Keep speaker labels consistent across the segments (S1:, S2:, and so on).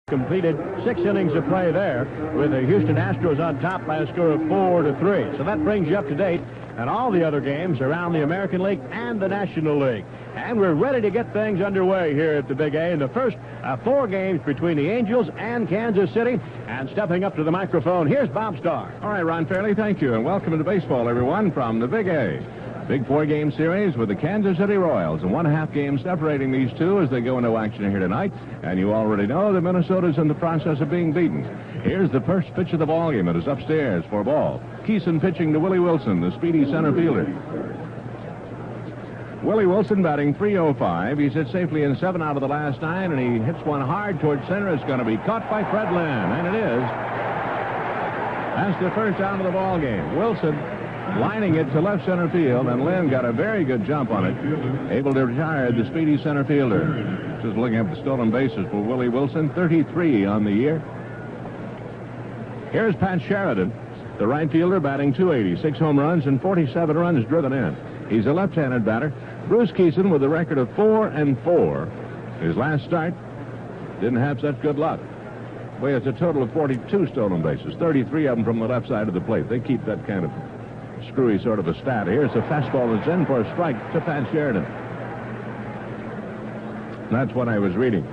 S1: Completed 6 innings of play there, with the Houston Astros on top by a score of 4-3. So that brings you up to date on all the other games around the American League and the National League. And we're ready to get things underway here at the Big A in the first 4 games between the Angels and Kansas City. And stepping up to the microphone, here's Bob Starr.
S2: All right, Ron Fairley, thank you, and welcome to baseball, everyone, from the Big A. Big 4-game series with the Kansas City Royals, and 1.5 game separating these two as they go into action here tonight. And you already know that Minnesota's in the process of being beaten. Here's the first pitch of the ball game. It is upstairs for a ball. Kison pitching to Willie Wilson, the speedy center fielder. Willie Wilson batting .305. He's hit safely in 7 out of the last 9, and he hits one hard towards center. It's going to be caught by Fred Lynn, and it is. That's the first out of the ball game. Wilson lining it to left center field, and Lynn got a very good jump on it, able to retire the speedy center fielder. Just looking up the stolen bases for Willie Wilson, 33 on the year. Here's Pat Sheridan, the right fielder, batting .280, 6 home runs and 47 runs driven in. He's a left-handed batter. Bruce Kison with a record of 4-4. His last start didn't have such good luck. Well, it's a total of 42 stolen bases, 33 of them from the left side of the plate. They keep that kind of screwy sort of a stat. Here's a fastball that's in for a strike to Pat Sheridan. That's what I was reading.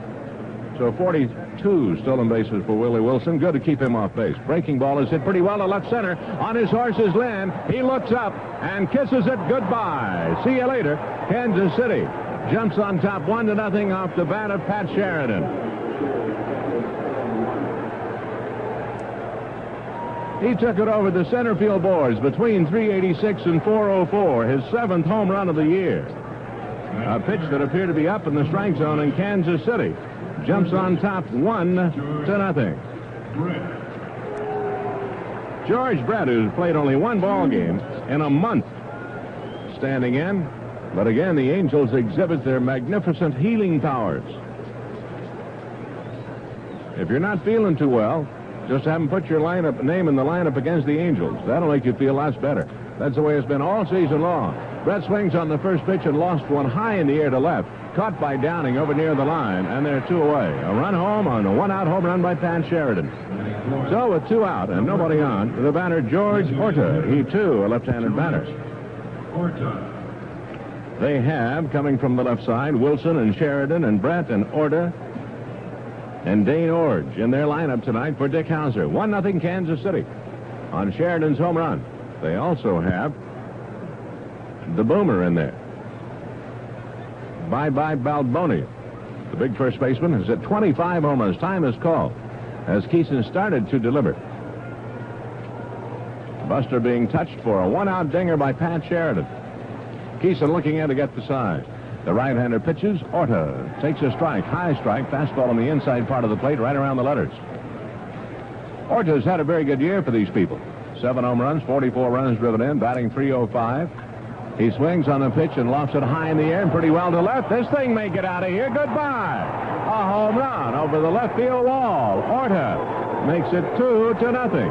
S2: So 42 stolen bases for Willie Wilson. Good to keep him off base. Breaking ball is hit pretty well to left center. On his horse is Lynn. He looks up and kisses it goodbye. See you later. Kansas City jumps on top 1-0 off the bat of Pat Sheridan. He took it over the center field boards between .386 and .404, his 7th home run of the year. A pitch that appeared to be up in the strike zone in Kansas City. Jumps on top 1-0. George Brett, who's played only 1 ball game in a month, standing in. But again, the Angels exhibit their magnificent healing powers. If you're not feeling too well, just have them put your name in the lineup against the Angels. That'll make you feel lots better. That's the way it's been all season long. Brett swings on the first pitch and lost one high in the air to left. Caught by Downing over near the line, and they're 2 away. A run home on a 1-out home run by Pat Sheridan. So with 2 out and nobody on, the batter Jorge Orta. He, too, a left-handed batter. They have, coming from the left side, Wilson and Sheridan and Brett and Orta and Dane Iorg in their lineup tonight for Dick Hauser. 1-0 Kansas City on Sheridan's home run. They also have the Boomer in there. Bye-bye Balboni. The big first baseman has hit 25 home runs. Time is called as Kison started to deliver. Buster being touched for a 1-out dinger by Pat Sheridan. Kison looking in to get the side. The right-hander pitches. Orta takes a strike, high strike, fastball on the inside part of the plate, right around the letters. Orta's had a very good year for these people. 7 home runs, 44 runs driven in, batting .305. He swings on the pitch and lofts it high in the air and pretty well to left. This thing may get out of here. Goodbye. A home run over the left field wall. Orta makes it 2-0.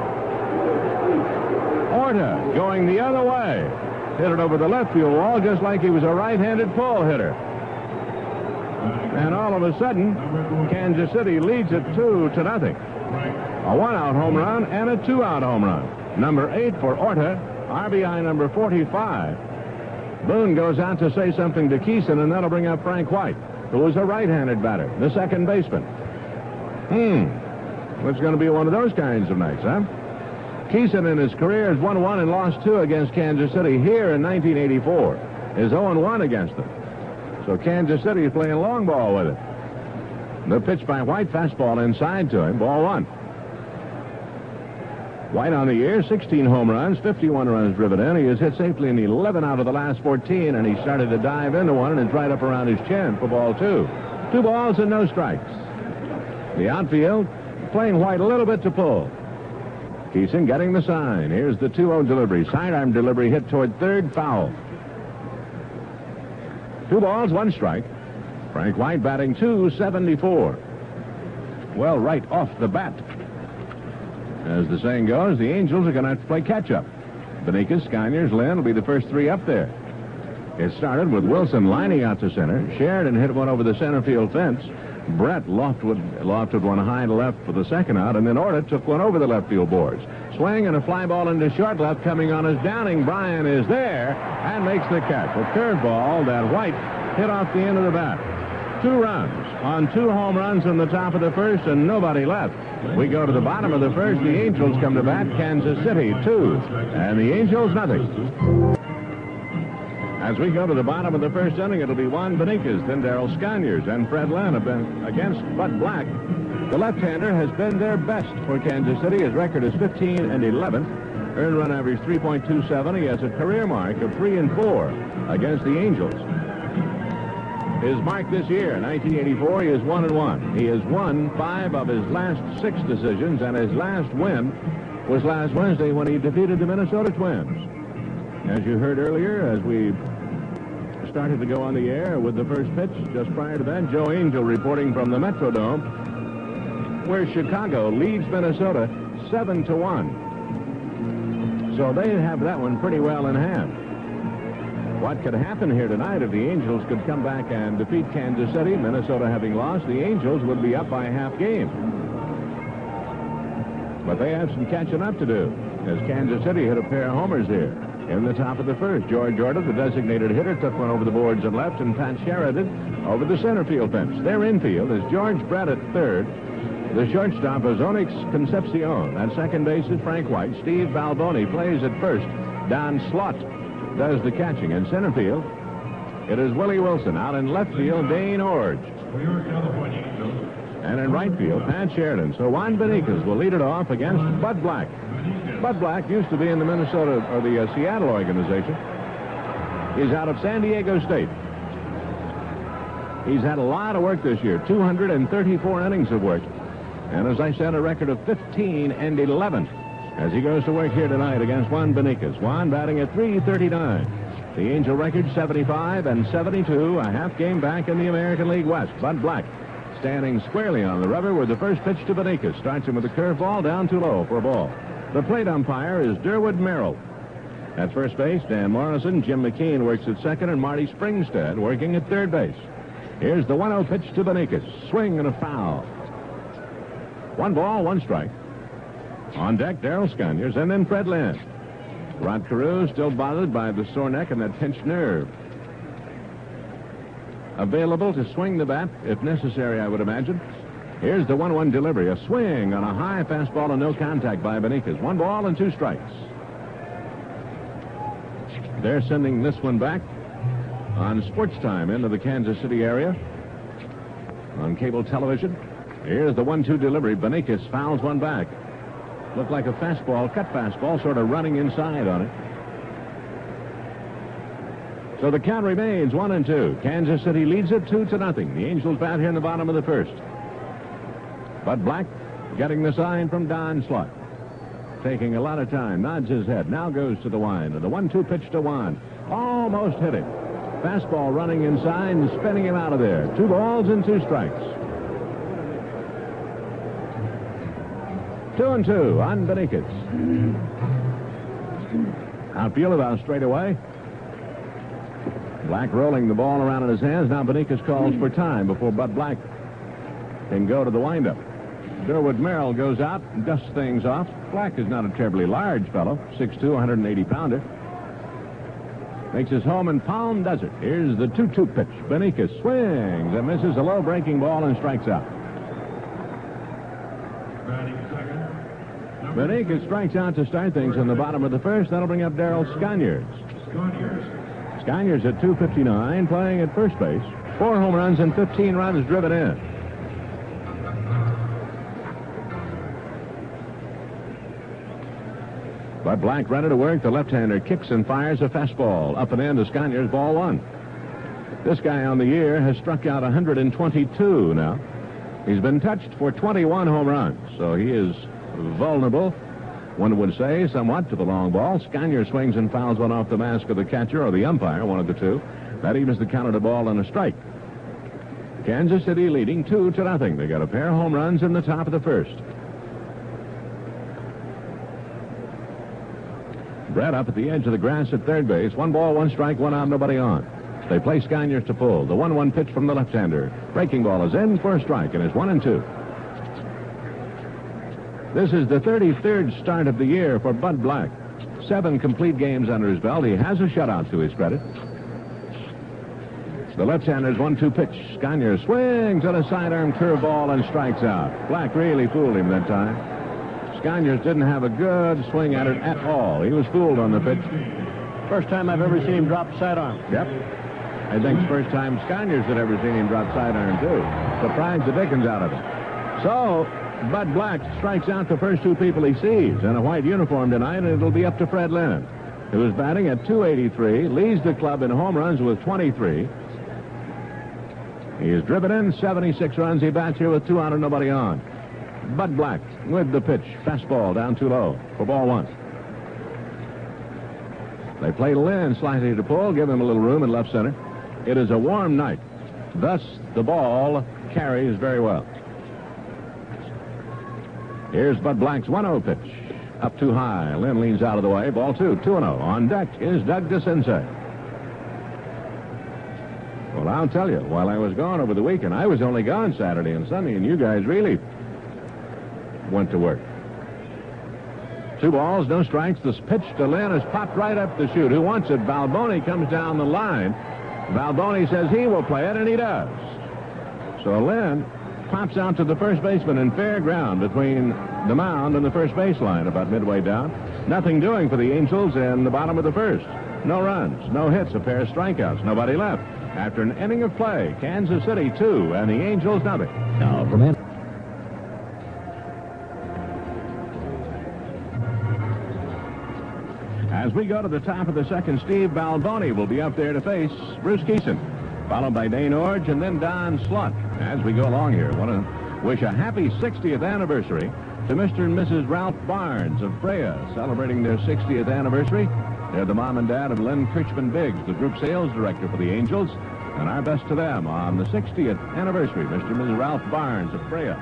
S2: Orta going the other way. Hit it over the left field wall just like he was a right-handed pull hitter. And all of a sudden, Kansas City leads it 2-0. A 1-out home run and a 2-out home run. Number 8 for Orta, RBI number 45. Boone goes out to say something to Kison, and that'll bring up Frank White, who was a right-handed batter, the second baseman. It's going to be one of those kinds of nights, huh? Kison in his career has won 1 and lost 2 against Kansas City here in 1984. Is 0-1 against them. So Kansas City is playing long ball with it. The pitch by White, fastball inside to him, ball 1. White on the year, 16 home runs, 51 runs driven in. He has hit safely in 11 out of the last 14, and he started to dive into one, and it's right up around his chin for ball 2. 2 balls and no strikes. The outfield playing White a little bit to pull. Kison getting the sign. Here's the 2-0 delivery. Sidearm delivery hit toward third, foul. 2 balls, 1 strike. Frank White batting .274. Well, right off the bat. As the saying goes, the Angels are going to have to play catch-up. Beníquez, Sconiers, Lynn will be the first 3 up there. It started with Wilson lining out to center. Sheridan hit one over the center field fence. Brett lofted one high to left for the second out, and then Orta took one over the left field boards. Swing and a fly ball into short left. Coming on is Downing. Bryan is there and makes the catch. A curveball that White hit off the end of the bat. 2 runs on 2 home runs in the top of the first, and nobody left. We go to the bottom of the first. The Angels come to bat. Kansas City 2, and the Angels nothing. As we go to the bottom of the first inning, it'll be Juan Beníquez, then Daryl Sconiers, and Fred Lynn have been against Bud Black. The left-hander has been their best for Kansas City. His record is 15-11. Earned run average 3.27. He has a career mark of 3-4 against the Angels. His mark this year, 1984, he is 1-1. He has won 5 of his last 6 decisions, and his last win was last Wednesday when he defeated the Minnesota Twins. As you heard earlier, as we started to go on the air with the first pitch, just prior to that, Joe Angel reporting from the Metrodome, where Chicago leads Minnesota 7-1. So they have that one pretty well in hand. What could happen here tonight if the Angels could come back and defeat Kansas City, Minnesota having lost, the Angels would be up by a half game. But they have some catching up to do, as Kansas City hit a pair of homers here in the top of the first. Jorge Orta, the designated hitter, took one over the boards and left, and Pat Sheridan over the center field fence. Their infield is George Brett at third. The shortstop is Onix Concepción. At second base is Frank White. Steve Balboni plays at first. Don Slaught does the catching. In center field, it is Willie Wilson. Out in left field, Dane Iorg. And in right field, Pat Sheridan. So Juan Beníquez will lead it off against Bud Black. Bud Black used to be in the Minnesota, or the Seattle organization. He's out of San Diego State. He's had a lot of work this year, 234 innings of work. And as I said, a record of 15-11 as he goes to work here tonight against Juan Beníquez. Juan batting at .339. The Angel record 75-72, a half game back in the American League West. Bud Black standing squarely on the rubber with the first pitch to Beníquez. Starts him with a curveball down too low for a ball. The plate umpire is Durwood Merrill. At first base, Dan Morrison, Jim McKean works at second, and Marty Springstead working at third base. Here's the 1-0 pitch to Beníquez. Swing and a foul. 1 ball, 1 strike. On deck, Daryl Sconiers, and then Fred Lynn. Rod Carew still bothered by the sore neck and that pinched nerve. Available to swing the bat, if necessary, I would imagine. Here's the 1-1 delivery. A swing on a high fastball and no contact by Beníquez. 1 ball and 2 strikes. They're sending this one back on Sports Time into the Kansas City area on cable television. Here's the 1-2 delivery. Beníquez fouls one back. Looked like a fastball, cut fastball, sort of running inside on it. So the count remains 1-2. Kansas City leads it 2-0. The Angels bat here in the bottom of the first. Bud Black getting the sign from Don Slaught. Taking a lot of time, nods his head, now goes to the wind. The 1-2 pitch to Juan. Almost hit it. Fastball running inside and spinning him out of there. 2 balls and 2 strikes. 2-2 on Beníquez. Outfield about straight away. Black rolling the ball around in his hands. Now Beníquez calls for time before Bud Black can go to the windup. Durwood Merrill goes out and dusts things off. Black is not a terribly large fellow, 6'2", 180-pounder. Makes his home in Palm Desert. Here's the 2-2 pitch. Beníquez swings and misses a low breaking ball and strikes out. Beníquez strikes out to start things in the bottom of the first. That'll bring up Daryl Sconiers. Sconiers at .259, playing at first base. 4 home runs and 15 runs driven in. Bud Black ready to work. The left-hander kicks and fires a fastball up and in to Sconiers, ball 1. This guy on the year has struck out 122 now. He's been touched for 21 home runs, so he is vulnerable, one would say, somewhat to the long ball. Sconiers swings and fouls one off the mask of the catcher or the umpire, one of the two. That evens the count of the ball and a strike. Kansas City leading 2-0. They got a pair of home runs in the top of the first. Brett up at the edge of the grass at third base. 1 ball, 1 strike, 1 out, nobody on. They play Sconiers to pull. The 1-1 pitch from the left-hander. Breaking ball is in for a strike, and it's 1-2. This is the 33rd start of the year for Bud Black. 7 complete games under his belt. He has a shutout to his credit. The left-hander's 1-2 pitch. Sconiers swings at a sidearm curveball and strikes out. Black really fooled him that time. Sconiers didn't have a good swing at it at all. He was fooled on the pitch.
S1: First time I've ever seen him drop sidearm.
S2: Yep. I think it's the first time Sconiers had ever seen him drop sidearm, too. Surprised the dickens out of it. So, Bud Black strikes out the first 2 people he sees in a white uniform tonight, and it'll be up to Fred Lynn, who is batting at .283, leads the club in home runs with 23. He has driven in 76 runs. He bats here with 2 out and nobody on. Bud Black with the pitch. Fastball down too low for ball 1. They play Lynn slightly to pull, give him a little room in left center. It is a warm night. Thus, the ball carries very well. Here's Bud Black's 1-0 pitch. Up too high. Lynn leans out of the way. Ball 2, 2-0. On deck is Doug DeCinces. Well, I'll tell you, while I was gone over the weekend, I was only gone Saturday and Sunday, and you guys really went to work. 2 balls, no strikes. This pitch to Lynn is popped right up the chute. Who wants it? Balboni comes down the line. Balboni says he will play it, and he does. So Lynn pops out to the first baseman in fair ground between the mound and the first baseline, about midway down. Nothing doing for the Angels in the bottom of the first. No runs, no hits, a pair of strikeouts, nobody left. After an inning of play, Kansas City 2 and the Angels nothing.
S1: Now from in.
S2: As we go to the top of the second, Steve Balboni will be up there to face Bruce Kison, followed by Dane Iorg and then Don Slaught. As we go along here, I want to wish a happy 60th anniversary to Mr. and Mrs. Ralph Barnes of Freya, celebrating their 60th anniversary. They're the mom and dad of Len Kirchman-Biggs, the group sales director for the Angels. And our best to them on the 60th anniversary, Mr. and Mrs. Ralph Barnes of Freya.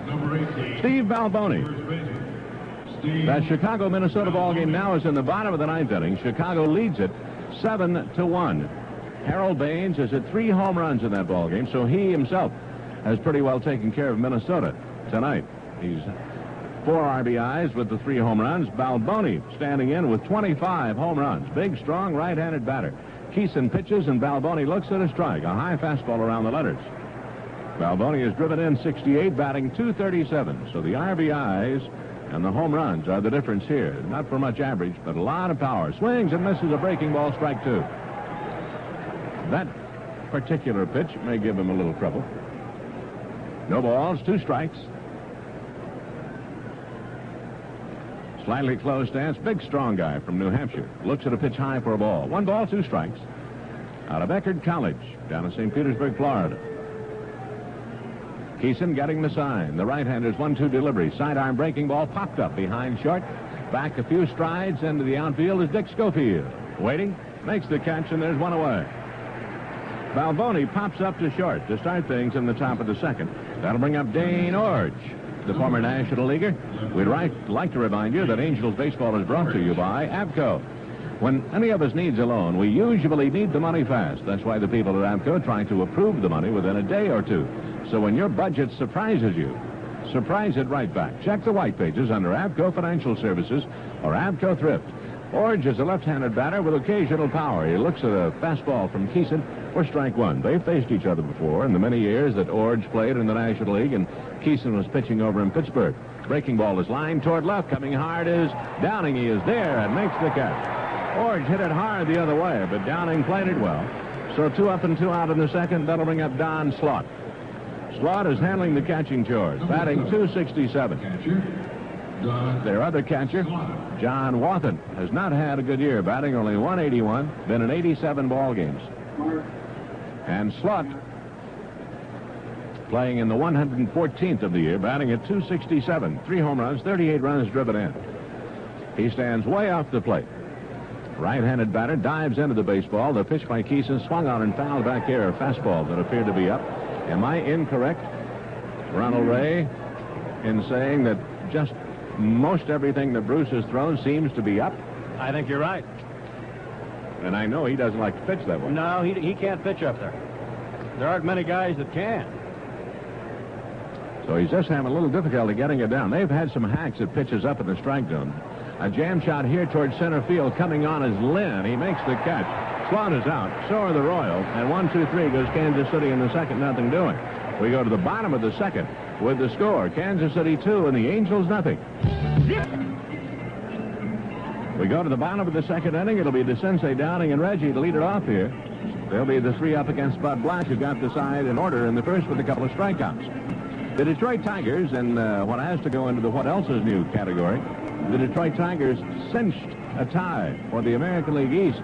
S3: Number 18.
S2: Steve Balboni. That Chicago-Minnesota ball game now is in the bottom of the 9th inning. Chicago leads it 7-1. Harold Baines has hit 3 home runs in that ball game, so he himself has pretty well taken care of Minnesota tonight. He's 4 RBIs with the 3 home runs. Balboni standing in with 25 home runs. Big, strong, right-handed batter. Kison pitches, and Balboni looks at a strike. A high fastball around the letters. Balboni has driven in 68, batting .237. So the RBIs and the home runs are the difference here. Not for much average, but a lot of power. Swings and misses a breaking ball, strike 2. That particular pitch may give him a little trouble. No balls, 2 strikes. Slightly closed stance. Big, strong guy from New Hampshire. Looks at a pitch high for a ball. 1 ball, 2 strikes. Out of Eckerd College, down in St. Petersburg, Florida. Kison getting the sign. The right-hander's 1-2 delivery. Sidearm breaking ball popped up behind short. Back a few strides into the outfield is Dick Schofield. Waiting, makes the catch, and there's 1 away. Balboni pops up to short to start things in the top of the second. That'll bring up Dane Iorg, the former National Leaguer. We'd like to remind you that Angels baseball is brought to you by Avco. When any of us needs a loan, we usually need the money fast. That's why the people at Avco try to approve the money within a day or 2. So when your budget surprises you, surprise it right back. Check the white pages under Avco Financial Services or Avco Thrift. Iorg is a left-handed batter with occasional power. He looks at a fastball from Kison for strike 1. They've faced each other before in the many years that Iorg played in the National League, and Kison was pitching over in Pittsburgh. Breaking ball is lined toward left. Coming hard is Downing. He is there and makes the catch. Iorg hit it hard the other way, but Downing played it well. So 2 up and 2 out in the second. That'll bring up Don Slaught. Slaught is handling the catching chores, batting .267. Their other catcher, John Wathen, has not had a good year, batting only .181, been in 87 ball games. And Slaught, playing in the 114th of the year, batting at .267, 3 home runs, 38 runs driven in. He stands way off the plate. Right-handed batter dives into the baseball. The pitch by Kison swung on and fouled back here, a fastball that appeared to be up. Am I incorrect, Ronald Ray, in saying that just most everything that Bruce has thrown seems to be up?
S1: I think you're right.
S2: And I know he doesn't like to pitch that way.
S1: No, he can't pitch up there. There aren't many guys that can.
S2: So he's just having a little difficulty getting it down. They've had some hacks at pitches up in the strike zone. A jam shot here towards center field. Coming on is Lynn. He makes the catch. Slaught is out. So are the Royals. And 1-2-3 goes Kansas City in the second. Nothing doing. We go to the bottom of the second with the score. Kansas City 2 and the Angels nothing. We go to the bottom of the second inning. It'll be DeCinces, Downing, and Reggie to lead it off here. They'll be the three up against Bud Black, who got the side in order in the first with a couple of strikeouts. The Detroit Tigers, and what has to go into the what else is new category, the Detroit Tigers cinched a tie for the American League East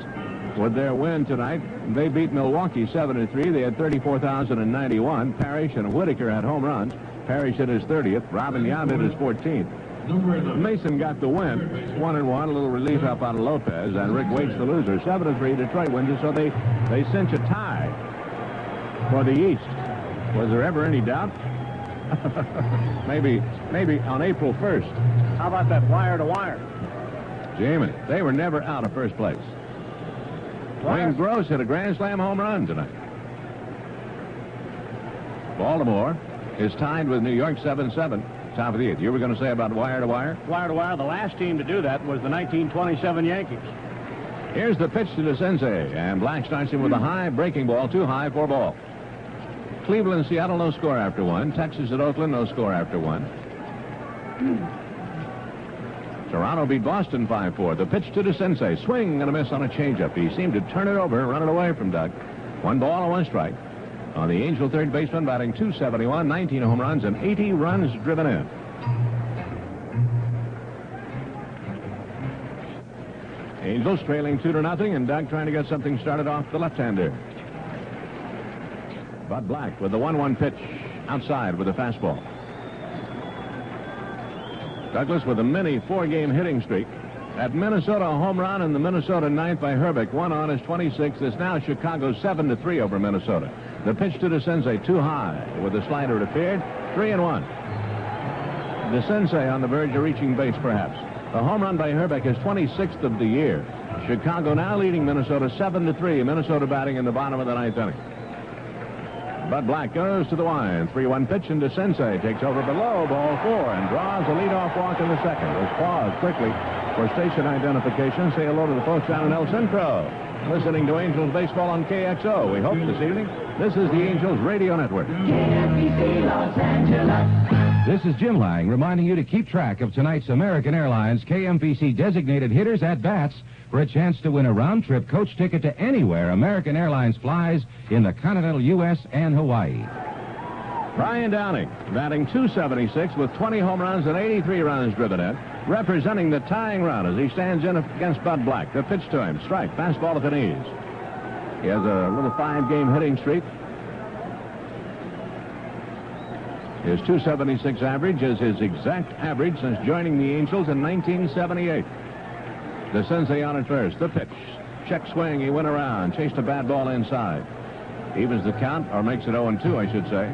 S2: with their win tonight. They beat Milwaukee 7-3. They had 34,091. Parrish and Whitaker had home runs. Parrish hit his 30th. Robin Yount hit his 14th. Mason got the win, 1-1, a little relief up on Lopez, and Rick Waite's the loser. 7-3, Detroit wins it, so they cinch a tie for the East. Was there ever any doubt? maybe on April 1st.
S1: How about that wire-to-wire?
S2: Jamie, they were never out of first place. Wayne Gross hit a Grand Slam home run tonight. Baltimore is tied with New York 7-7. Top of the 8th. You were going to say about wire-to-wire?
S1: Wire-to-wire. The last team to do that was the 1927 Yankees.
S2: Here's the pitch to DeCinces, and Black starts him with a high breaking ball, too high for a ball. Cleveland, Seattle, no score after one. Texas at Oakland, no score after one. Toronto beat Boston 5-4. The pitch to DeCinces, swing and a miss on a changeup. He seemed to turn it over, run it away from Doug. 1 ball and 1 strike. On the Angel third baseman, batting .271, 19 home runs, and 80 runs driven in. Angels trailing 2-0, and Doug trying to get something started off the left-hander. Bud Black with the 1-1 pitch outside with a fastball. Douglas with a mini 4-game hitting streak. At Minnesota, a home run in the Minnesota ninth by Herbeck. 1 on his 26th. It's now Chicago 7-3 over Minnesota. The pitch to DeCinces, too high. With the slider, it appeared. 3-1. DeCinces on the verge of reaching base, perhaps. The home run by Herbeck is 26th of the year. Chicago now leading Minnesota 7-3. Minnesota batting in the bottom of the 9th inning. Bud Black goes to the line. 3-1 pitch, and DeCinces takes over below, ball 4, and draws a leadoff walk in the second. Let's pause quickly for station identification. Say hello to the folks down in El Centro. Listening to Angels baseball on KXO. We hope this evening. This is the Angels Radio Network.
S4: KFBC Los Angeles.
S5: This is Jim Lang reminding you to keep track of tonight's American Airlines KMPC designated hitters at bats for a chance to win a round-trip coach ticket to anywhere American Airlines flies in the continental U.S. and Hawaii.
S2: Brian Downing batting .276 with 20 home runs and 83 runs driven in, representing the tying run as he stands in against Bud Black. The pitch to him, strike, fastball to the knees. He has a little 5-game hitting streak. His .276 average is his exact average since joining the Angels in 1978. DeCinces on at first. The pitch. Check swing. He went around. Chased a bad ball inside. Evens the count, or makes it 0-2, I should say.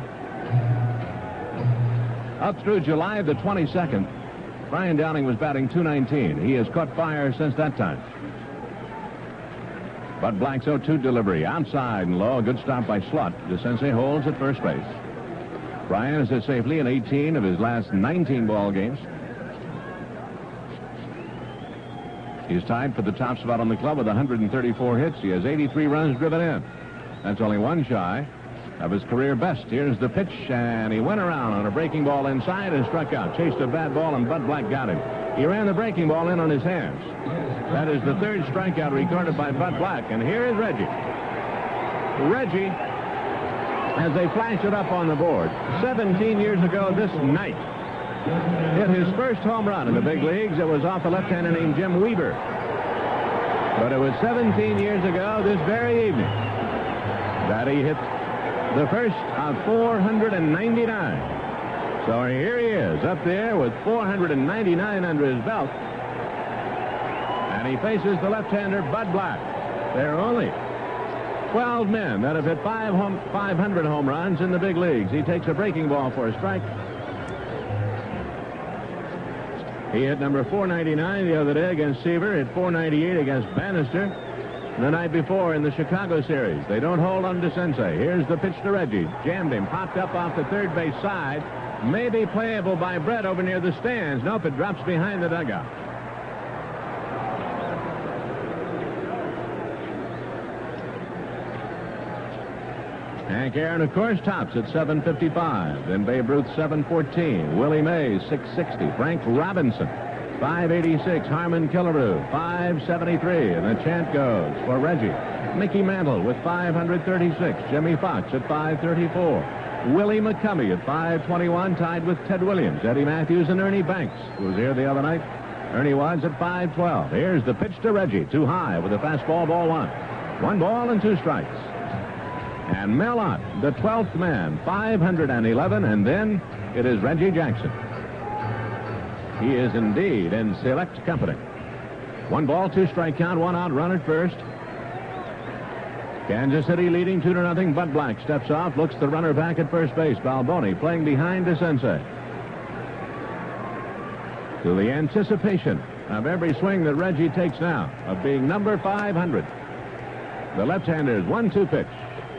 S2: Up through July the 22nd, Brian Downing was batting .219. He has caught fire since that time. Bud Black's 0-2 delivery. Outside and low. A good stop by Slaught. DeCinces holds at first base. Brian is hit safely in 18 of his last 19 ball games. He's tied for the top spot on the club with 134 hits. He has 83 runs driven in. That's only 1 shy of his career best. Here's the pitch, and he went around on a breaking ball inside and struck out. Chased a bad ball, and Bud Black got him. He ran the breaking ball in on his hands. That is the 3rd strikeout recorded by Bud Black, and here is Reggie. Reggie, as they flash it up on the board, 17 years ago this night, hit his first home run in the big leagues. It was off a left-hander named Jim Weaver. But it was 17 years ago this very evening that he hit the first of 499. So here he is up there with 499 under his belt. And he faces the left-hander Bud Black. There are only 12 men that have hit 500 home runs in the big leagues. He takes a breaking ball for a strike. He hit number 499 the other day against Seaver, hit 498 against Bannister. the night before in the Chicago series. They don't hold on DeCinces. Here's the pitch to Reggie. Jammed him. Popped up off the third base side. Maybe playable by Brett over near the stands. Nope, it drops behind the dugout. Hank Aaron, of course, tops at 755. Then Babe Ruth, 714. Willie Mays, 660. Frank Robinson, 586. Harmon Killebrew, 573. And the chant goes for Reggie. Mickey Mantle with 536. Jimmy Fox at 534. Willie McCovey at 521, tied with Ted Williams. Eddie Matthews and Ernie Banks, who was here the other night. Ernie was at 512. Here's the pitch to Reggie. Too high with a fastball, ball one. 1 ball and 2 strikes. And Mel Ott, the 12th man, 511, and then it is Reggie Jackson. He is indeed in select company. 1 ball, 2 strike count, 1 out, run at first. Kansas City leading 2-0. Bud Black steps off, looks the runner back at first base. Balboni playing behind DeCinces. To the anticipation of every swing that Reggie takes now, of being number 500. The left-hander's 1-2 pitch.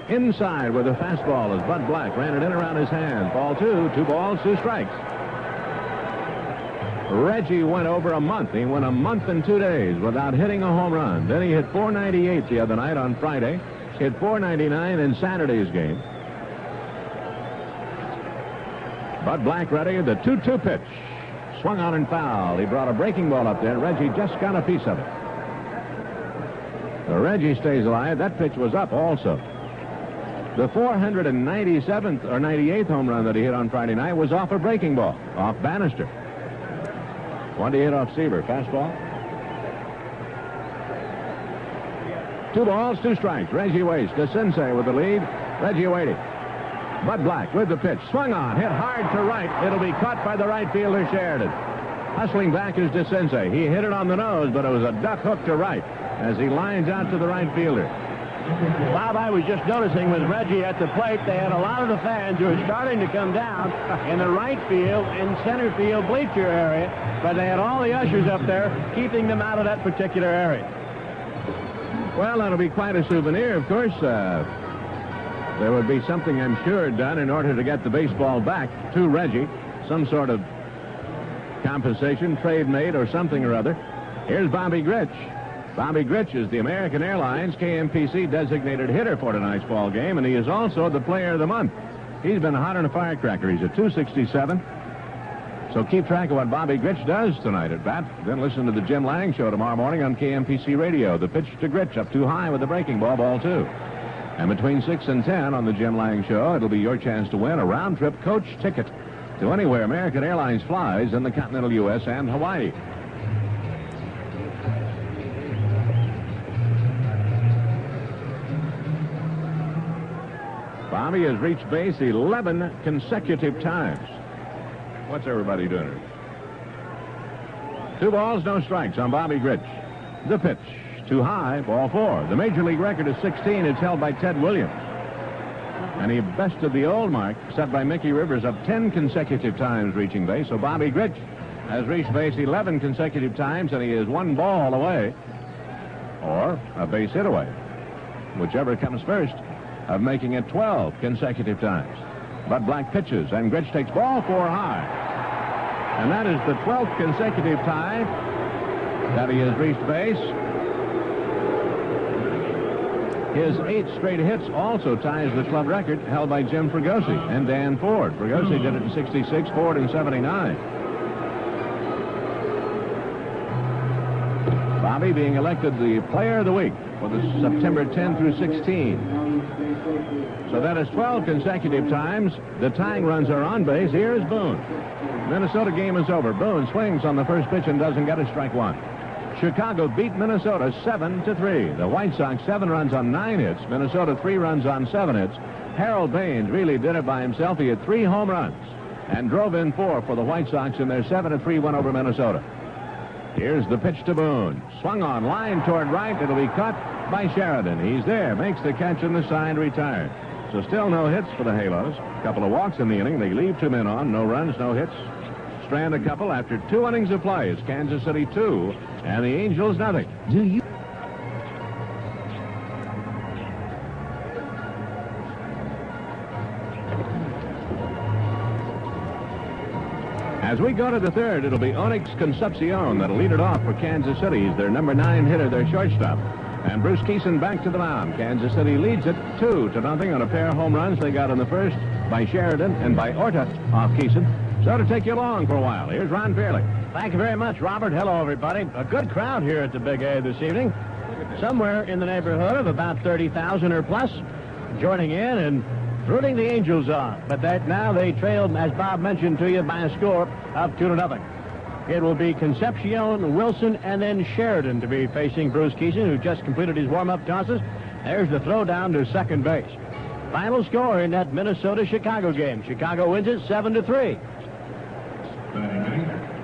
S2: Inside with a fastball as Bud Black ran it in around his hand. Ball 2, 2 balls, 2 strikes. Reggie went over a month. He went a month and 2 days without hitting a home run. Then he hit .498 the other night on Friday. Hit .499 in Saturday's game. Bud Black ready. The 2-2 pitch. Swung on and foul. He brought a breaking ball up there. Reggie just got a piece of it. So Reggie stays alive. That pitch was up also. The 497th or 98th home run that he hit on Friday night was off a breaking ball, off Bannister. One to hit off Seaver. Fastball. 2 balls, 2 strikes. Reggie waits. DeCinces with the lead. Reggie waiting. Bud Black with the pitch. Swung on. Hit hard to right. It'll be caught by the right fielder, Sheridan. Hustling back is DeCinces. He hit it on the nose, but it was a duck hook to right as he lines out to the right fielder.
S1: Bob, I was just noticing with Reggie at the plate, they had a lot of the fans who were starting to come down in the right field and center field bleacher area, but they had all the ushers up there keeping them out of that particular area.
S2: Well, that'll be quite a souvenir, of course. There would be something, I'm sure, done in order to get the baseball back to Reggie. Some sort of compensation, trade made, or something or other. Here's Bobby Grich. Bobby Grich is the American Airlines KMPC designated hitter for tonight's ball game, and he is also the player of the month. He's been hot on a firecracker. He's at 267. So keep track of what Bobby Grich does tonight at bat. Then listen to the Jim Lang Show tomorrow morning on KMPC Radio. The pitch to Grich up too high with the breaking ball, ball 2. And between 6 and 10 on the Jim Lang Show, it'll be your chance to win a round-trip coach ticket to anywhere American Airlines flies in the continental U.S. and Hawaii. Bobby has reached base 11 consecutive times. What's everybody doing? 2 balls, no strikes on Bobby Grich. The pitch, too high, ball 4. The major league record is 16. It's held by Ted Williams. And he bested the old mark set by Mickey Rivers of 10 consecutive times reaching base. So Bobby Grich has reached base 11 consecutive times, and he is 1 ball away, or a base hit away, whichever comes first, of making it 12 consecutive times. Bud Black pitches, and Grich takes ball 4 high. And that is the 12th consecutive time that he has reached base. His 8 straight hits also ties the club record held by Jim Fregosi and Dan Ford. Fregosi did it in 66, Ford in 79. Bobby being elected the Player of the Week for the September 10 through 16. So that is 12 consecutive times. The tying runs are on base. Here's Boone. Minnesota game is over. Boone swings on the first pitch and doesn't get a strike 1. Chicago beat Minnesota 7-3. The White Sox 7 runs on 9 hits. Minnesota 3 runs on 7 hits. Harold Baines really did it by himself. He had 3 home runs and drove in 4 for the White Sox in their 7-3 win over Minnesota. Here's the pitch to Boone. Swung on, line toward right. It'll be caught by Sheridan. He's there, makes the catch in the side, retired. So still no hits for the Halos. A couple of walks in the inning. They leave 2 men on. No runs, no hits. Strand a couple after 2 innings of play. It's Kansas City 2 and the Angels nothing. As we go to the third, it'll be Onix Concepción that'll lead it off for Kansas City. He's their number 9 hitter, their shortstop. And Bruce Kison back to the mound. Kansas City leads it 2-0 on a pair of home runs they got in the first by Sheridan and by Orta off Kison. So to take you along for a while, here's Ron Fairley.
S1: Thank you very much, Robert. Hello, everybody. A good crowd here at the Big A this evening. Somewhere in the neighborhood of about 30,000 or plus joining in and rooting the Angels on. But now they trailed, as Bob mentioned to you, by a score of 2-0. It will be Concepción, Wilson, and then Sheridan to be facing Bruce Kison, who just completed his warm-up tosses. There's the throw down to second base. Final score in that Minnesota-Chicago game. Chicago wins it 7-3.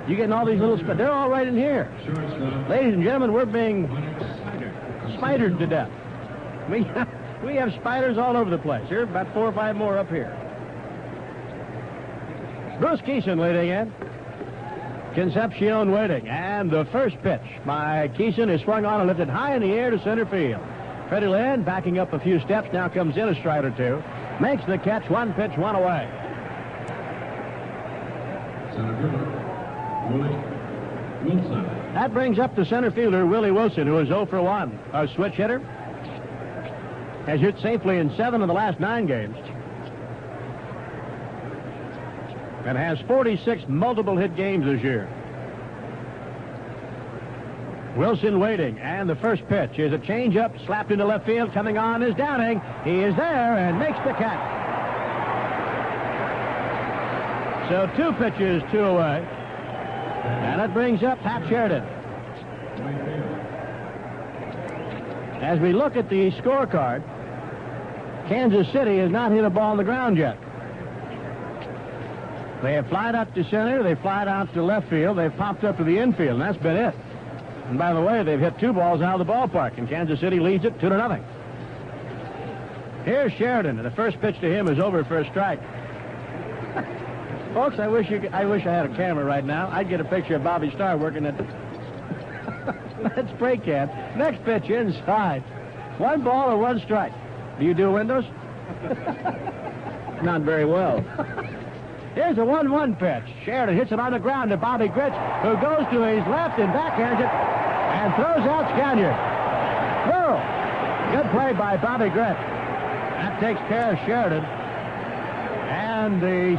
S1: You getting all these little... They're all right in here. Ladies and gentlemen, we're being spidered to death. We have spiders all over the place. Here, about 4 or 5 more up here. Bruce Kison leading in. Concepción waiting. And the first pitch by Kison is swung on and lifted high in the air to center field. Fred Lynn backing up a few steps, now comes in a stride or two. Makes the catch, 1 pitch, 1 away.
S3: Center fielder, Willie Wilson.
S1: That brings up the center fielder, Willie Wilson, who is 0 for 1. A switch hitter. Has hit safely in 7 of the last 9 games. And has 46 multiple hit games this year. Wilson waiting, and the first pitch is a changeup slapped into left field. Coming on is Downing. He is there and makes the catch. So 2 pitches, 2 away. And it brings up Pat Sheridan. As we look at the scorecard, Kansas City has not hit a ball on the ground yet. They have flied out to center, they've flied out to left field, they've popped up to the infield, and that's been it. And by the way, they've hit 2 balls out of the ballpark, and Kansas City leads it 2-0. Here's Sheridan, and the first pitch to him is over for a strike. Folks, I wish I had a camera right now. I'd get a picture of Bobby Starr working at that spray can. Next pitch inside. 1 ball or 1 strike. Do you do windows? Not very well. Here's a 1-1 pitch. Sheridan hits it on the ground to Bobby Grich, who goes to his left and backhands it and throws out Sconiers. Whoa! Good play by Bobby Grich. That takes care of Sheridan. And the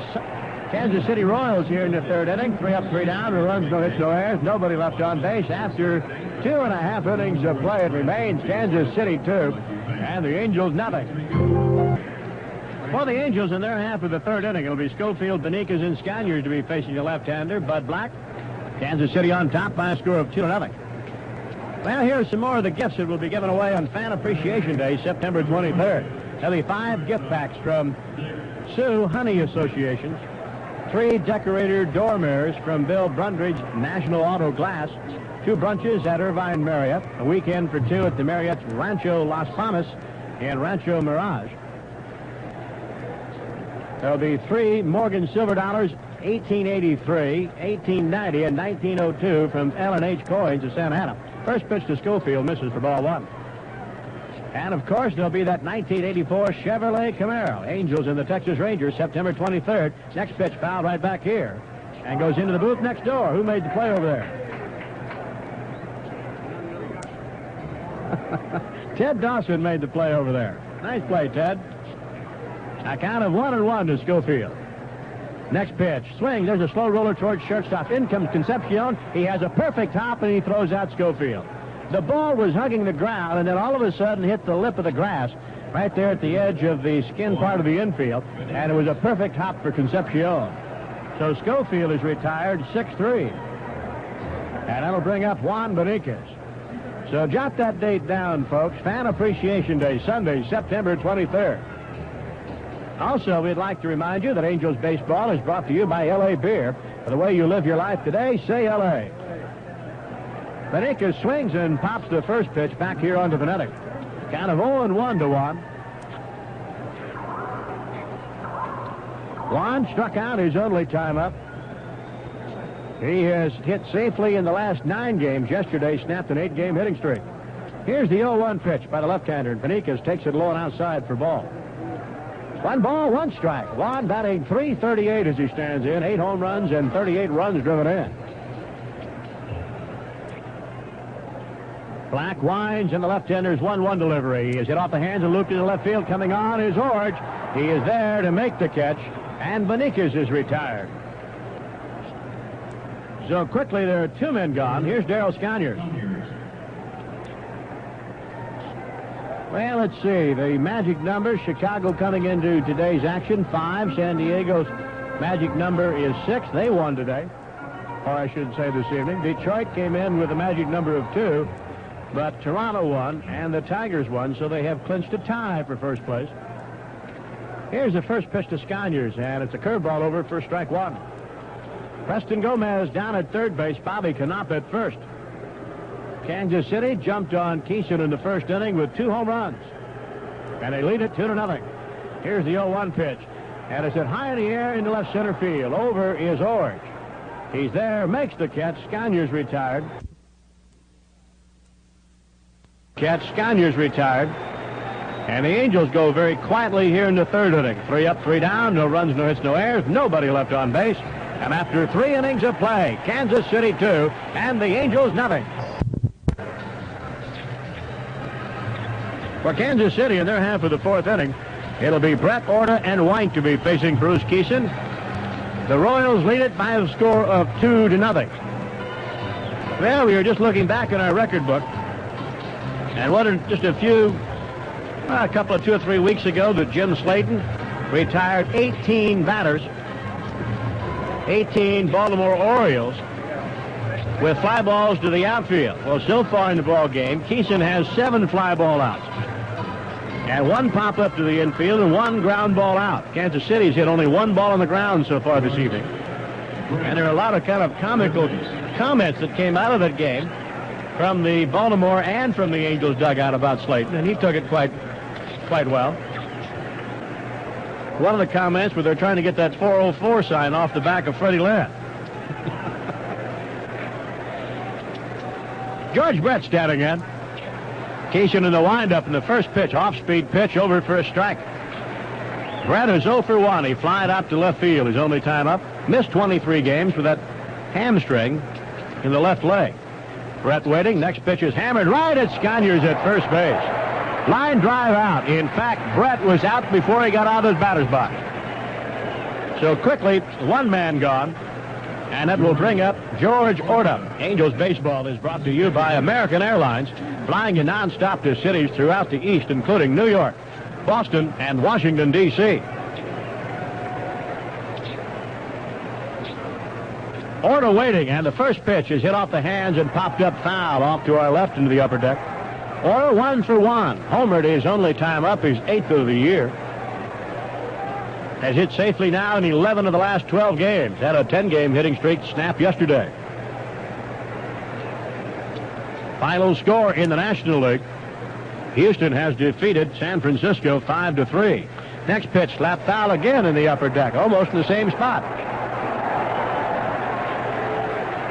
S1: Kansas City Royals here in the 3rd inning. 3 up, 3 down. No runs, no hits, no errors. Nobody left on base. After 2.5 innings of play, it remains Kansas City 2 and the Angels nothing. For the Angels in their half of the 3rd inning, it'll be Schofield, Beníquez, and Sconiers to be facing the left-hander, Bud Black. Kansas City on top by a score of 2-0. Well, here's some more of the gifts that will be given away on Fan Appreciation Day, September 23rd. There'll be 5 gift packs from Sioux Honey Associations, 3 decorator door mirrors from Bill Brundridge National Auto Glass, 2 brunches at Irvine Marriott, a weekend for 2 at the Marriott's Rancho Las Palmas and Rancho Mirage. There'll be 3 Morgan Silver Dollars, 1883, 1890, and 1902 from L&H Coins of Santa Ana. First pitch to Schofield, misses for ball 1. And, of course, there'll be that 1984 Chevrolet Camaro. Angels and the Texas Rangers, September 23rd. Next pitch fouled right back here and goes into the booth next door. Who made the play over there? Ted Dawson made the play over there. Nice play, Ted. A count of 1-1 to Schofield. Next pitch. Swing. There's a slow roller towards shortstop. In comes Concepción. He has a perfect hop, and he throws out Schofield. The ball was hugging the ground, and then all of a sudden hit the lip of the grass right there at the edge of the skin part of the infield, and it was a perfect hop for Concepción. So Schofield is retired 6-3. And that'll bring up Juan Beníquez. So jot that date down, folks. Fan Appreciation Day, Sunday, September 23rd. Also, we'd like to remind you that Angels Baseball is brought to you by L.A. Beer. For the way you live your life today, say L.A. Beníquez swings and pops the first pitch back here onto the netting. Count of 0-1 to Juan. Juan struck out his only time up. He has hit safely in the last 9 games. Yesterday snapped an 8-game hitting streak. Here's the 0-1 pitch by the left-hander, and Beníquez takes it low and outside for ball. 1 ball, 1 strike. Juan batting .338 as he stands in. 8 home runs and 38 runs driven in. Black winds, and the left-hander's 1-1 delivery. He is hit off the hands and looped into left field. Coming on is Iorg. He is there to make the catch, and Beníquez is retired. So quickly, there are 2 men gone. Here's Daryl Sconiers. Well, let's see. The magic number, Chicago coming into today's action, 5. San Diego's magic number is 6. They won today, or I should say this evening. Detroit came in with a magic number of 2. But Toronto won, and the Tigers won, so they have clinched a tie for first place. Here's the first pitch to Sconiers, and it's a curveball over for strike 1. Preston Gomez down at third base. Bobby Knopp at first. Kansas City jumped on Kison in the first inning with 2 home runs, and they lead it 2-0. Here's the 0-1 pitch, and it's hit high in the air into left center field. Over is Iorg. He's there, makes the catch. Sconiers retired. Sconiers retired, and the Angels go very quietly here in the third inning. 3 up, 3 down, no runs, no hits, no errors, nobody left on base. And after 3 innings of play, Kansas City 2 and the Angels nothing. For Kansas City in their half of the 4th inning, it'll be Brett Orta and White to be facing Bruce Kison. The Royals lead it by a score of 2-0. Well, we were just looking back in our record book. And just a couple of 2 or 3 weeks ago, that Jim Slayton retired 18 batters, 18 Baltimore Orioles, with fly balls to the outfield. Well, so far in the ball game, Kison has 7 fly ball outs, and 1 pop up to the infield and 1 ground ball out. Kansas City's hit only 1 ball on the ground so far this evening. And there are a lot of kind of comical comments that came out of that game from the Baltimore and from the Angels dugout about Slayton, and he took it quite well. One of the comments where they're trying to get that 404 sign off the back of Freddie Lynn. George Brett standing in. Kison in the windup in the first pitch, off-speed pitch, over for a strike. Brett is 0 for 1. He flied out to left field his only time up. Missed 23 games with that hamstring in the left leg. Brett waiting. Next pitch is hammered right at Sconiers at first base. Line drive out. In fact, Brett was out before he got out of his batter's box. So quickly, 1 man gone, and that will bring up Jorge Orta. Angels baseball is brought to you by American Airlines, flying you nonstop to cities throughout the East, including New York, Boston, and Washington, D.C. Orta waiting, and the first pitch is hit off the hands and popped up foul off to our left into the upper deck. Orta 1 for 1. Homered his only time up, his 8th of the year. Has hit safely now in 11 of the last 12 games. Had a 10-game hitting streak snap yesterday. Final score in the National League. Houston has defeated San Francisco 5-3. Next pitch, slap foul again in the upper deck, almost in the same spot.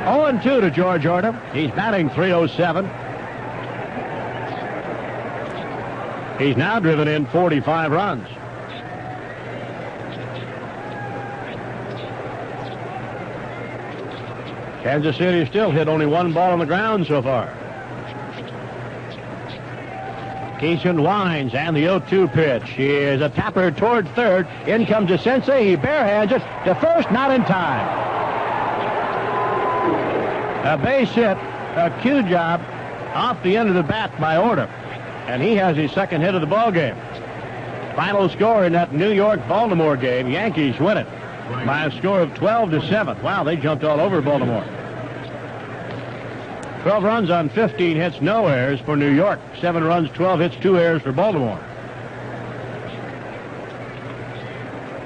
S1: 0-2 to Jorge Orta. He's batting .307. He's now driven in 45 runs. Kansas City still hit only 1 ball on the ground so far. Kison winds, and the 0-2 pitch is a tapper toward third. In comes DeCinces. He barehands it to first, not in time. A base hit, a cue job off the end of the bat by Orta, and he has his 2nd hit of the ball game. Final score in that New York-Baltimore game, Yankees win it by a score of 12-7. Wow, they jumped all over Baltimore. 12 runs on 15 hits, no errors for New York. 7 runs, 12 hits, 2 errors for Baltimore.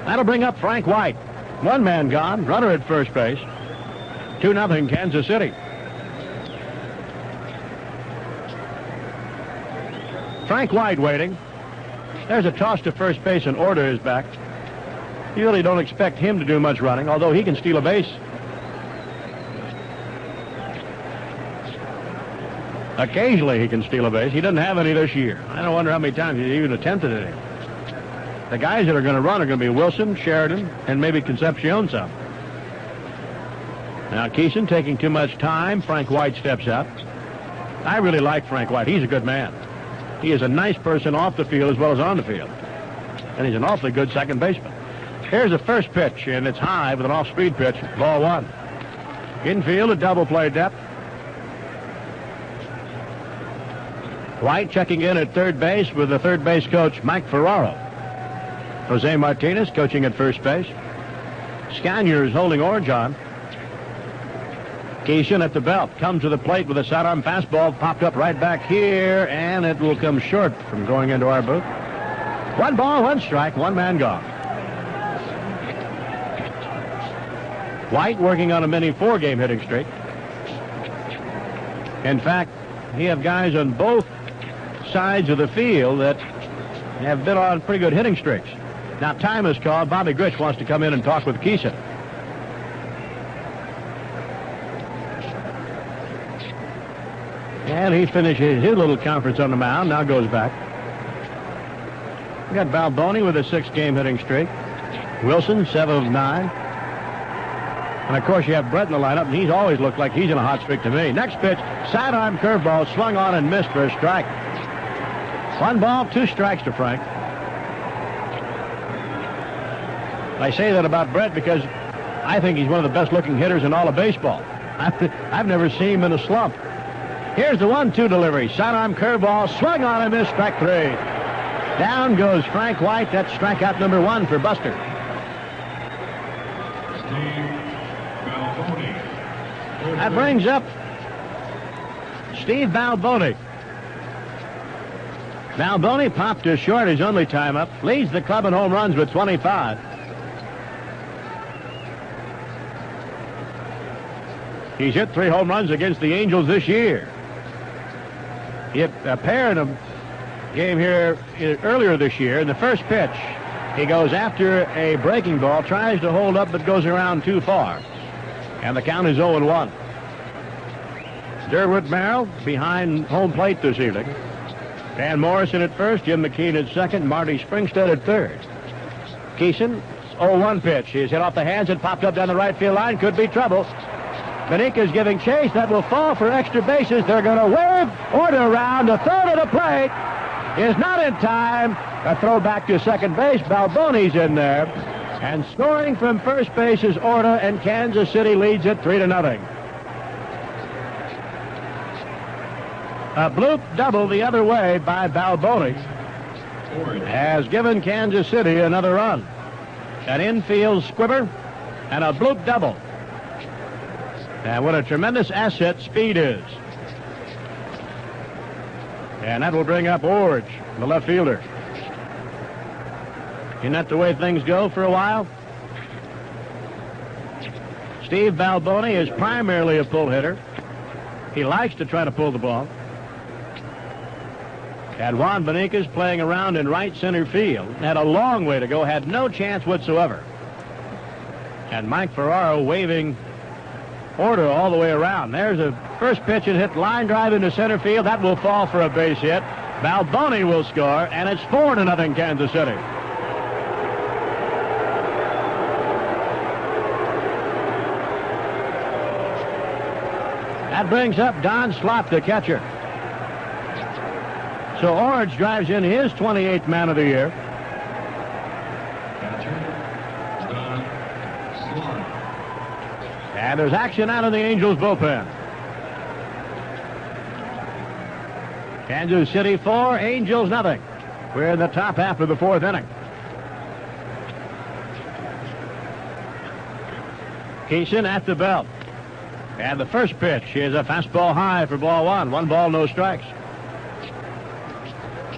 S1: That'll bring up Frank White. 1 man gone, runner at first base. 2-0 Kansas City. Frank White waiting. There's a toss to first base, and Orta is back. You really don't expect him to do much running, although he can steal a base. Occasionally he can steal a base. He doesn't have any this year. I don't wonder how many times he's even attempted it. The guys that are going to run are going to be Wilson, Sheridan, and maybe Concepcion some. Now Kison taking too much time. Frank White steps up. I really like Frank White. He's a good man. He is a nice person off the field as well as on the field. And he's an awfully good second baseman. Here's the first pitch, and it's high with an off-speed pitch. Ball one. Infield, a double play depth. White checking in at third base with the third base coach, Mike Ferraro. Jose Martinez coaching at first base. Sconiers holding orange on. Kison at the belt. Comes to the plate with a sidearm fastball. Popped up right back here, and it will come short from going into our booth. 1 ball, 1 strike, 1 man gone. White working on a mini 4-game hitting streak. In fact, he have guys on both sides of the field that have been on pretty good hitting streaks. Now time is called. Bobby Grich wants to come in and talk with Kison. And he finishes his little conference on the mound. Now goes back. We got Balboni with a 6-game hitting streak. Wilson, 7 of 9. And, of course, you have Brett in the lineup, and he's always looked like he's in a hot streak to me. Next pitch, sidearm curveball, swung on and missed for a strike. 1 ball, 2 strikes to Frank. I say that about Brett because I think he's one of the best-looking hitters in all of baseball. I've never seen him in a slump. Here's the 1-2 delivery. Sidearm curveball, swung on and missed, strike 3. Down goes Frank White. That's strikeout number 1 for Buster. That brings up Steve Balboni. Balboni popped to short his only time up. Leads the club in home runs with 25. He's hit 3 home runs against the Angels this year. Hit a pair in a game here earlier this year. In the first pitch, he goes after a breaking ball, tries to hold up, but goes around too far. And the count is 0-1. Derwood Merrill behind home plate this evening. Dan Morrison at first, Jim McKean at second, Marty Springstead at third. Kison, 0-1 pitch. He's hit off the hands and popped up down the right field line. Could be trouble. Beníquez giving chase. That will fall for extra bases. They're going to wave Orta around. The third of the plate is not in time. A throw back to second base. Balboni's in there. And scoring from first base is Orta, and Kansas City leads it 3-0. A bloop double the other way by Balboni has given Kansas City another run. An infield squibber and a bloop double. And what a tremendous asset speed is. And that will bring up Orge, the left fielder. Isn't that the way things go for a while? Steve Balboni is primarily a pull hitter. He likes to try to pull the ball. And Juan Beníquez playing around in right center field. Had a long way to go, had no chance whatsoever. And Mike Ferraro waving Orta all the way around. There's a first pitch and hit, line drive into center field. That will fall for a base hit. Balboni will score, and it's 4-0 Kansas City. That brings up Don Slaught, the catcher. So Orange drives in his 28th man of the year.
S3: Catcher, Don Slaught.
S1: And there's action out of the Angels bullpen. Kansas City 4, Angels nothing. We're in the top half of the 4th inning. Kison at the belt. And the first pitch is a fastball high for ball 1. 1 ball, no strikes.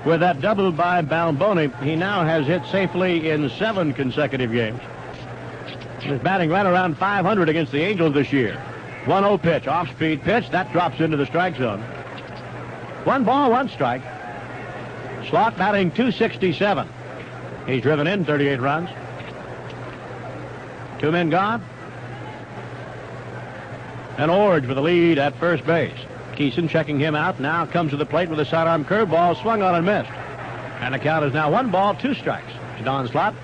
S1: With that double by Balboni, he now has hit safely in 7 consecutive games. He's batting right around 500 against the Angels this year. 1-0 pitch, off-speed pitch. That drops into the strike zone. 1 ball, 1 strike. Slaught batting .267. He's driven in 38 runs. 2 men gone. And Orge with the lead at first base. Kison checking him out. Now comes to the plate with a sidearm curveball, swung on and missed. And the count is now 1 ball, 2 strikes. to Don Slaught.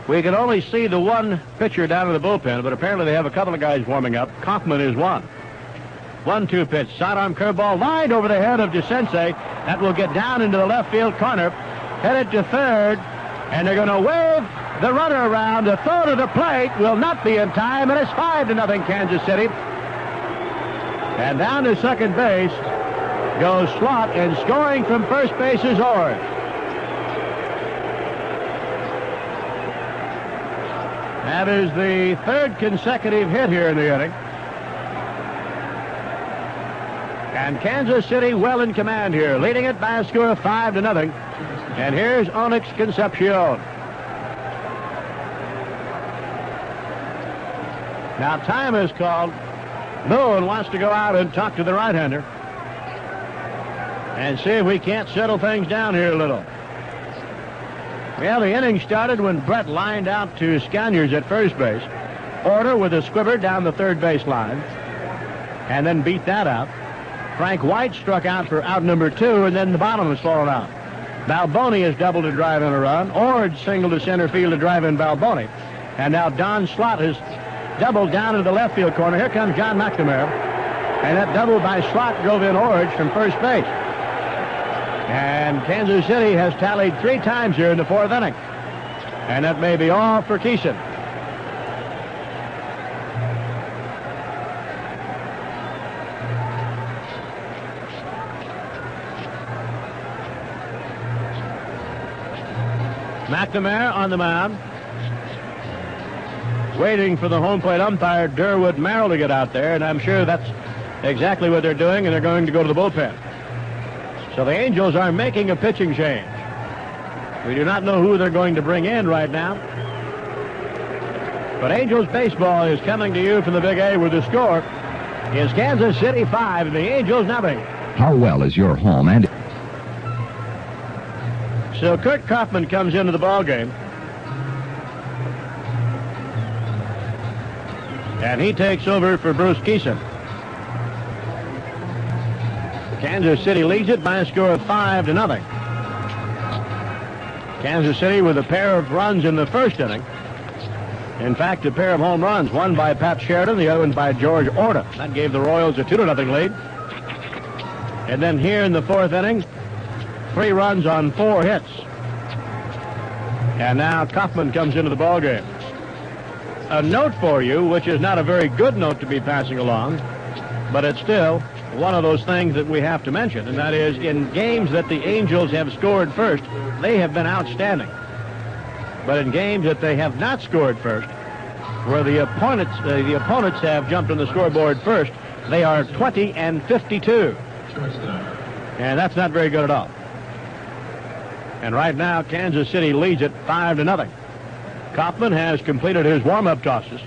S1: We can only see the one pitcher down in the bullpen, but apparently they have a couple of guys warming up. Kaufman is one. 1-2 pitch. Sidearm curveball lined over the head of DeCinces. That will get down into the left field corner. Headed to third. And they're going to wave the runner around. The throw to the plate will not be in time. And it's 5-0 Kansas City. And down to second base goes Slaught. And scoring from first base is Orr. That is the third consecutive hit here in the inning. And Kansas City well in command here, leading it by a score of 5-0. And here's Onix Concepción. Now time is called. Boone wants to go out and talk to the right-hander and see if we can't settle things down here a little. Well, the inning started when Brett lined out to Sconiers at first base. Orta with a squibber down the third base line, and then beat that out. Frank White struck out for out number 2, and then the bottom was fallen out. Balboni has doubled to drive in a run. Ord singled to center field to drive in Balboni. And now Don Slaught has doubled down into the left field corner. Here comes John McNamara. And that double by Slaught drove in Ord from first base. And Kansas City has tallied 3 times here in the 4th inning. And that may be all for Kison. McNamara on the mound, waiting for the home plate umpire, Durwood Merrill, to get out there, and I'm sure that's exactly what they're doing, and they're going to go to the bullpen. So the Angels are making a pitching change. We do not know who they're going to bring in right now. But Angels baseball is coming to you from the Big A, with the score is Kansas City 5 and the Angels nothing.
S5: How well is your home? And
S1: so Kurt Kaufman comes into the ball game, and he takes over for Bruce Kison. Kansas City leads it by a score of 5-0. Kansas City with a pair of runs in the first inning. In fact, a pair of home runs, one by Pat Sheridan, the other one by Jorge Orta. That gave the Royals a 2-0 lead. And then here in the 4th inning, 3 runs on 4 hits. And now Kaufman comes into the ballgame. A note for you, which is not a very good note to be passing along, but it's still one of those things that we have to mention, and that is, in games that the Angels have scored first, they have been outstanding. But in games that they have not scored first, where the opponents have jumped on the scoreboard first, they are 20-52. And that's not very good at all. And right now, Kansas City leads it 5-0. Kaufman has completed his warm-up tosses.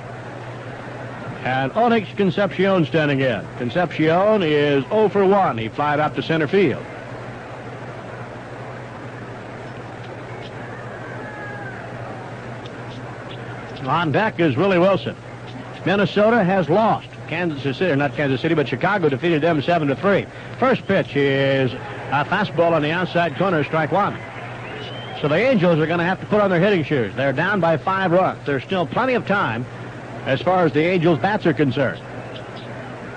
S1: And Onix Concepción standing in. Concepción is 0 for 1. He flied out to center field. On deck is Willie Wilson. Minnesota has lost. Kansas City, not Kansas City, but Chicago defeated them 7-3. First pitch is a fastball on the outside corner, strike 1. So the Angels are going to have to put on their hitting shoes. They're down by 5 runs. There's still plenty of time as far as the Angels' bats are concerned.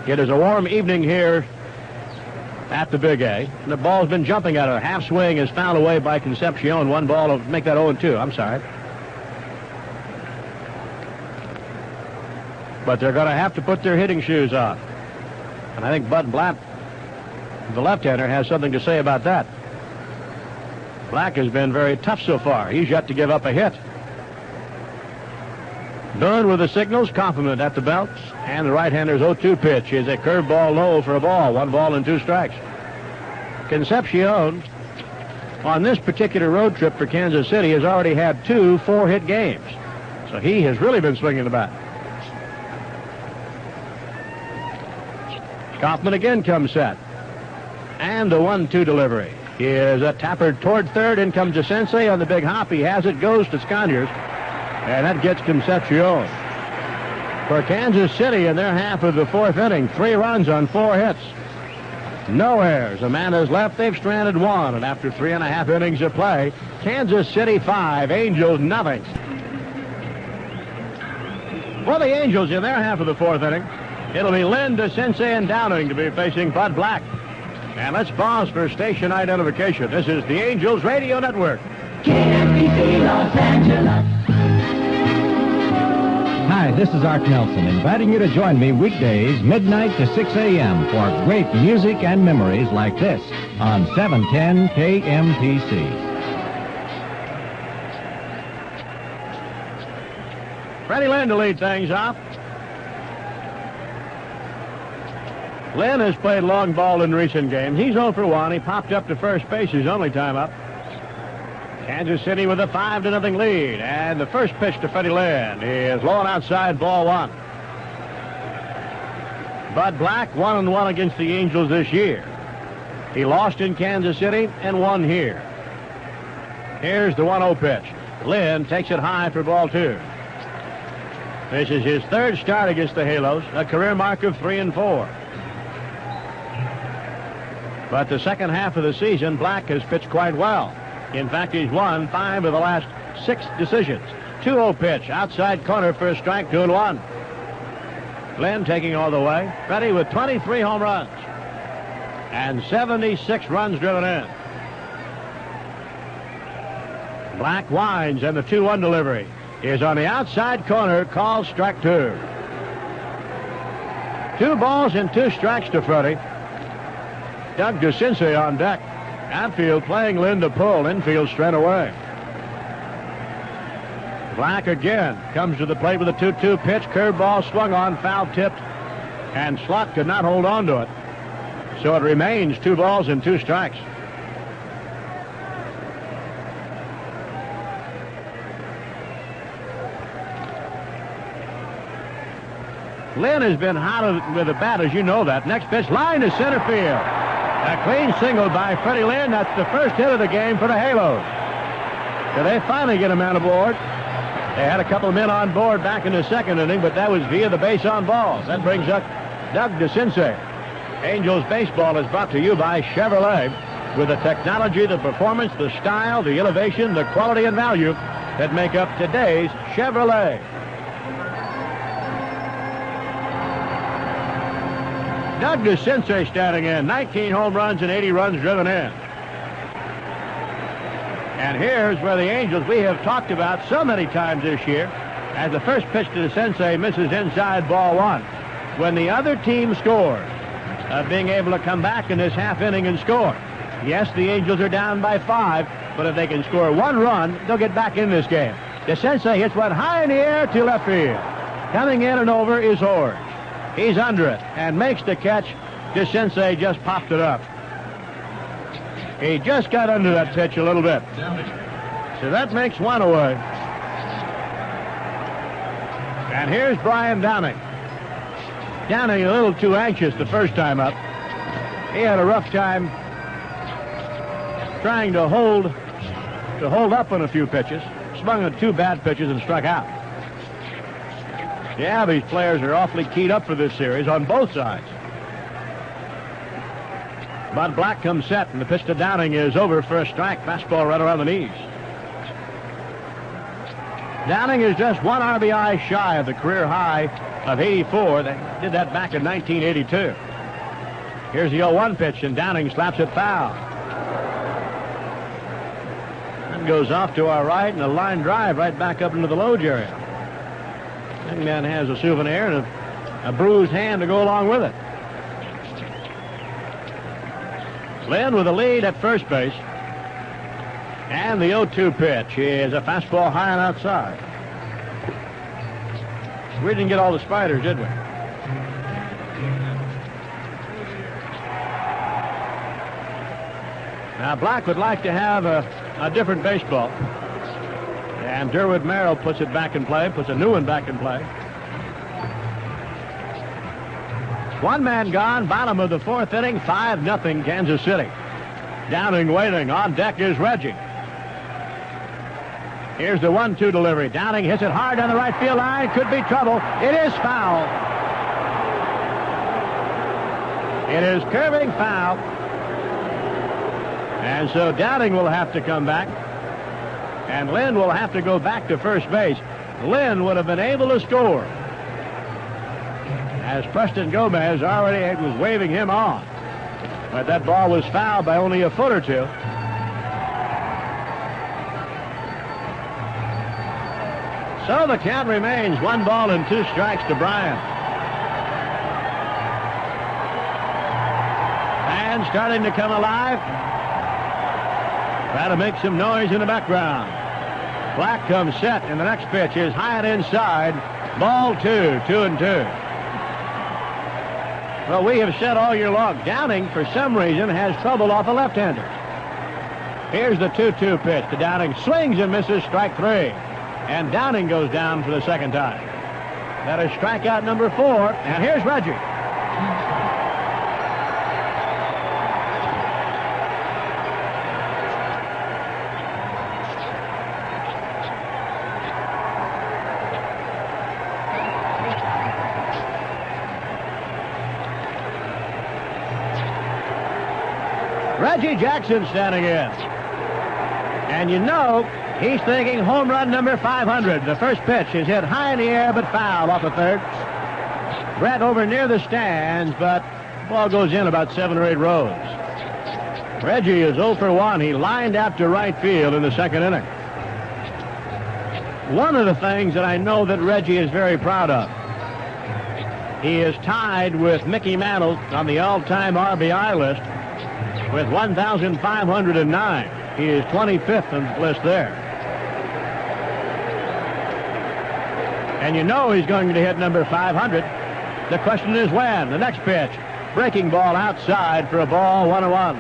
S1: It is a warm evening here at the Big A. And the ball's been jumping at her. Half swing is fouled away by Concepción. 1 ball to make that 0-2. I'm sorry. But they're going to have to put their hitting shoes on. And I think Bud Black, the left-hander, has something to say about that. Black has been very tough so far. He's yet to give up a hit. Boone with the signals, compliment at the belt, and the right-hander's 0-2 pitch is a curveball low for a ball. 1 ball and 2 strikes. Concepción, on this particular road trip for Kansas City, has already had 2 4-hit games. So he has really been swinging the bat. Kaufman again comes set. And the 1-2 delivery is a tapper toward third. In comes DeCinces on the big hop. He has it, goes to Sconiers. And that gets Concepción. For Kansas City in their half of the fourth inning, 3 runs on 4 hits. No errors. Amanda's left. They've stranded 1. And after 3.5 innings of play, Kansas City 5, Angels nothing. For the Angels in their half of the fourth inning, it'll be Lynn, DeCinces, and Downing to be facing Bud Black. And let's pause for station identification. This is the Angels Radio Network.
S4: KMPC Los Angeles.
S6: Hi, this is Art Nelson, inviting you to join me weekdays, midnight to 6 a.m. for great music and memories like this on 710 KMPC.
S1: Freddie Lynn to lead things off. Lynn has played long ball in recent games. He's 0 for 1. He popped up to first base his only time up. Kansas City with a 5-0 lead. And the first pitch to Freddie Lynn is low and outside, ball 1. Bud Black 1-1 against the Angels this year. He lost in Kansas City and won here. Here's the 1-0 pitch. Lynn takes it high for ball 2. This is his 3rd start against the Halos, a career mark of 3 and 4. But the second half of the season, Black has pitched quite well. In fact, he's won 5 of the last 6 decisions. 2-0 pitch, outside corner for a strike, 2-1. Lynn taking all the way. Freddie with 23 home runs and 76 runs driven in. Black winds, and the 2-1 delivery is on the outside corner, called strike 2. 2 balls and 2 strikes to Freddie. Doug DeCinces on deck. Outfield playing Lynn to pull. Infield straight away. Black again comes to the plate with a 2-2 pitch. Curveball swung on, foul tipped, and Slaught could not hold on to it. So it remains 2 balls and 2 strikes. Lynn has been hot with the bat, as you know that. Next pitch, line to center field. A clean single by Freddie Lynn. That's the first hit of the game for the Halos. So they finally get a man aboard. They had a couple of men on board back in the second inning, but that was via the base on balls. That brings up Doug DeCinces. Angels baseball is brought to you by Chevrolet, with the technology, the performance, the style, the innovation, the quality and value that make up today's Chevrolet. Doug DeCinces standing in. 19 home runs and 80 runs driven in. And here's where the Angels, we have talked about so many times this year, as the first pitch to DeCinces misses inside, ball 1. When the other team scores, being able to come back in this half inning and score. Yes, the Angels are down by 5, but if they can score 1 run, they'll get back in this game. DeCinces hits one high in the air to left field. Coming in and over is Orge. He's under it and makes the catch. DeCinces just popped it up. He just got under that pitch a little bit. So that makes 1 away. And here's Brian Downing. Downing a little too anxious the first time up. He had a rough time trying to hold up on a few pitches. Swung on 2 bad pitches and struck out. Yeah, these players are awfully keyed up for this series on both sides. Bud Black comes set, and the pitch to Downing is over for a strike. Fastball right around the knees. Downing is just 1 RBI shy of the career high of 84. They did that back in 1982. Here's the 0-1 pitch, and Downing slaps it foul. That goes off to our right, and a line drive right back up into the Loge area. Young man has a souvenir and a bruised hand to go along with it. Lynn with a lead at first base. And the 0-2 pitch is a fastball high and outside. We didn't get all the spiders, did we? Now, Black would like to have a different baseball. And Durwood Merrill puts it back in play, puts a new one back in play. 1 man gone, bottom of the 4th inning, 5-0 Kansas City. Downing waiting. On deck is Reggie. Here's the 1-2 delivery. Downing hits it hard down the right field line. Could be trouble. It is foul. It is curving foul. And so Downing will have to come back. And Lynn will have to go back to first base. Lynn would have been able to score, as Preston Gomez already was waving him on. But that ball was fouled by only a foot or two. So the count remains 1 ball and 2 strikes to Bryan. And starting to come alive. Try to make some noise in the background. Black comes set, and the next pitch is high and inside. Ball 2, 2-2. Well, we have said all year long, Downing, for some reason, has trouble off a left-hander. Here's the 2-2 pitch to Downing. Swings and misses, strike 3. And Downing goes down for the second time. That is strikeout number 4. And here's Reggie. Reggie Jackson standing in. And you know, he's thinking home run number 500. The first pitch is hit high in the air, but foul off the third. Brett over near the stands, but ball goes in about 7 or 8 rows. Reggie is 0 for 1. He lined out to right field in the second inning. One of the things that I know that Reggie is very proud of, he is tied with Mickey Mantle on the all-time RBI list with 1,509. He is 25th on the list there. And you know he's going to hit number 500. The question is when. The next pitch. Breaking ball outside for a ball, 1-1.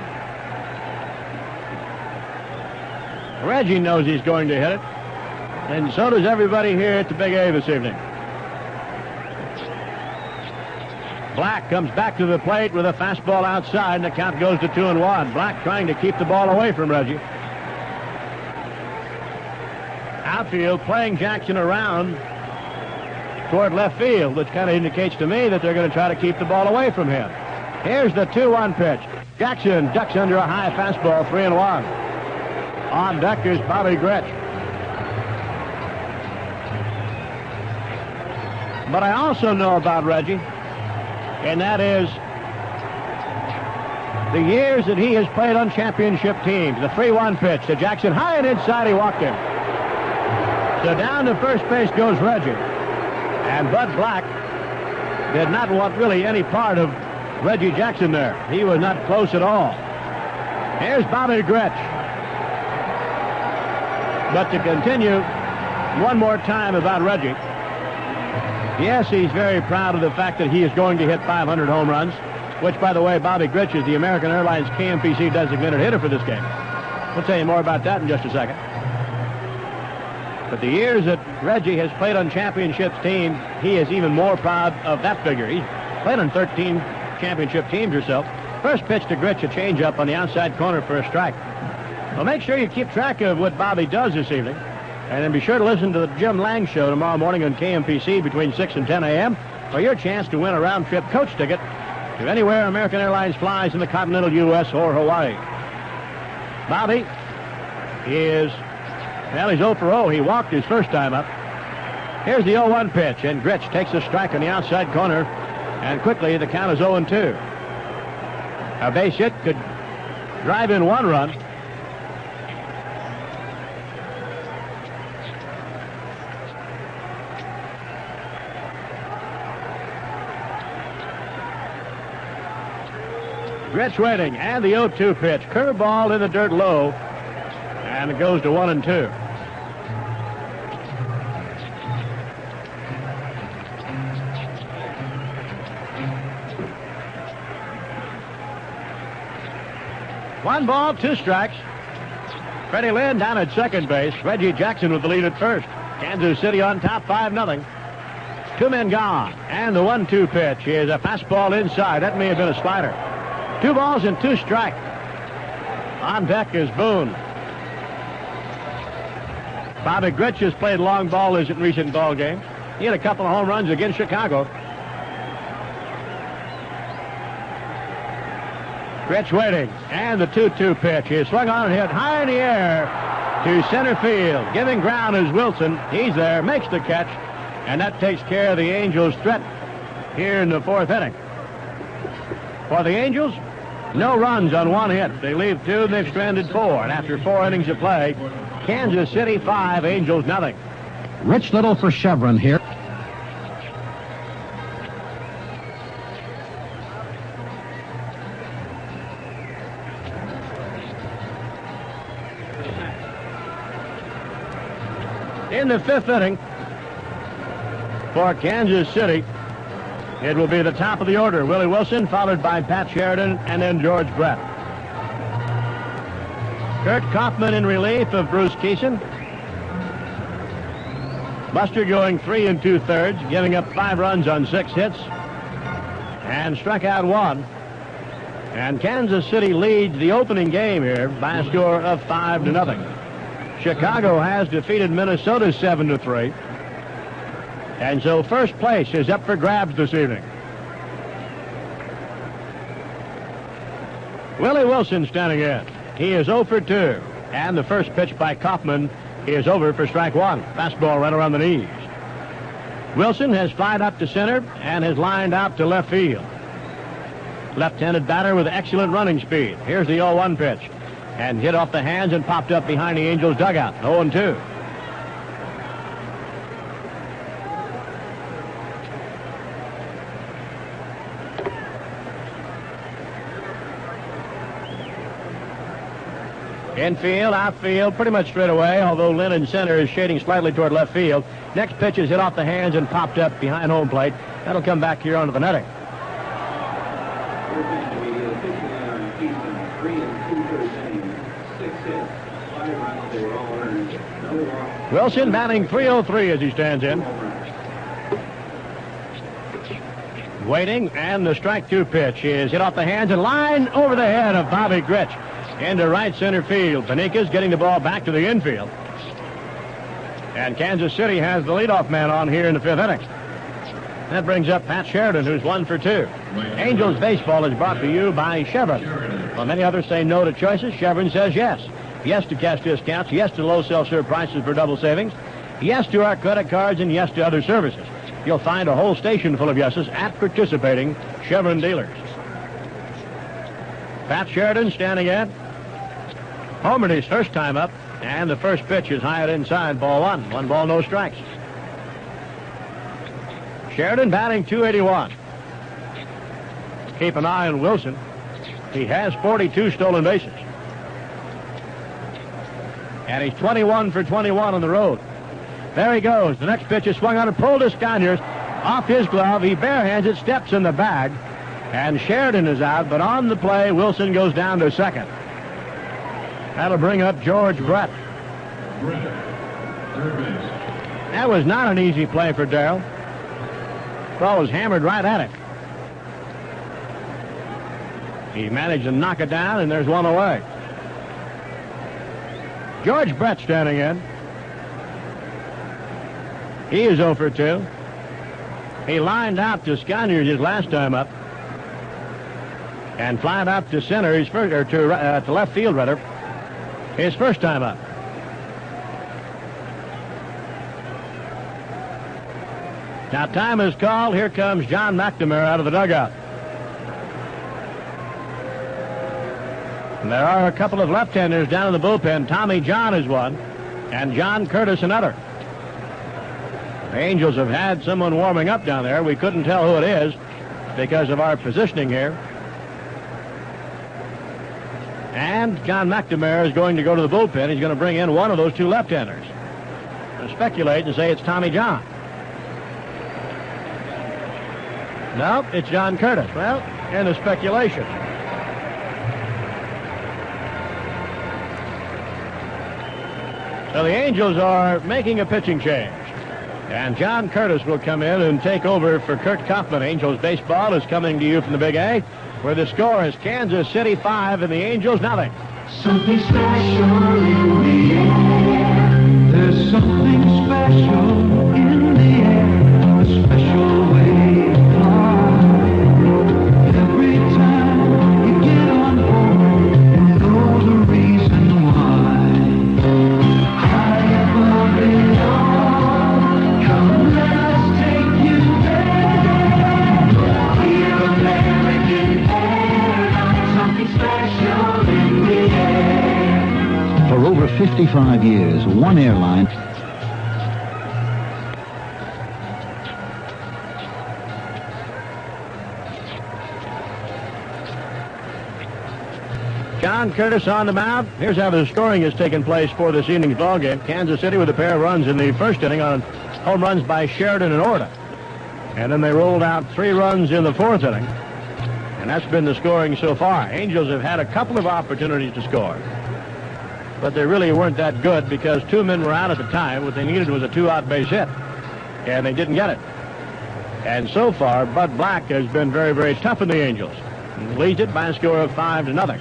S1: Reggie knows he's going to hit it. And so does everybody here at the Big A this evening. Black comes back to the plate with a fastball outside, and the count goes to 2-1. Black trying to keep the ball away from Reggie. Outfield playing Jackson around toward left field, which kind of indicates to me that they're going to try to keep the ball away from him. Here's the 2-1 pitch. Jackson ducks under a high fastball, 3-1. On deck is Bobby Grich. But I also know about Reggie, and that is the years that he has played on championship teams. The 3-1 pitch to Jackson, high and inside, he walked him. So down to first base goes Reggie. And Bud Black did not want really any part of Reggie Jackson there. He was not close at all. Here's Bobby Grich. But to continue one more time about Reggie, yes, he's very proud of the fact that he is going to hit 500 home runs, which, by the way, Bobby Grich is the American Airlines KMPC designated hitter for this game. We'll tell you more about that in just a second. But the years that Reggie has played on championships teams, he is even more proud of that figure. He's played on 13 championship teams or so. First pitch to Grich, a changeup on the outside corner for a strike. Well, make sure you keep track of what Bobby does this evening. And then be sure to listen to the Jim Lang Show tomorrow morning on KMPC between 6 and 10 a.m. for your chance to win a round-trip coach ticket to anywhere American Airlines flies in the continental U.S. or Hawaii. Bobby is, well, he's 0 for 0. He walked his first time up. Here's the 0-1 pitch, and Grich takes a strike on the outside corner, and quickly the count is 0-2. A base hit could drive in 1 run. Grich waiting, and the 0-2 pitch. Curveball in the dirt low, and it goes to 1-2. One ball, 2 strikes. Freddie Lynn down at second base. Reggie Jackson with the lead at first. Kansas City on top, 5-0. 2 men gone, and the 1-2 pitch is a fastball inside. That may have been a slider. 2 balls and 2 strikes. On deck is Boone. Bobby Grich has played long ball in recent ball games. He had a couple of home runs against Chicago. Grich waiting, and the 2-2 pitch. He swung on and hit high in the air to center field. Giving ground is Wilson. He's there, makes the catch, and that takes care of the Angels' threat here in the fourth inning. For the Angels, no runs on one hit. They leave 2, and they've stranded 4. And after 4 innings of play, Kansas City 5, Angels nothing.
S7: Rich Little for Chevron here.
S1: In the 5th inning for Kansas City, it will be the top of the order. Willie Wilson, followed by Pat Sheridan, and then George Brett. Kurt Kaufman in relief of Bruce Kison. Buster going 3 2/3, giving up 5 runs on 6 hits, and struck out 1. And Kansas City leads the opening game here by a score of 5-0. Chicago has defeated Minnesota 7-3. And so first place is up for grabs this evening. Willie Wilson standing in. He is 0 for 2. And the first pitch by Kaufman is over for strike 1. Fastball right around the knees. Wilson has flied up to center and has lined out to left field. Left-handed batter with excellent running speed. Here's the 0-1 pitch. And hit off the hands and popped up behind the Angels' dugout. 0-2. Infield, outfield, pretty much straight away, although Lynn in center is shading slightly toward left field. Next pitch is hit off the hands and popped up behind home plate. That'll come back here onto the netting. Wilson batting .303 as he stands in. Waiting, and the strike 2 pitch is hit off the hands and line over the head of Bobby Grich into right center field. Beníquez getting the ball back to the infield. And Kansas City has the leadoff man on here in the 5th inning. That brings up Pat Sheridan, who's 1 for 2. Angels baseball is brought to you by Chevron. While many others say no to choices, Chevron says yes. Yes to cash discounts, yes to low self-serve prices for double savings, yes to our credit cards, and yes to other services. You'll find a whole station full of yeses at participating Chevron dealers. Pat Sheridan standing in. Homered his first time up, and the first pitch is high and inside, ball 1. 1 ball, no strikes. Sheridan batting .281. Keep an eye on Wilson. He has 42 stolen bases. And he's 21 for 21 on the road. There he goes. The next pitch is swung on and pulled to Sconiers. Off his glove. He barehands it, steps in the bag. And Sheridan is out, but on the play, Wilson goes down to second. That'll bring up George Brett. That was not an easy play for Daryl. Ball was hammered right at him. He managed to knock it down, and there's one away. George Brett standing in. He is 0 for 2. He lined out to Sconiers his last time up, and flied out to center his first, or to left field rather, his first time up. Now time is called. Here comes John McNamara out of the dugout. And there are a couple of left-handers down in the bullpen. Tommy John is one, and John Curtis another. The Angels have had someone warming up down there. We couldn't tell who it is because of our positioning here. And John McNamara is going to go to the bullpen. He's going to bring in one of those 2 left-handers. I'll speculate and say it's Tommy John. No, it's John Curtis. Well, in the speculation. So the Angels are making a pitching change. And John Curtis will come in and take over for Kurt Kaufman. Angels baseball is coming to you from the Big A, where the score is Kansas City 5 and the Angels nothing.
S4: Something special in the air. There's
S8: something special in the air, a special way to fly. Every time you get on board, you know the reason why. High above it all, come let us take you there. We're American Airlines, something special in the air. For over 55 years, one airline.
S1: John Curtis on the mound. Here's how the scoring has taken place for this evening's ballgame. Kansas City with a pair of runs in the first inning on home runs by Sheridan and Orta. And then they rolled out 3 runs in the fourth inning. And that's been the scoring so far. Angels have had a couple of opportunities to score. But they really weren't that good because 2 men were out at the time. What they needed was a 2-out base hit. And they didn't get it. And so far, Bud Black has been very, very tough in the Angels. And leads it by a score of 5-0.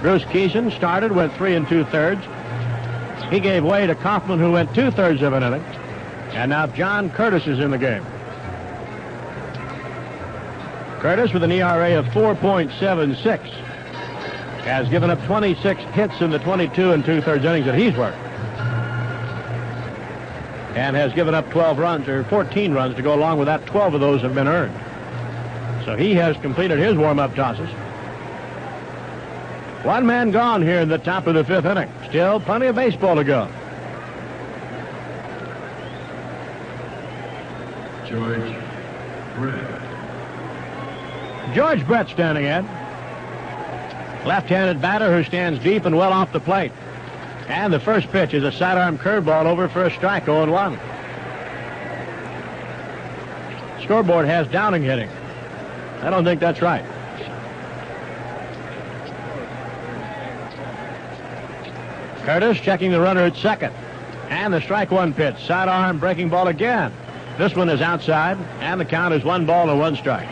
S1: Bruce Kison started, went 3 2/3. He gave way to Kaufman, who went 2/3 of an inning. And now John Curtis is in the game. Curtis, with an ERA of 4.76, has given up 26 hits in the 22 2/3 innings that he's worked. And has given up 12 runs, or 14 runs to go along with that. 12 of those have been earned. So he has completed his warm-up tosses. 1 man gone here in the top of the 5th inning. Still plenty of baseball to go.
S3: George Brett.
S1: George Brett standing in. Left-handed batter who stands deep and well off the plate. And the first pitch is a sidearm curveball over for a strike, 0-1. Scoreboard has Downing hitting. I don't think that's right. Curtis checking the runner at second. And the strike 1 pitch. Sidearm breaking ball again. This one is outside, and the count is 1 ball and 1 strike.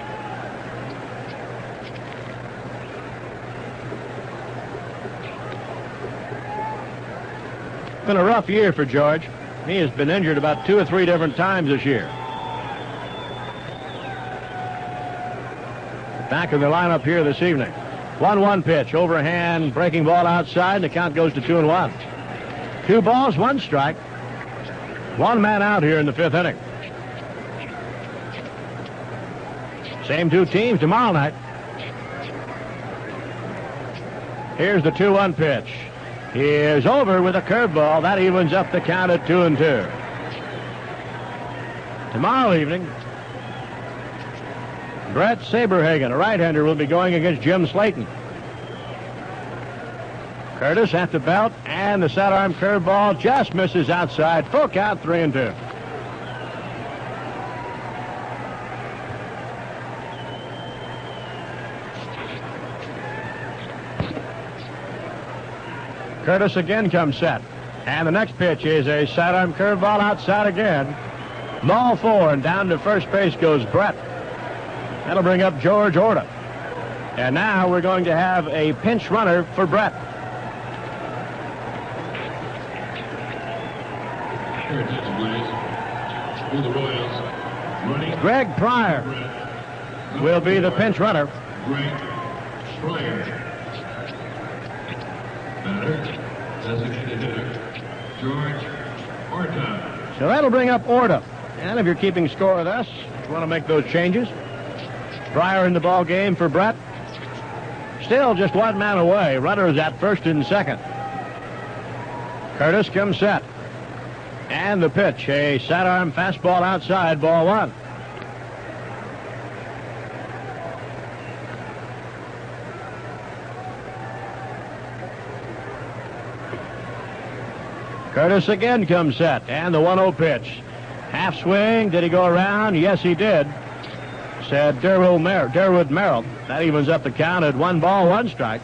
S1: It's been a rough year for George. He has been injured about 2 or 3 different times this year. Back in the lineup here this evening. 1-1 pitch, overhand, breaking ball outside, and the count goes to 2-1. 2 balls, 1 strike. 1 man out here in the 5th inning. Same 2 teams tomorrow night. Here's the 2-1 pitch. He is over with a curveball. That evens up the count at 2-2. Tomorrow evening, Brett Saberhagen, a right-hander, will be going against Jim Slayton. Curtis at the belt, and the sidearm curveball just misses outside. Full count, 3-2. Curtis again comes set. And the next pitch is a sidearm curveball outside again. Ball 4, and down to first base goes Brett. That'll bring up George Orta. And now we're going to have a pinch runner for Brett.
S3: Here it is, please. For the Royals, running.
S1: Greg Pryor will be the pinch runner.
S3: Greg Pryor. Batter, designated hitter, George Orta.
S1: So that'll bring up Orta. And if you're keeping score with us, you want to make those changes. Pryor in the ball game for Brett. Still just 1 man away. Runner is at first and second. Curtis comes set. And the pitch, a sidearm fastball outside, ball 1. Curtis again comes set, and the 1-0 pitch. Half swing, did he go around? Yes, he did, said Derwood Merrill. That evens up the count at 1 ball, 1 strike.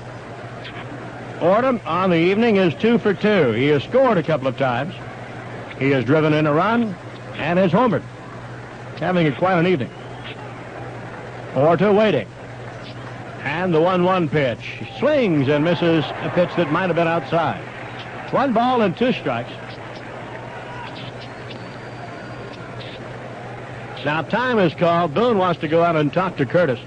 S1: Orta on the evening is 2 for 2. He has scored a couple of times. He has driven in a run and has homered. Having quite an evening. Orta waiting. And the 1-1 pitch. He swings and misses a pitch that might have been outside. 1 ball and 2 strikes. Now time is called. Boone wants to go out and talk to Curtis.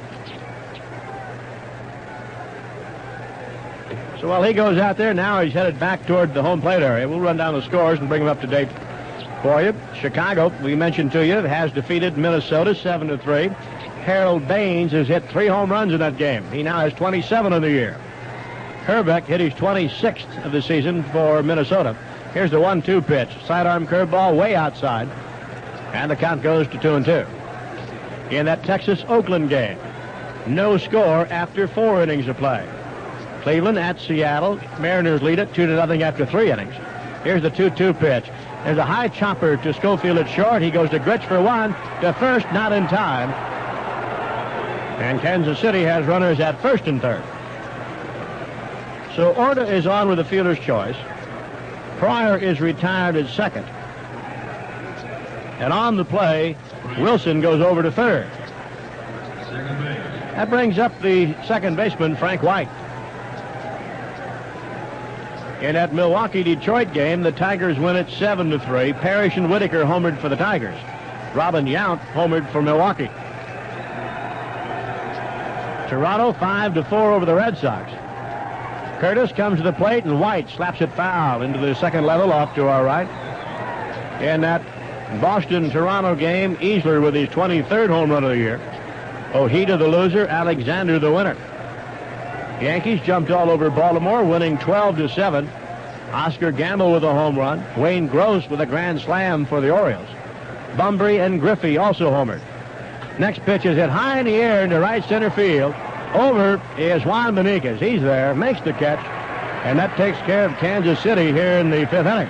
S1: So while he goes out there, now he's headed back toward the home plate area. We'll run down the scores and bring them up to date for you. Chicago, we mentioned to you, has defeated Minnesota 7-3. Harold Baines has hit 3 home runs in that game. He now has 27 in the year. Herbeck hit his 26th of the season for Minnesota. Here's the 1-2 pitch. Sidearm curveball way outside. And the count goes to 2-2. In that Texas-Oakland game, no score after 4 innings of play. Cleveland at Seattle. Mariners lead it 2-0 after 3 innings. Here's the 2-2 pitch. There's a high chopper to Schofield at short. He goes to Grich for 1. To first, not in time. And Kansas City has runners at first and third. So Orta is on with the fielder's choice. Pryor is retired at second. And on the play, Wilson goes over to third. That brings up the second baseman, Frank White. In that Milwaukee-Detroit game, the Tigers win it 7-3. Parrish and Whitaker homered for the Tigers. Robin Yount homered for Milwaukee. Toronto 5-4 over the Red Sox. Curtis comes to the plate, and White slaps it foul into the second level off to our right. In that Boston-Toronto game, Easler with his 23rd home run of the year. Ojeda the loser, Alexander the winner. Yankees jumped all over Baltimore, winning 12-7. Oscar Gamble with a home run. Wayne Gross with a grand slam for the Orioles. Bunbury and Griffey also homered. Next pitch is hit high in the air into right center field. Over is Juan Beníquez. He's there, makes the catch, and that takes care of Kansas City here in the 5th inning.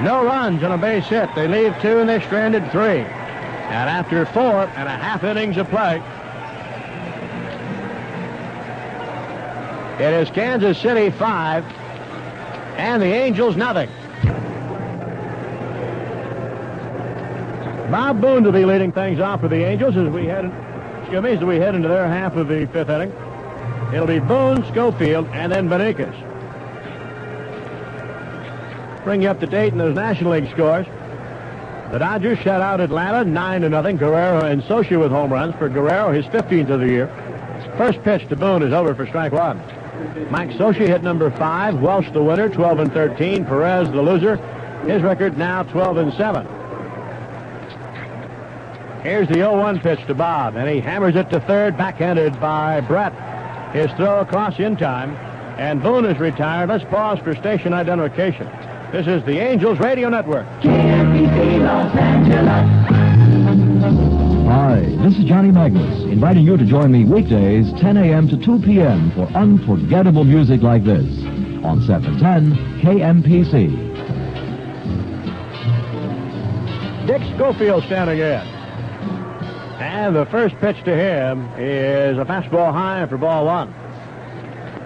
S1: No runs on a base hit. They leave 2 and they stranded 3. And after 4.5 innings of play, it is Kansas City 5 and the Angels nothing. Bob Boone will be leading things off for the Angels as we head into their half of the 5th inning. It'll be Boone, Schofield, and then Beníquez. Bring you up to date in those National League scores. The Dodgers shut out Atlanta 9-0. Guerrero and Socia with home runs. For Guerrero, his 15th of the year. First pitch to Boone is over for strike 1. Mike Socia hit number 5. Welsh the winner, 12-13. Perez the loser. His record now 12-7. Here's the 0-1 pitch to Bob, and he hammers it to third, backhanded by Brett. His throw across in time, and Boone is retired. Let's pause for station identification. This is the Angels Radio Network.
S4: KMPC Los Angeles.
S9: Hi, this is Johnny Magnus, inviting you to join me weekdays 10 a.m. to 2 p.m. for unforgettable music like this on 710 KMPC.
S1: Dick Schofield standing in. And the first pitch to him is a fastball high for ball 1.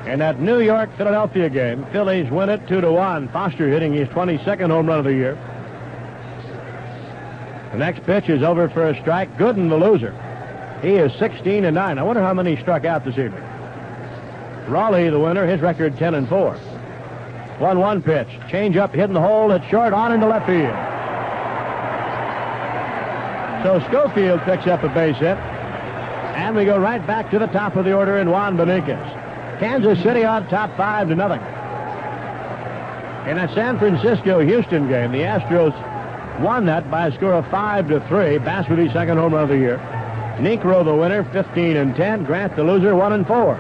S1: In that New York-Philadelphia game, Phillies win it 2-1. Foster hitting his 22nd home run of the year. The next pitch is over for a strike. Gooden, the loser. He is 16-9. I wonder how many struck out this evening. Raleigh, the winner, his record 10-4. 1-1 pitch. Change up, hitting the hole at short, on into left field. So Schofield picks up a base hit. And we go right back to the top of the order in Juan Beníquez. Kansas City on top 5-0. In that San Francisco-Houston game, the Astros won that by a score of 5-3. Bass with his second home run of the year. Niekro the winner, 15-10. Grant the loser, 1-4.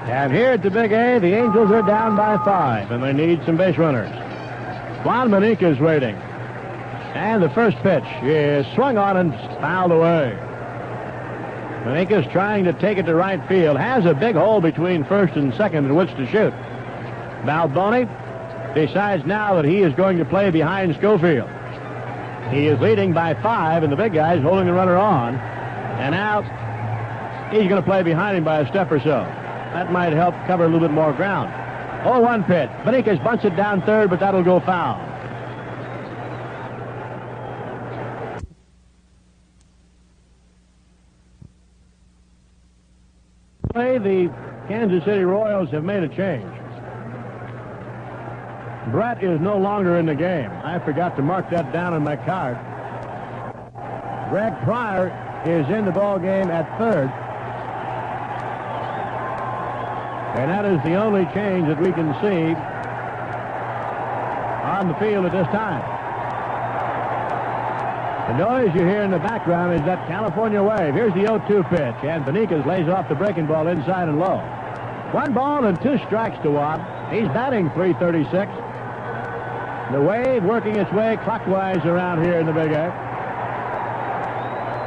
S1: And here at the Big A, the Angels are down by 5, and they need some base runners. Juan Beníquez waiting. And the first pitch is swung on and fouled away. Beníquez trying to take it to right field. Has a big hole between first and second in which to shoot. Balboni decides now that he is going to play behind Schofield. He is leading by 5, and the big guy's holding the runner on. And now he's going to play behind him by a step or so. That might help cover a little bit more ground. 0-1 pitch. Beníquez bunts it down third, but that'll go foul. The Kansas City Royals have made a change. Brett is no longer in the game. I forgot to mark that down on my card. Greg Pryor is in the ball game at third. And that is the only change that we can see on the field at this time. The noise you hear in the background is that California wave. Here's the 0-2 pitch, and Beníquez lays off the breaking ball inside and low. 1 ball and 2 strikes to Watt. He's batting .336. The wave working its way clockwise around here in the Big A.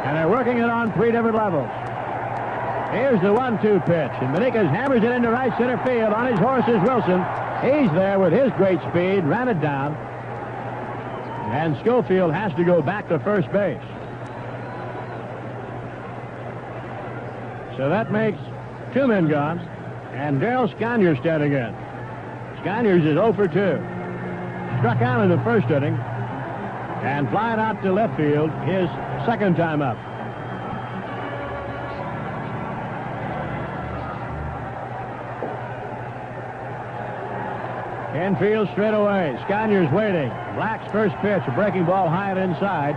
S1: And they're working it on 3 different levels. Here's the 1-2 pitch, and Beníquez hammers it into right center field. On his horse is Wilson. He's there with his great speed, ran it down. And Schofield has to go back to first base. So that makes 2 men gone, and Daryl Sconiers standing in. Sconiers is 0 for 2. Struck out in the first inning, and flying out to left field his second time up. Infield straight away. Sconiers waiting. Black's first pitch, a breaking ball high and inside.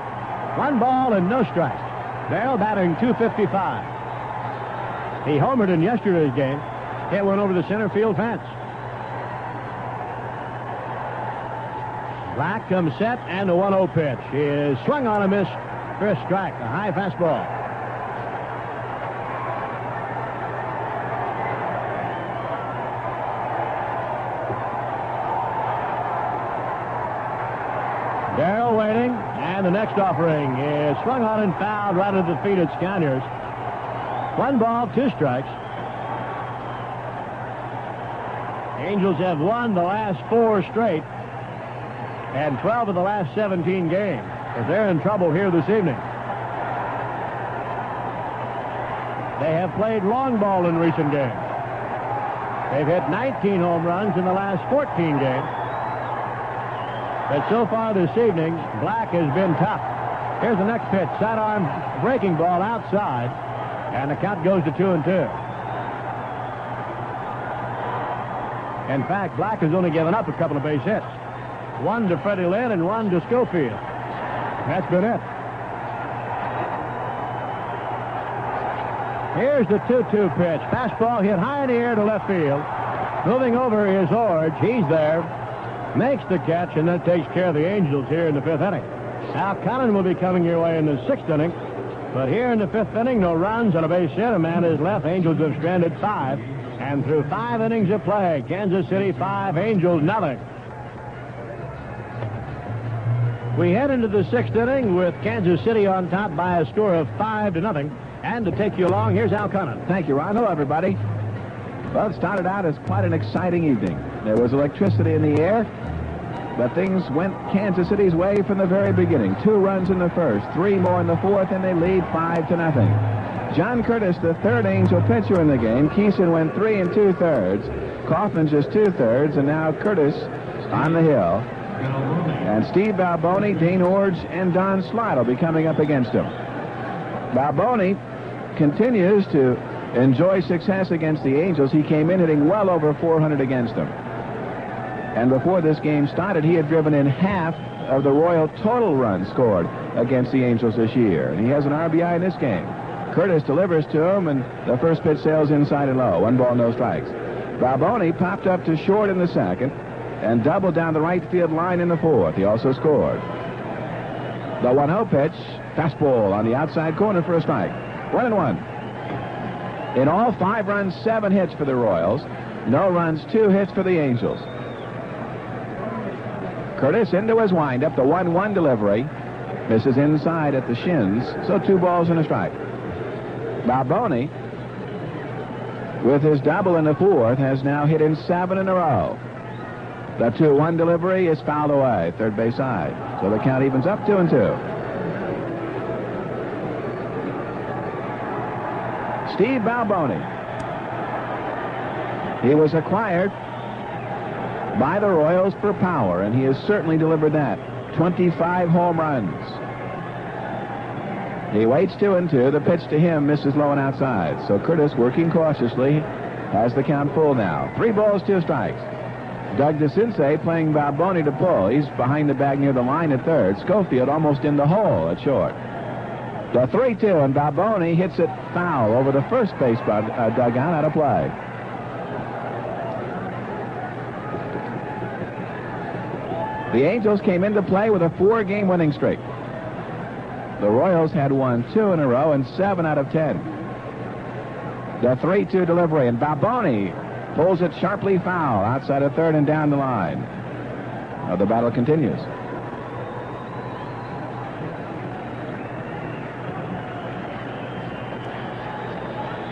S1: 1 ball and no strikes. Daryl batting .255. He homered in yesterday's game. Hit one over the center field fence. Black comes set, and the 1-0 pitch. He is swung on a miss. First strike, a high fastball. Daryl waiting, and the next offering is swung on and fouled right at the feet of Sconiers. 1 ball, 2 strikes. Angels have won the last 4 straight and 12 of the last 17 games. But they're in trouble here this evening. They have played long ball in recent games. They've hit 19 home runs in the last 14 games. But so far this evening, Black has been tough. Here's the next pitch. Sidearm breaking ball outside. And the count goes to 2-2. In fact, Black has only given up a couple of base hits. 1 to Freddie Lynn and 1 to Schofield. That's been it. Here's the 2-2 pitch. Fastball hit high in the air to left field. Moving over is Orge. He's there. Makes the catch, and that takes care of the Angels here in the 5th inning. Al Connon will be coming your way in the 6th inning. But here in the 5th inning, no runs on a base hit. A man is left. Angels have stranded 5. And through 5 innings of play, Kansas City 5, Angels nothing. We head into the 6th inning with Kansas City on top by a score of 5-0. And to take you along, here's Al Connon.
S10: Thank you, Ron. Hello, everybody. Well, it started out as quite an exciting evening. There was electricity in the air, but things went Kansas City's way from the very beginning. 2 runs in the first, 3 more in the 4th, and they lead 5-0. John Curtis, the 3rd Angel pitcher in the game. Kison went 3 2/3. Kaufman just 2/3, and now Curtis on the hill. And Steve Balboni, Dane Iorg, and Don Slaught will be coming up against him. Balboni continues to enjoy success against the Angels. He came in hitting well over 400 against them. And before this game started, he had driven in half of the Royal total runs scored against the Angels this year. And he has an RBI in this game. Curtis delivers to him, and the first pitch sails inside and low. 1 ball, no strikes. Balboni popped up to short in the 2nd and doubled down the right field line in the 4th. He also scored. The 1-0 pitch, fastball on the outside corner for a strike. 1-1. In all, 5 runs, 7 hits for the Royals. No runs, 2 hits for the Angels. Curtis into his windup, the 1-1 delivery. Misses inside at the shins, so 2 balls and a strike. Balboni, with his double in the 4th, has now hit in 7 in a row. The 2-1 delivery is fouled away, third base side. So the count evens up 2-2. Steve Balboni. He was acquired by the Royals for power, and he has certainly delivered that. 25 home runs. He waits 2-2. The pitch to him misses low and outside. So Curtis, working cautiously, has the count full now. 3 balls, 2 strikes. Doug DeCinces playing Balboni to pull. He's behind the bag near the line at third. Schofield almost in the hole at short. The 3-2, and Balboni hits it foul over the first base dugout out of play. The Angels came into play with a 4-game winning streak. The Royals had won 2 in a row and 7 out of 10. The 3-2 delivery, and Balboni pulls it sharply foul outside of third and down the line. Now the battle continues.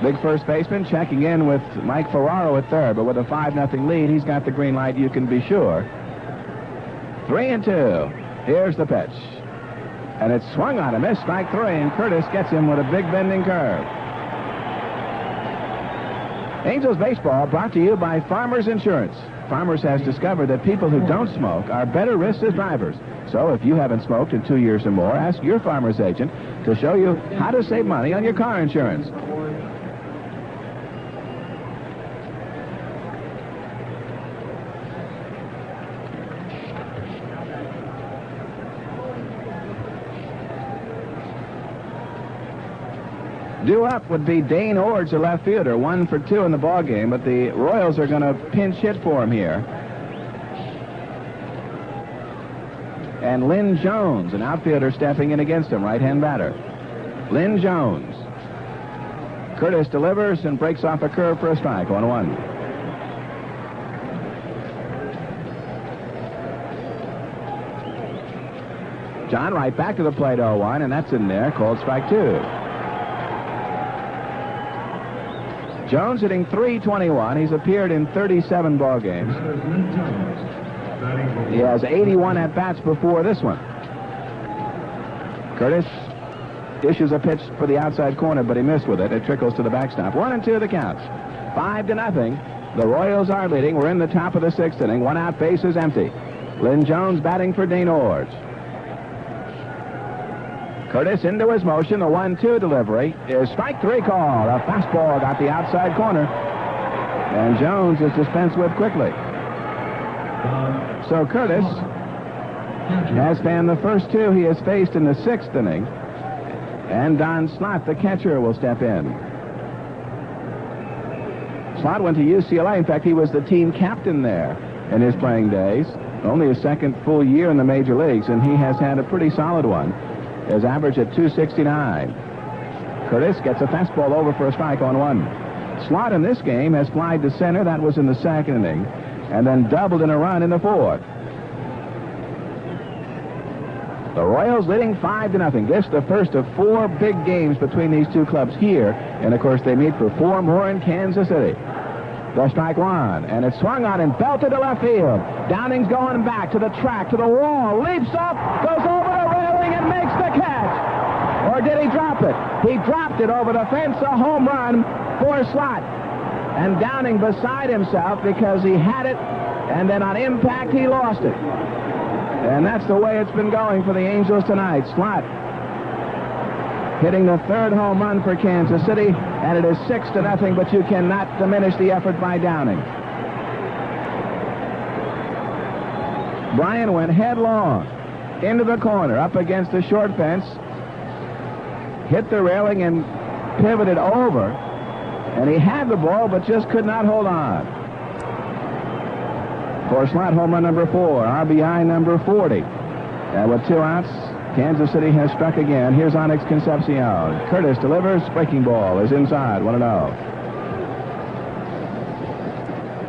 S10: Big first baseman checking in with Mike Ferraro at third, but with a 5-0 lead, he's got the green light, you can be sure. 3-2. Here's the pitch. And it's swung on a miss, strike 3, and Curtis gets him with a big bending curve. Angels baseball brought to you by Farmers Insurance. Farmers has discovered that people who don't smoke are better risks as drivers. So if you haven't smoked in 2 years or more, ask your Farmers agent to show you how to save money on your car insurance. Due up would be Dane Iorg, the left fielder, 1 for 2 in the ball game, but the Royals are going to pinch hit for him here. And Lynn Jones, an outfielder, stepping in against him, right-hand batter. Lynn Jones. Curtis delivers and breaks off a curve for a strike, 1-1. John right back to the plate, 0-1, and that's in there, called strike 2. Jones hitting .321. He's appeared in 37 ball games. He has 81 at-bats before this one. Curtis issues a pitch for the outside corner, but he missed with it. It trickles to the backstop. 1-2 the counts. 5-0. The Royals are leading. We're in the top of the 6th inning. 1 out, base is empty. Lynn Jones batting for Dane Iorg. Curtis into his motion. The 1-2 delivery is strike 3 call. A fastball got the outside corner. And Jones is dispensed with quickly. So Curtis has fanned the first 2 he has faced in the 6th inning. And Don Slaught, the catcher, will step in. Slaught went to UCLA. In fact, he was the team captain there in his playing days. Only his 2nd full year in the major leagues, and he has had a pretty solid one. His average at .269. Curtis gets a fastball over for a strike on 1. Slaught in this game has flied to center. That was in the 2nd inning. And then doubled in a run in the 4th. The Royals leading 5-0. This the first of 4 big games between these 2 clubs here. And, of course, they meet for 4 more in Kansas City. The strike 1. And it's swung on and belted to left field. Downing's going back to the track, to the wall. Leaps up, goes over the railing, and makes the catch. Or did he drop it? He dropped it over the fence. A home run for Slaught. And Downing beside himself because he had it, and then on impact he lost it. And that's the way it's been going for the Angels tonight. Slaught hitting the 3rd home run for Kansas City, and it is 6-0, but you cannot diminish the effort by Downing. Bryan went headlong into the corner, up against the short fence, hit the railing and pivoted over, and he had the ball, but just could not hold on. For Slaught, home run number 4, RBI number 40. And with 2 outs, Kansas City has struck again. Here's Onix Concepción. Curtis delivers. Breaking ball is inside. 1-0.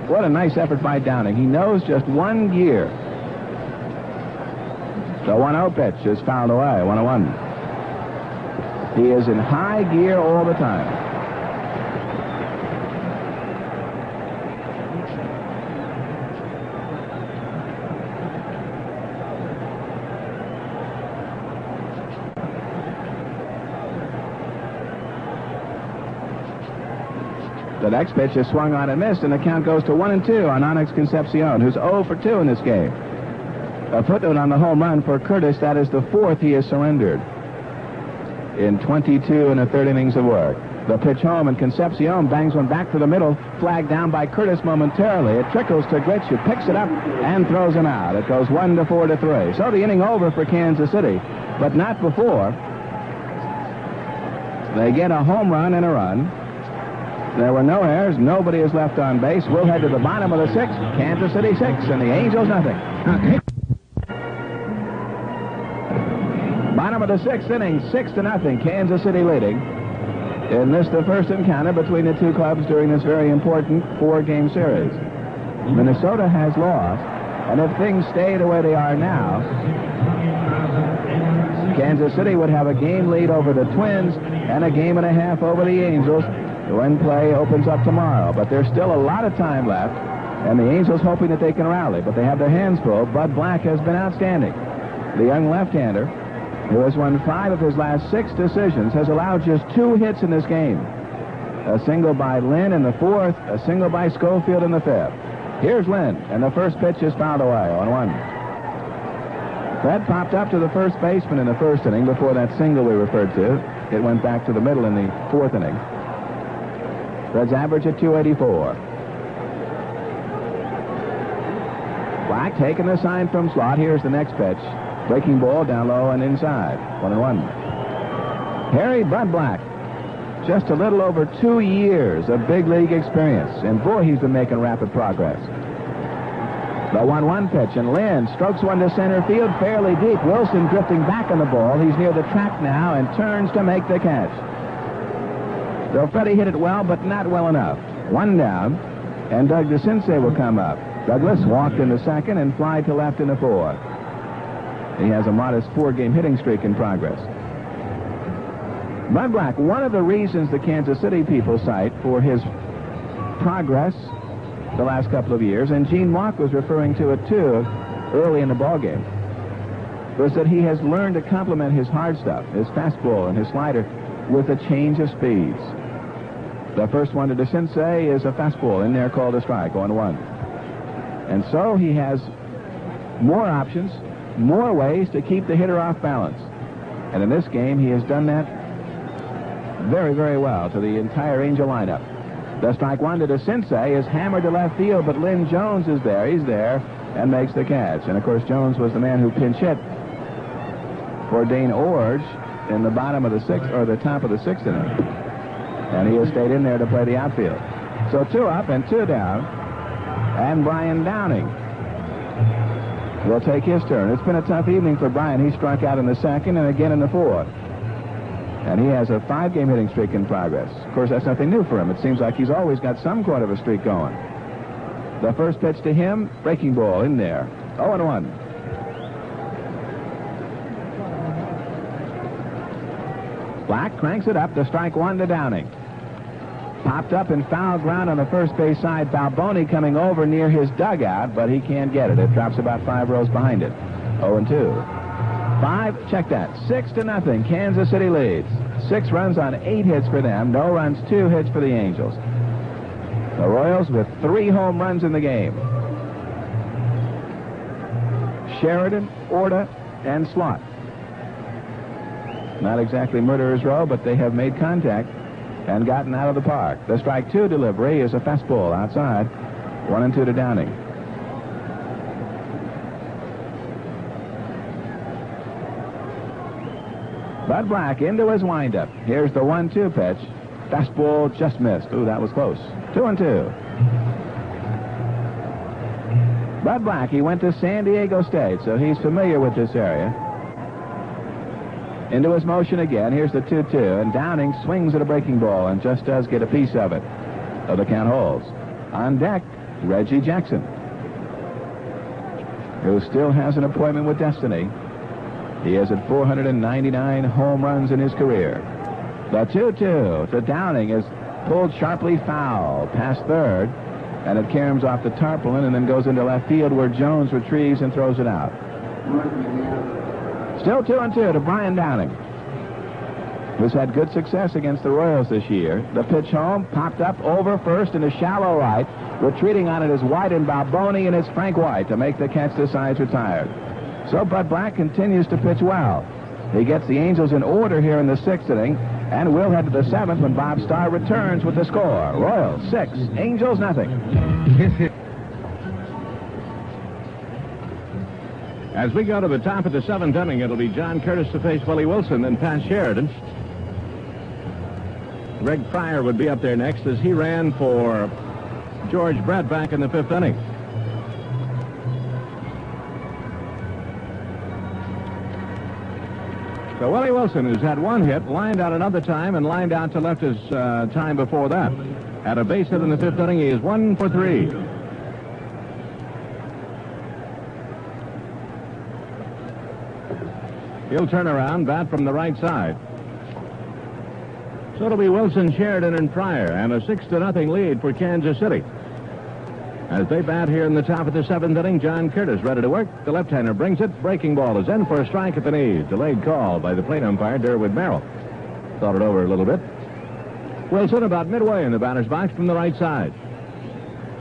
S10: What a nice effort by Downing. He knows just 1 gear. The 1-0 pitch is fouled away. 1-1. He is in high gear all the time. The next pitch is swung on and missed, and the count goes to 1-2 on Onix Concepción, who's 0 for 2 in this game. A footnote on the home run for Curtis, that is the 4th he has surrendered in 22 1/3 innings of work. The pitch home, and Concepcion bangs one back to the middle, flagged down by Curtis momentarily. It trickles to Grich, who picks it up and throws him out. It goes 1-4-3. So the inning over for Kansas City, but not before they get a home run and a run. There were no errors. Nobody is left on base. We'll head to the bottom of the sixth. Kansas City 6 and the Angels nothing. Bottom of the sixth inning, 6-0. Kansas City leading. In this, the first encounter between the two clubs during this very important 4-game series. Minnesota has lost, and if things stay the way they are now, Kansas City would have a game lead over the Twins and a game and a half over the Angels when play opens up tomorrow. But there's still a lot of time left, and the Angels hoping that they can rally, but they have their hands full. Bud Black has been outstanding. The young left-hander, who has won 5 of his last 6 decisions, has allowed just 2 hits in this game. A single by Lynn in the 4th, a single by Schofield in the 5th. Here's Lynn, and the first pitch is fouled away on 1. Fred popped up to the first baseman in the first inning before that single we referred to. It went back to the middle in the 4th inning. Fred's average at 284. Black taking the sign from Slaught. Here's the next pitch. Breaking ball down low and inside. 1-1. Harry Bud Black. Just a little over 2 years of big league experience. And boy, he's been making rapid progress. The 1-1 pitch, and Lynn strokes one to center field fairly deep. Wilson drifting back on the ball. He's near the track now and turns to make the catch. Though Freddie hit it well, but not well enough. 1 down, and Doug DeCinces will come up. Douglas walked in the 2nd and fly to left in the 4th. He has a modest 4-game hitting streak in progress. Bud Black, one of the reasons the Kansas City people cite for his progress the last couple of years, and Gene Mock was referring to it too early in the ballgame, was that he has learned to complement his hard stuff, his fastball and his slider, with a change of speeds. The first one to DeCinces is a fastball in there called a strike, 1-1. And so he has more options, more ways to keep the hitter off balance. And in this game, he has done that very, very well to the entire Angel lineup. The strike 1 to DeCinces is hammered to left field, but Lynn Jones is there. He's there and makes the catch. And, of course, Jones was the man who pinch hit for Dane Iorg in the bottom of the 6th, or the top of the 6th inning. And he has stayed in there to play the outfield. So 2 up and 2 down. And Brian Downing will take his turn. It's been a tough evening for Brian. He struck out in the 2nd and again in the 4th. And he has a 5-game hitting streak in progress. Of course, that's nothing new for him. It seems like he's always got some sort of a streak going. The first pitch to him, breaking ball in there. 0-1. Black cranks it up to strike 1 to Downing. Popped up in foul ground on the first base side. Balboni coming over near his dugout, but he can't get it. It drops about 5 rows behind it. 0-2. 5, check that. 6-0. Kansas City leads. 6 runs on 8 hits for them. No runs, 2 hits for the Angels. The Royals with 3 home runs in the game. Sheridan, Orta, and Slaught. Not exactly murderer's row, but they have made contact and gotten out of the park. The strike 2 delivery is a fastball outside. 1-2 to Downing. Bud Black into his windup. Here's the 1-2 pitch. Fastball just missed. Ooh, that was close. 2-2. Bud Black, he went to San Diego State, so he's familiar with this area. Into his motion again. Here's the 2-2, and Downing swings at a breaking ball and just does get a piece of it. So the count holds. On deck, Reggie Jackson, who still has an appointment with destiny. He is at 499 home runs in his career. The 2-2 to Downing is pulled sharply foul past third, and it caroms off the tarpaulin and then goes into left field where Jones retrieves and throws it out. Still 2-2 to Brian Downing, who's had good success against the Royals this year. The pitch home, popped up over first into shallow right. Retreating on it is White and Balboni, and it's Frank White to make the catch. The side's retired. So Bud Black continues to pitch well. He gets the Angels in order here in the 6th inning, And we'll head to the 7th when Bob Starr returns with the score. Royals 6, Angels nothing.
S2: As we go to the top of the 7th inning, it'll be John Curtis to face Willie Wilson, then Pat Sheridan. Greg Pryor would be up there next as he ran for George Brett back in the 5th inning. So Willie Wilson, who's had one hit, lined out another time and lined out to left his time before that. Had a base hit in the 5th inning. He is 1 for 3. He'll turn around, bat from the right side. So it'll be Wilson, Sheridan, and Pryor, and a 6-0 lead for Kansas City. As they bat here in the top of the 7th inning, John Curtis ready to work. The left-hander brings it. Breaking ball is in for a strike at the knees. Delayed call by the plate umpire, Derwood Merrill. Thought it over a little bit. Wilson about midway in the batter's box from the right side.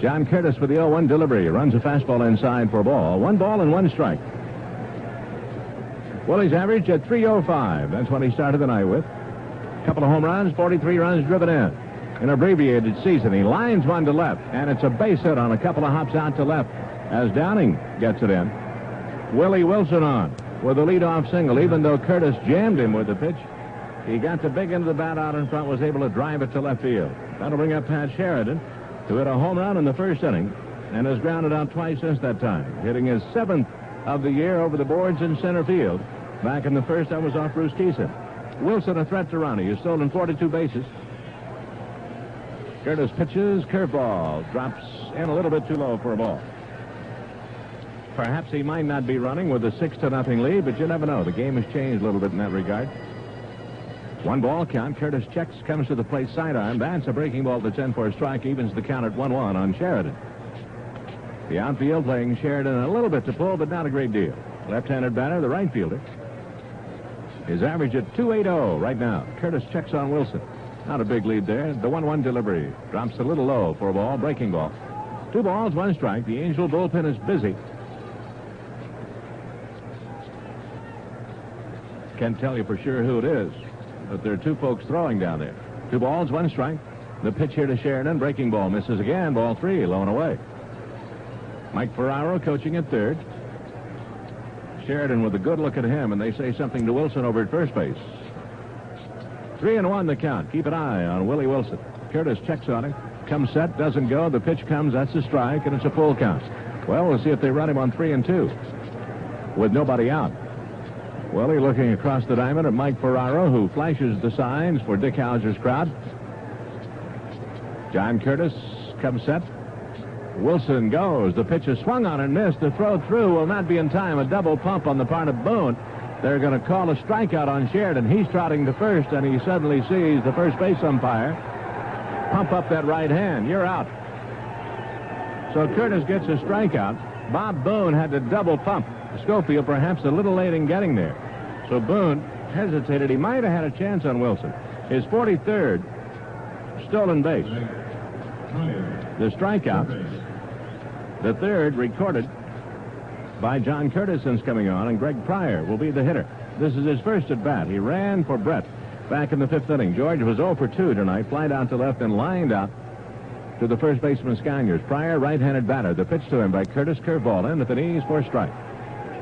S2: John Curtis with the 0-1 delivery. Runs a fastball inside for a ball. 1 ball and 1 strike. Willie's average at .305. That's what he started the night with. A couple of home runs, 43 runs driven in. An abbreviated season. He lines one to left, and it's a base hit on a couple of hops out to left as Downing gets it in. Willie Wilson on with a leadoff single. Even though Curtis jammed him with the pitch, he got the big end of the bat out in front, was able to drive it to left field. That'll bring up Pat Sheridan, who hit a home run in the 1st inning and has grounded out twice since that time, hitting his 7th of the year over the boards in center field. Back in the 1st, that was off Bruce Kison. Wilson a threat to run. He has stolen 42 bases. Curtis pitches, curveball, drops in a little bit too low for a ball. Perhaps he might not be running with a 6-0 lead, but you never know. The game has changed a little bit in that regard. 1 ball count. Curtis checks, comes to the plate sidearm. That's a breaking ball that's in for a strike. Evens the count at 1-1 on Sheridan. The outfield playing Sheridan a little bit to pull, but not a great deal. Left-handed batter, the right fielder. His average at .280 right now. Curtis checks on Wilson. Not a big lead there. The 1-1 delivery. Drops a little low for a ball. Breaking ball. 2 balls, 1 strike. The Angel bullpen is busy. Can't tell you for sure who it is, but there are 2 folks throwing down there. 2 balls, 1 strike. The pitch here to Sheridan. Breaking ball misses again. Ball 3, low and away. Mike Ferraro coaching at 3rd. Sheridan with a good look at him, and they say something to Wilson over at first base. 3-1 the count. Keep an eye on Willie Wilson. Curtis checks on him. Comes set, doesn't go. The pitch comes, that's a strike, and it's a full count. Well, we'll see if they run him on 3-2 with nobody out. Willie looking across the diamond at Mike Ferraro, who flashes the signs for Dick Hauser's crowd. John Curtis comes set. Wilson goes. The pitch is swung on and missed. The throw through will not be in time. A double pump on the part of Boone. They're going to call a strikeout on Sheridan. He's trotting to first, and he suddenly sees the first base umpire pump up that right hand. You're out. So Curtis gets a strikeout. Bob Boone had to double pump. Schofield perhaps a little late in getting there. So Boone hesitated. He might have had a chance on Wilson. His 43rd stolen base. The strikeout, the 3rd recorded by John Curtis since coming on, and Greg Pryor will be the hitter. This is his first at bat. He ran for Brett back in the 5th inning. George was 0 for 2 tonight. Fly down to left and lined out to the first baseman Sconiers. Pryor, right-handed batter. The pitch to him by Curtis, curveball in at the knees for a strike.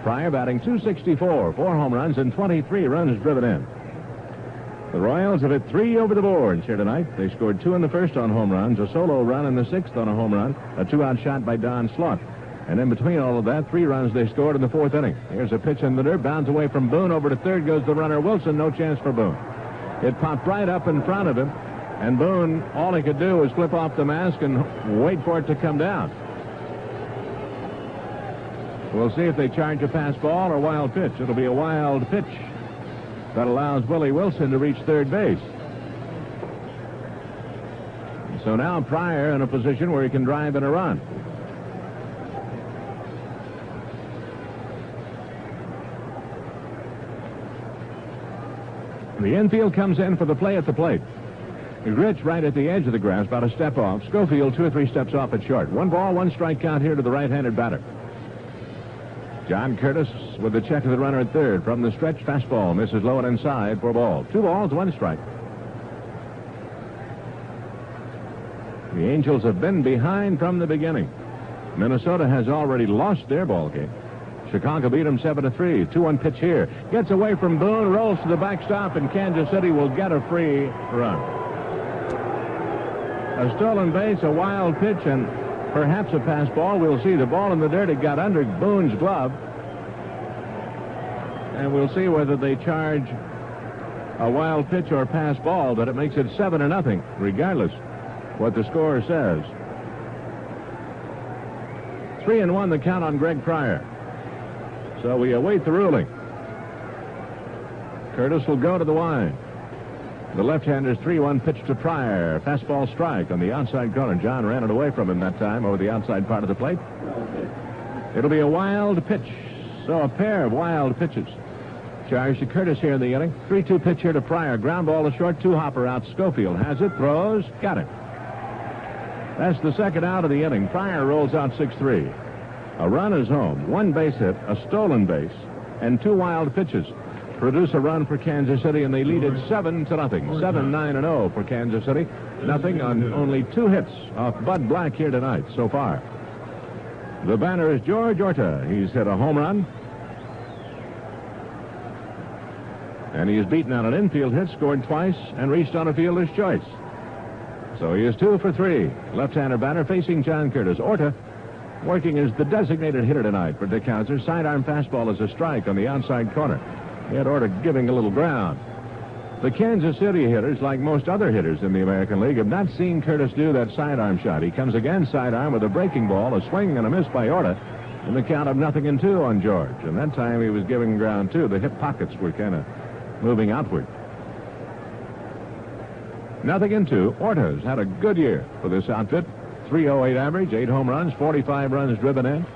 S2: Pryor batting .264, 4 home runs and 23 runs driven in. The Royals have hit 3 over the boards here tonight. They scored 2 in the 1st on home runs, a solo run in the 6th on a home run, a 2-out shot by Don Slaught. And in between all of that, 3 runs they scored in the 4th inning. Here's a pitch in the dirt, bounds away from Boone. Over to 3rd goes the runner Wilson. No chance for Boone. It popped right up in front of him, and Boone, all he could do was flip off the mask and wait for it to come down. We'll see if they charge a fastball or wild pitch. It'll be a wild pitch that allows Willie Wilson to reach 3rd base. So now Pryor in a position where he can drive in a run. The infield comes in for the play at the plate. Grich right at the edge of the grass, about a step off. Schofield 2 or 3 steps off at short. 1 ball, 1 strike count here to the right-handed batter. John Curtis with the check of the runner at 3rd. From the stretch, fastball misses low and inside for a ball. 2 balls, 1 strike. The Angels have been behind from the beginning. Minnesota has already lost their ball game. Chicago beat them 7-3. 2-1 pitch here. Gets away from Boone, rolls to the backstop, and Kansas City will get a free run. A stolen base, a wild pitch, and perhaps a pass ball. We'll see. The ball in the dirt. It got under Boone's glove. And we'll see whether they charge a wild pitch or pass ball, but it makes it 7-0, regardless what the score says. 3-1 the count on Greg Pryor. So we await the ruling. Curtis will go to the line. The left-hander's 3-1 pitch to Pryor. Fastball strike on the outside corner. John ran it away from him that time over the outside part of the plate. It'll be a wild pitch. So a pair of wild pitches. Charge to Curtis here in the inning. 3-2 pitch here to Pryor. Ground ball to short, 2-hopper out. Schofield has it, throws, got him. That's the second out of the inning. Pryor rolls out 6-3. A run is home, 1 base hit, a stolen base, and 2 wild pitches produce a run for Kansas City, and they lead it 7-0. 7-9-0 for Kansas City. Nothing on only 2 hits off Bud Black here tonight so far. The batter is Jorge Orta. He's hit a home run. And he is beaten on an infield hit, scored twice, and reached on a fielder's choice. So he is 2 for 3. Left-hander batter facing John Curtis. Orta working as the designated hitter tonight for DeCinces. Sidearm fastball is a strike on the outside corner. He had Orta giving a little ground. The Kansas City hitters, like most other hitters in the American League, have not seen Curtis do that sidearm shot. He comes again sidearm with a breaking ball, a swing and a miss by Orta, and the count of 0-2 on George. And that time he was giving ground, too. The hip pockets were kind of moving outward. 0-2. Orta's had a good year for this outfit. 308 average, 8 home runs, 45 runs driven in.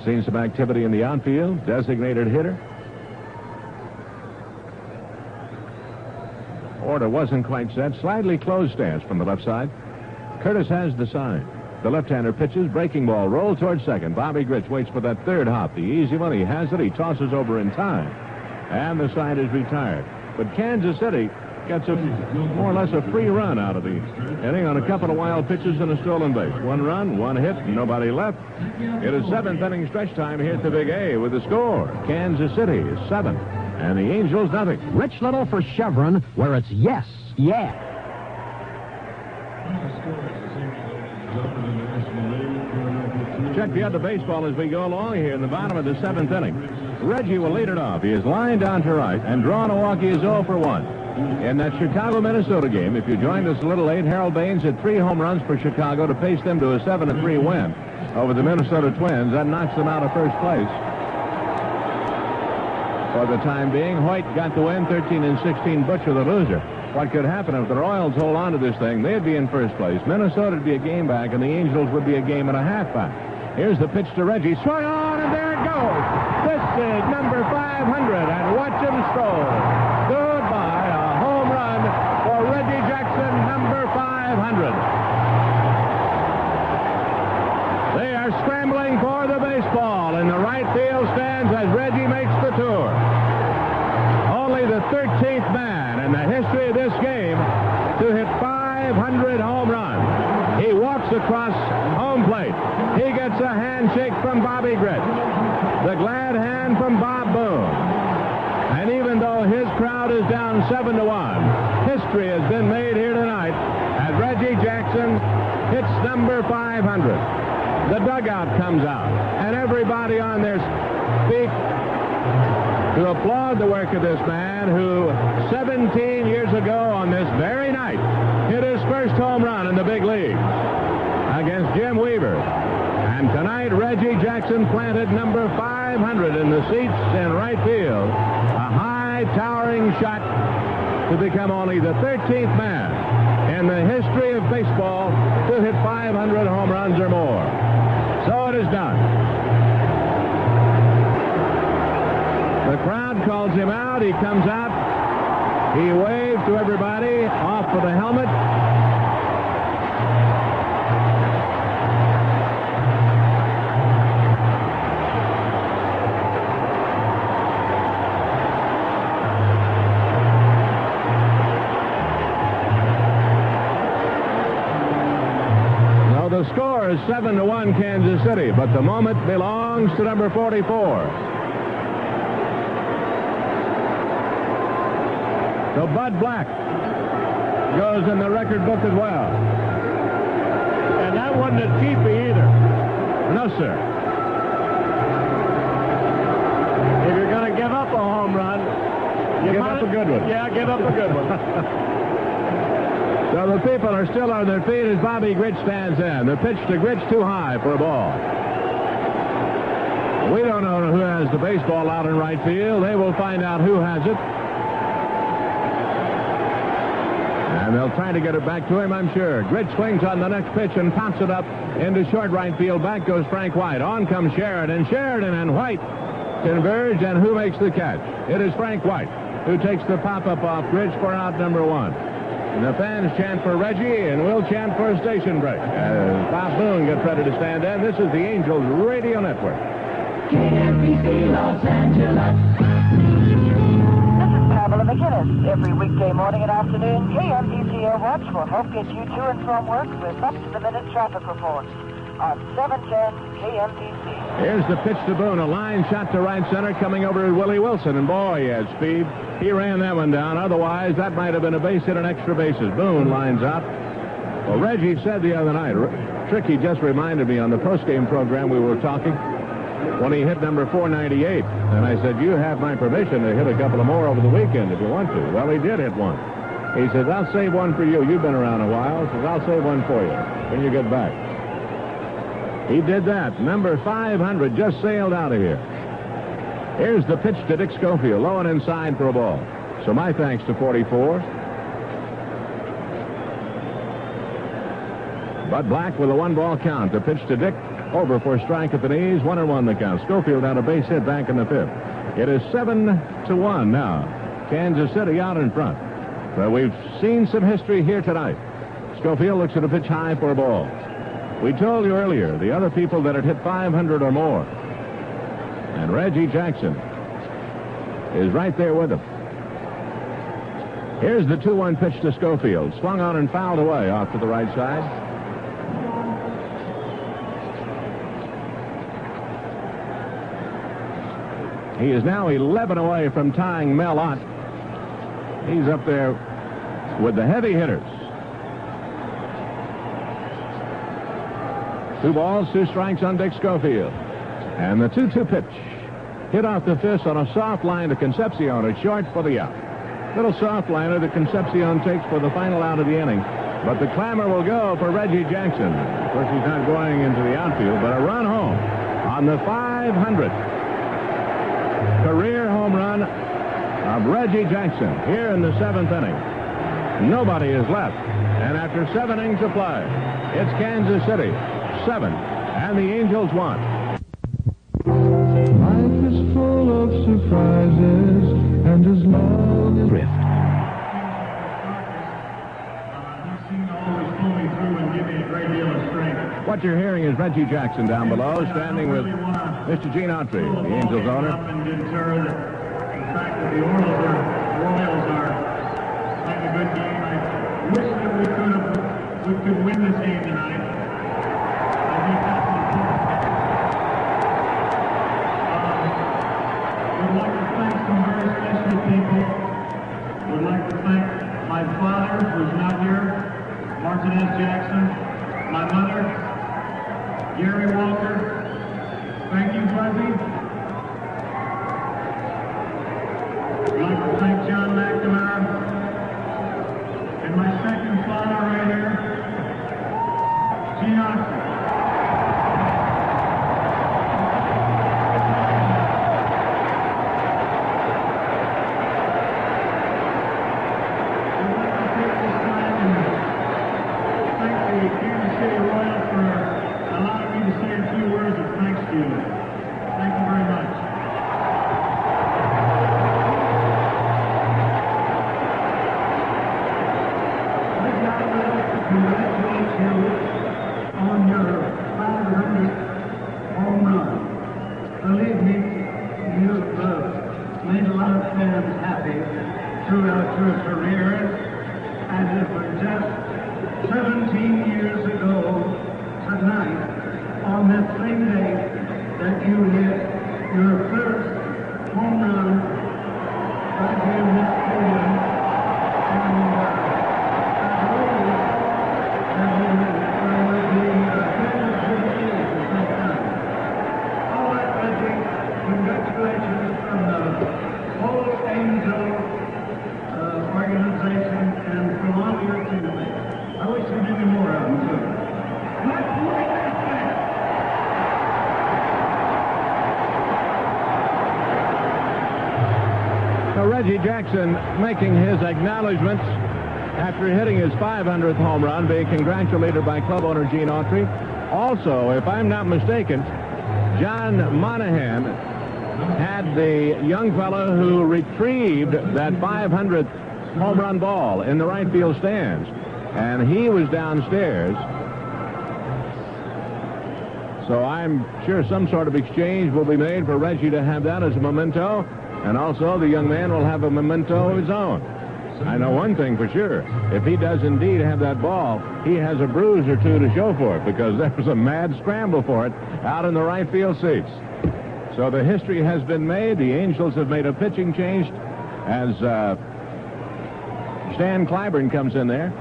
S2: Seen some activity in the outfield. Designated hitter. Orta wasn't quite set. Slightly closed stance from the left side. Curtis has the sign. The left-hander pitches. Breaking ball. Roll towards second. Bobby Grich waits for that third hop. The easy one. He has it. He tosses over in time. And the side is retired. But Kansas City gets a more or less a free run out of the inning on a couple of wild pitches and a stolen base. 1 run, 1 hit, nobody left. It is 7th inning stretch time here at the Big A with the score. Kansas City is 7, and the Angels 0.
S7: Rich Little for Chevron, where it's yes, yeah.
S2: Check the other baseball as we go along here in the bottom of the 7th inning. Reggie will lead it off. He is lined down to right, and draw Milwaukee is 0 for 1. In that Chicago-Minnesota game, if you joined us a little late, Harold Baines hit 3 home runs for Chicago to pace them to a 7-3 win over the Minnesota Twins. That knocks them out of first place. For the time being, Hoyt got the win, 13-16, Butcher the loser. What could happen if the Royals hold on to this thing? They'd be in first place. Minnesota would be a game back, and the Angels would be a game and a half back. Here's the pitch to Reggie. Swung on, and there it goes. This is number 500, and watch him stroll. Goodbye, a home run for Reggie Jackson, number 500. They are scrambling for the baseball in the right field stands as Reggie makes the tour. Only the 13th man in the history of this game to hit 500 home runs. He walks across home plate. He gets a handshake from Bobby Grich, the glad hand from Bob Boone. And even though his crowd is down 7-1, history has been made here tonight as Reggie Jackson hits number 500. The dugout comes out, and everybody on their feet to applaud the work of this man who 17 years ago on this very night hit his first home run in the big leagues against Jim Weaver. And tonight, Reggie Jackson planted number 500 in the seats in right field. A high, towering shot to become only the 13th man in the history of baseball to hit 500 home runs or more. So it is done. The crowd calls him out. He comes out. He waved to everybody off of the helmet. score is 7-1 Kansas City, but the moment belongs to number 44. So Bud Black goes in the record book as well.
S1: And that wasn't a cheapie either.
S2: No, sir.
S1: If you're going to give up a home run,
S2: Give up a good one.
S1: Yeah, give up a good one.
S2: So the people are still on their feet as Bobby Grich stands in. The pitch to Grich too high for a ball. We don't know who has the baseball out in right field. They will find out who has it. And they'll try to get it back to him, I'm sure. Grich swings on the next pitch and pops it up into short right field. Back goes Frank White. On comes Sheridan. Sheridan and White converge, and who makes the catch? It is Frank White, who takes the pop-up off Grich for out number 1. And the fans chant for Reggie, and we'll chant for a station break as Bob Boone gets ready to stand in. This is the Angels Radio Network.
S4: KMPC Los Angeles.
S11: Pamela McGinnis. Every weekday morning and afternoon, KMPC Airwatch will help get you to and from work with up-to-the-minute traffic reports on 710 KMPC.
S2: Here's the pitch to Boone. A line shot to right center coming over to Willie Wilson. And boy, he had speed. He ran that one down. Otherwise, that might have been a base hit and extra bases. Boone lines out. Well, Reggie said the other night, Tricky just reminded me on the postgame program we were talking, when he hit number 498. And I said, you have my permission to hit a couple of more over the weekend if you want to. Well, he did hit one. He says, I'll save one for you. You've been around a while. He says, I'll save one for you when you get back. He did that. Number 500 just sailed out of here. Here's the pitch to Dick Schofield, low and inside for a ball. So my thanks to 44. Bud Black with a 1-ball count. The pitch to Dick, over for a strike at the knees, 1-1 the count. Schofield had a base hit back in the 5th. It is 7-1 now. Kansas City out in front. But we've seen some history here tonight. Schofield looks at a pitch high for a ball. We told you earlier, the other people that had hit 500 or more. And Reggie Jackson is right there with him. Here's the 2-1 pitch to Schofield. Swung on and fouled away off to the right side. He is now 11 away from tying Mel Ott. He's up there with the heavy hitters. 2 balls, 2 strikes on Dick Schofield. And the 2-2 pitch hit off the fist on a soft line to Concepcion. It's short for the out. Little soft liner that Concepcion takes for the final out of the inning. But the clamor will go for Reggie Jackson. Of course, he's not going into the outfield, but a run home on the 500th career home run of Reggie Jackson here in the 7th inning. Nobody is left. And after 7 innings of play, it's Kansas City 7 and the Angels 1.
S8: Life is full of surprises, and as long as
S9: Drift.
S2: What you're hearing is Reggie Jackson down below, standing with Mr. Gene Autry, the Angels owner.
S3: The fact that the Royals are playing a good game. I wish that we could win this game tonight. I think that's important. We'd like to thank some very special people. We'd like to thank my father, who's not here, Martinez Jackson, my mother, Gary Walker. Thank you, Fuzzy. I'd like to thank John McNamara. And my second father right here, Gene Autry. I'd like to take this time and thank the Kansas City Royals for allowing me to say a few words of thanks to you. Thank you very much. Congratulate you on your 500th home run. Believe me, you've made a lot of fans happy throughout your career, and it was just 17 years ago tonight
S2: Reggie Jackson making his acknowledgments after hitting his 500th home run, being congratulated by club owner Gene Autry. Also, if I'm not mistaken, John Monahan had the young fellow who retrieved that 500th home run ball in the right field stands, and he was downstairs. So I'm sure some sort of exchange will be made for Reggie to have that as a memento, and also the young man will have a memento of his own. I know one thing for sure. If he does indeed have that ball, he has a bruise or two to show for it, because there was a mad scramble for it out in the right field seats. So the history has been made. The Angels have made a pitching change as Stan Clyburn comes in there.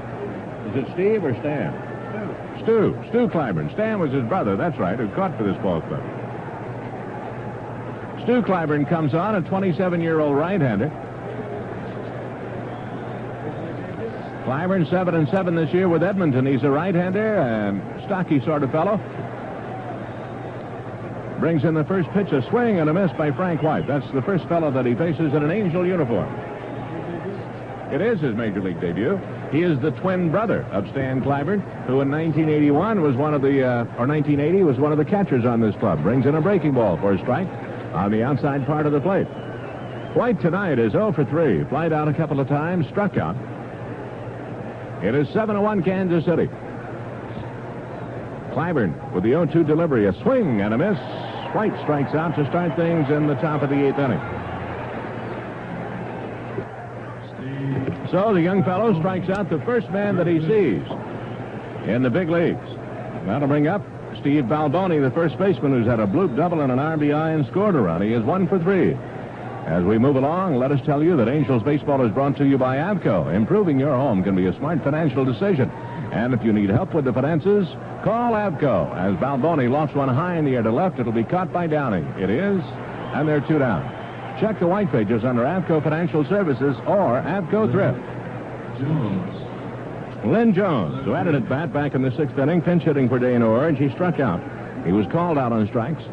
S2: Is it Steve or Stan? Stu Clyburn. Stan was his brother, that's right, who caught for this ball club. Stu Clyburn comes on, a 27-year-old right-hander. Clyburn 7-7 this year with Edmonton. He's a right-hander, and stocky sort of fellow. Brings in the first pitch, a swing and a miss by Frank White. That's the first fellow that he faces in an Angel uniform. It is his major league debut. He is the twin brother of Stan Clyburn, who in 1981 was one of the, or 1980 was one of the catchers on this club. Brings in a breaking ball for a strike on the outside part of the plate. White tonight is 0 for 3. Flied out a couple of times, struck out. It is 7-1 Kansas City. Clyburn with the 0-2 delivery, a swing and a miss. White strikes out to start things in the top of the 8th inning. So the young fellow strikes out the first man that he sees in the big leagues. That'll bring up Steve Balboni, the first baseman, who's had a bloop double and an RBI and scored a run. He is 1 for 3. As we move along, let us tell you that Angels Baseball is brought to you by Avco. Improving your home can be a smart financial decision. And if you need help with the finances, call Avco. As Balboni lofts one high in the air to left, it'll be caught by Downing. It is, and they're 2 down. Check the white pages under Avco Financial Services or Avco Thrift. Lynn Jones, who had it at bat back in the 6th inning, pinch hitting for Dane Iorg. He struck out. He was called out on strikes.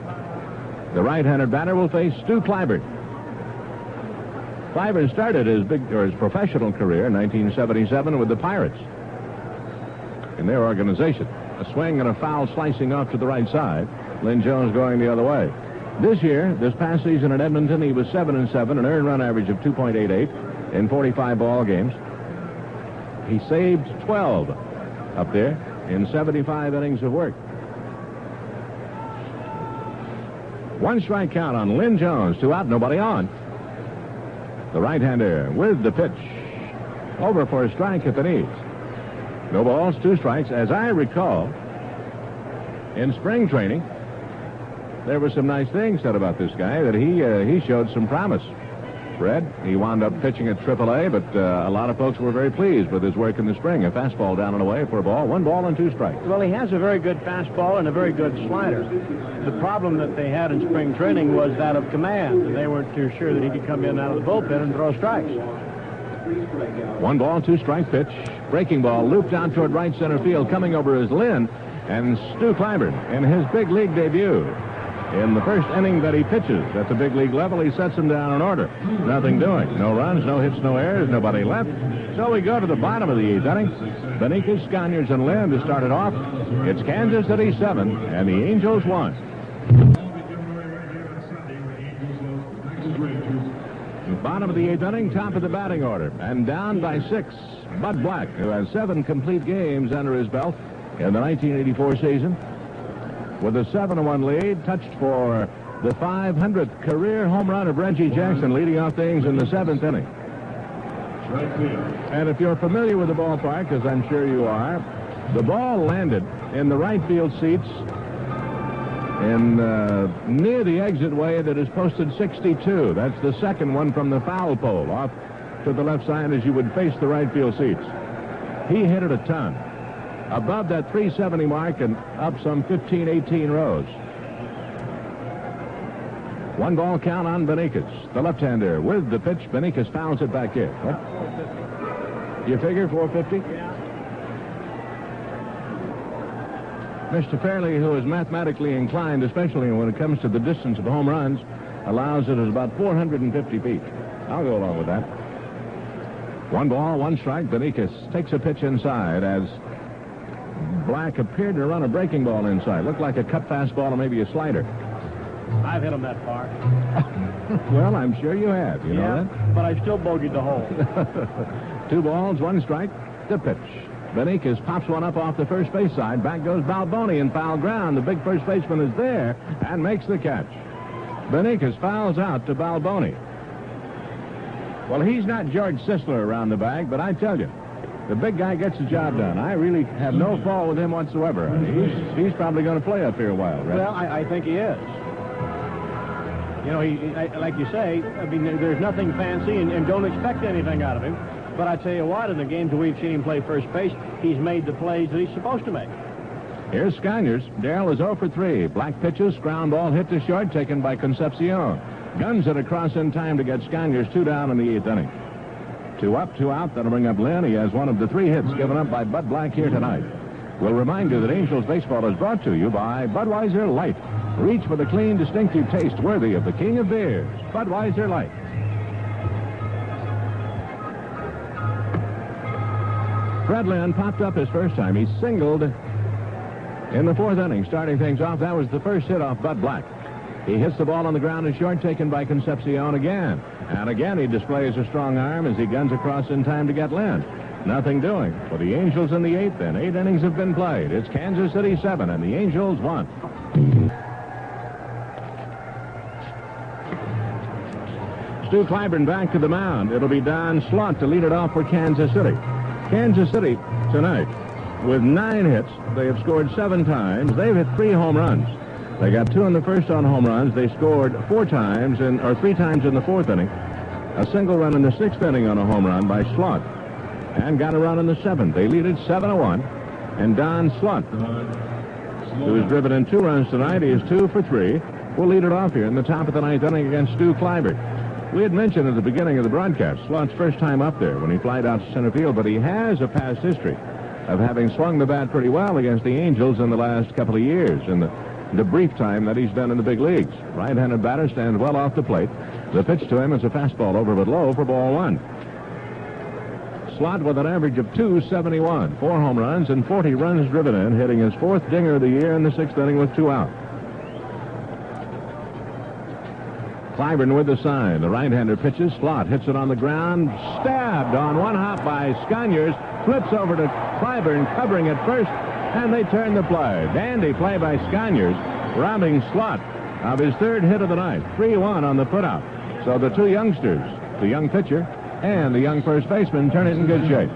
S2: The right-handed batter will face Stu Clyburn. Clyburn started his professional career in 1977 with the Pirates in their organization. A swing and a foul slicing off to the right side. Lynn Jones going the other way. This past season in Edmonton, he was 7-7, an earned run average of 2.88 in 45 ball games. He saved 12 up there in 75 innings of work. 1 strike count on Lynn Jones, 2 out, nobody on. The right-hander with the pitch. Over for a strike if it needs. No balls, 2 strikes. As I recall, in spring training, there were some nice things said about this guy, that he showed some promise. Fred, he wound up pitching at AAA, but a lot of folks were very pleased with his work in the spring. A fastball down and away for a ball. 1 ball and 2 strikes.
S1: Well, he has a very good fastball and a very good slider. The problem that they had in spring training was that of command. They weren't too sure that he could come in out of the bullpen and throw strikes.
S2: 1 ball, 2 strike pitch. Breaking ball looped out toward right center field. Coming over is Lynn and Stu Clyburn in his big league debut. In the first inning that he pitches at the big league level, he sets them down in order. Nothing doing. No runs, no hits, no errors, nobody left. So we go to the bottom of the 8th inning. Beníquez, Sconiers, and Lynn to start it off. It's Kansas City 7 and the Angels 1. Bottom of the 8th inning, top of the batting order. And down by 6, Bud Black, who has 7 complete games under his belt in the 1984 season. With a 7-1 lead, touched for the 500th career home run of Reggie Jackson, leading off things in the 7th inning. And if you're familiar with the ballpark, as I'm sure you are, the ball landed in the right field seats in near the exit way that is posted 62. That's the second one from the foul pole, off to the left side as you would face the right field seats. He hit it a ton. Above that 370 mark and up some 15, 18 rows. 1 ball count on Beníquez. The left-hander with the pitch. Beníquez fouls it back in. What? You figure 450? Yeah. Mr. Fairley, who is mathematically inclined, especially when it comes to the distance of home runs, allows it at about 450 feet. I'll go along with that. 1 ball, 1 strike. Beníquez takes a pitch inside as Black appeared to run a breaking ball inside. Looked like a cut fastball or maybe a slider.
S1: I've hit him that far.
S2: Well, I'm sure you have. You know that?
S1: But I still bogeyed the hole.
S2: 2 balls, 1 strike. The pitch. Beníquez pops one up off the first base side. Back goes Balboni in foul ground. The big first baseman is there and makes the catch. Beníquez fouls out to Balboni. Well, he's not George Sisler around the bag, but I tell you, the big guy gets the job done. I really have no fault with him whatsoever. He's probably going to play up here a while, right?
S1: Well, I think he is. You know, like you say, I mean, there's nothing fancy and don't expect anything out of him. But I tell you what, in the games that we've seen him play first base, he's made the plays that he's supposed to make.
S2: Here's Sconiers. Daryl is 0 for 3. Black pitches, ground ball hit to short, taken by Concepcion. Guns it across in time to get Sconiers 2 down in the 8th inning. 2 up, 2 out. That'll bring up Lynn. He has one of the 3 hits given up by Bud Black here tonight. We'll remind you that Angels Baseball is brought to you by Budweiser Light. Reach for the clean, distinctive taste worthy of the king of beers, Budweiser Light. Fred Lynn popped up his first time. He singled in the 4th inning, starting things off. That was the first hit off Bud Black. He hits the ball on the ground and short, taken by Concepcion again. And again, he displays a strong arm as he guns across in time to get Lynn. Nothing doing for the Angels in the 8th, and 8 innings have been played. It's Kansas City 7, and the Angels 1. Stu Clyburn back to the mound. It'll be Don Slaught to lead it off for Kansas City. Kansas City tonight, with 9 hits, they have scored 7 times. They've hit 3 home runs. They got 2 in the first on home runs. They scored 3 times in the 4th inning. A single run in the 6th inning on a home run by Slaught. And got a run in the 7th. They lead it 7-1. And Don Slaught, who has driven in 2 runs tonight, he is 2 for 3, will lead it off here in the top of the 9th inning against Stu Clyburn. We had mentioned at the beginning of the broadcast, Slaught's first time up there when he flied out to center field, but he has a past history of having swung the bat pretty well against the Angels in the last couple of years, in the brief time that he's been in the big leagues. Right-handed batter stands well off the plate. The pitch to him is a fastball over but low for ball 1. Slaught with an average of .271, 4 home runs and 40 runs driven in, hitting his 4th dinger of the year in the 6th inning with 2 out. Clyburn with the sign. The right-hander pitches. Slaught hits it on the ground. Stabbed on 1 hop by Sconiers. Flips over to Clyburn, covering at first, and they turn the play. Dandy play by Sconiers, robbing Slaught of his 3rd hit of the night. 3-1 on the putout. So the 2 youngsters, the young pitcher and the young first baseman, turn it in good shape.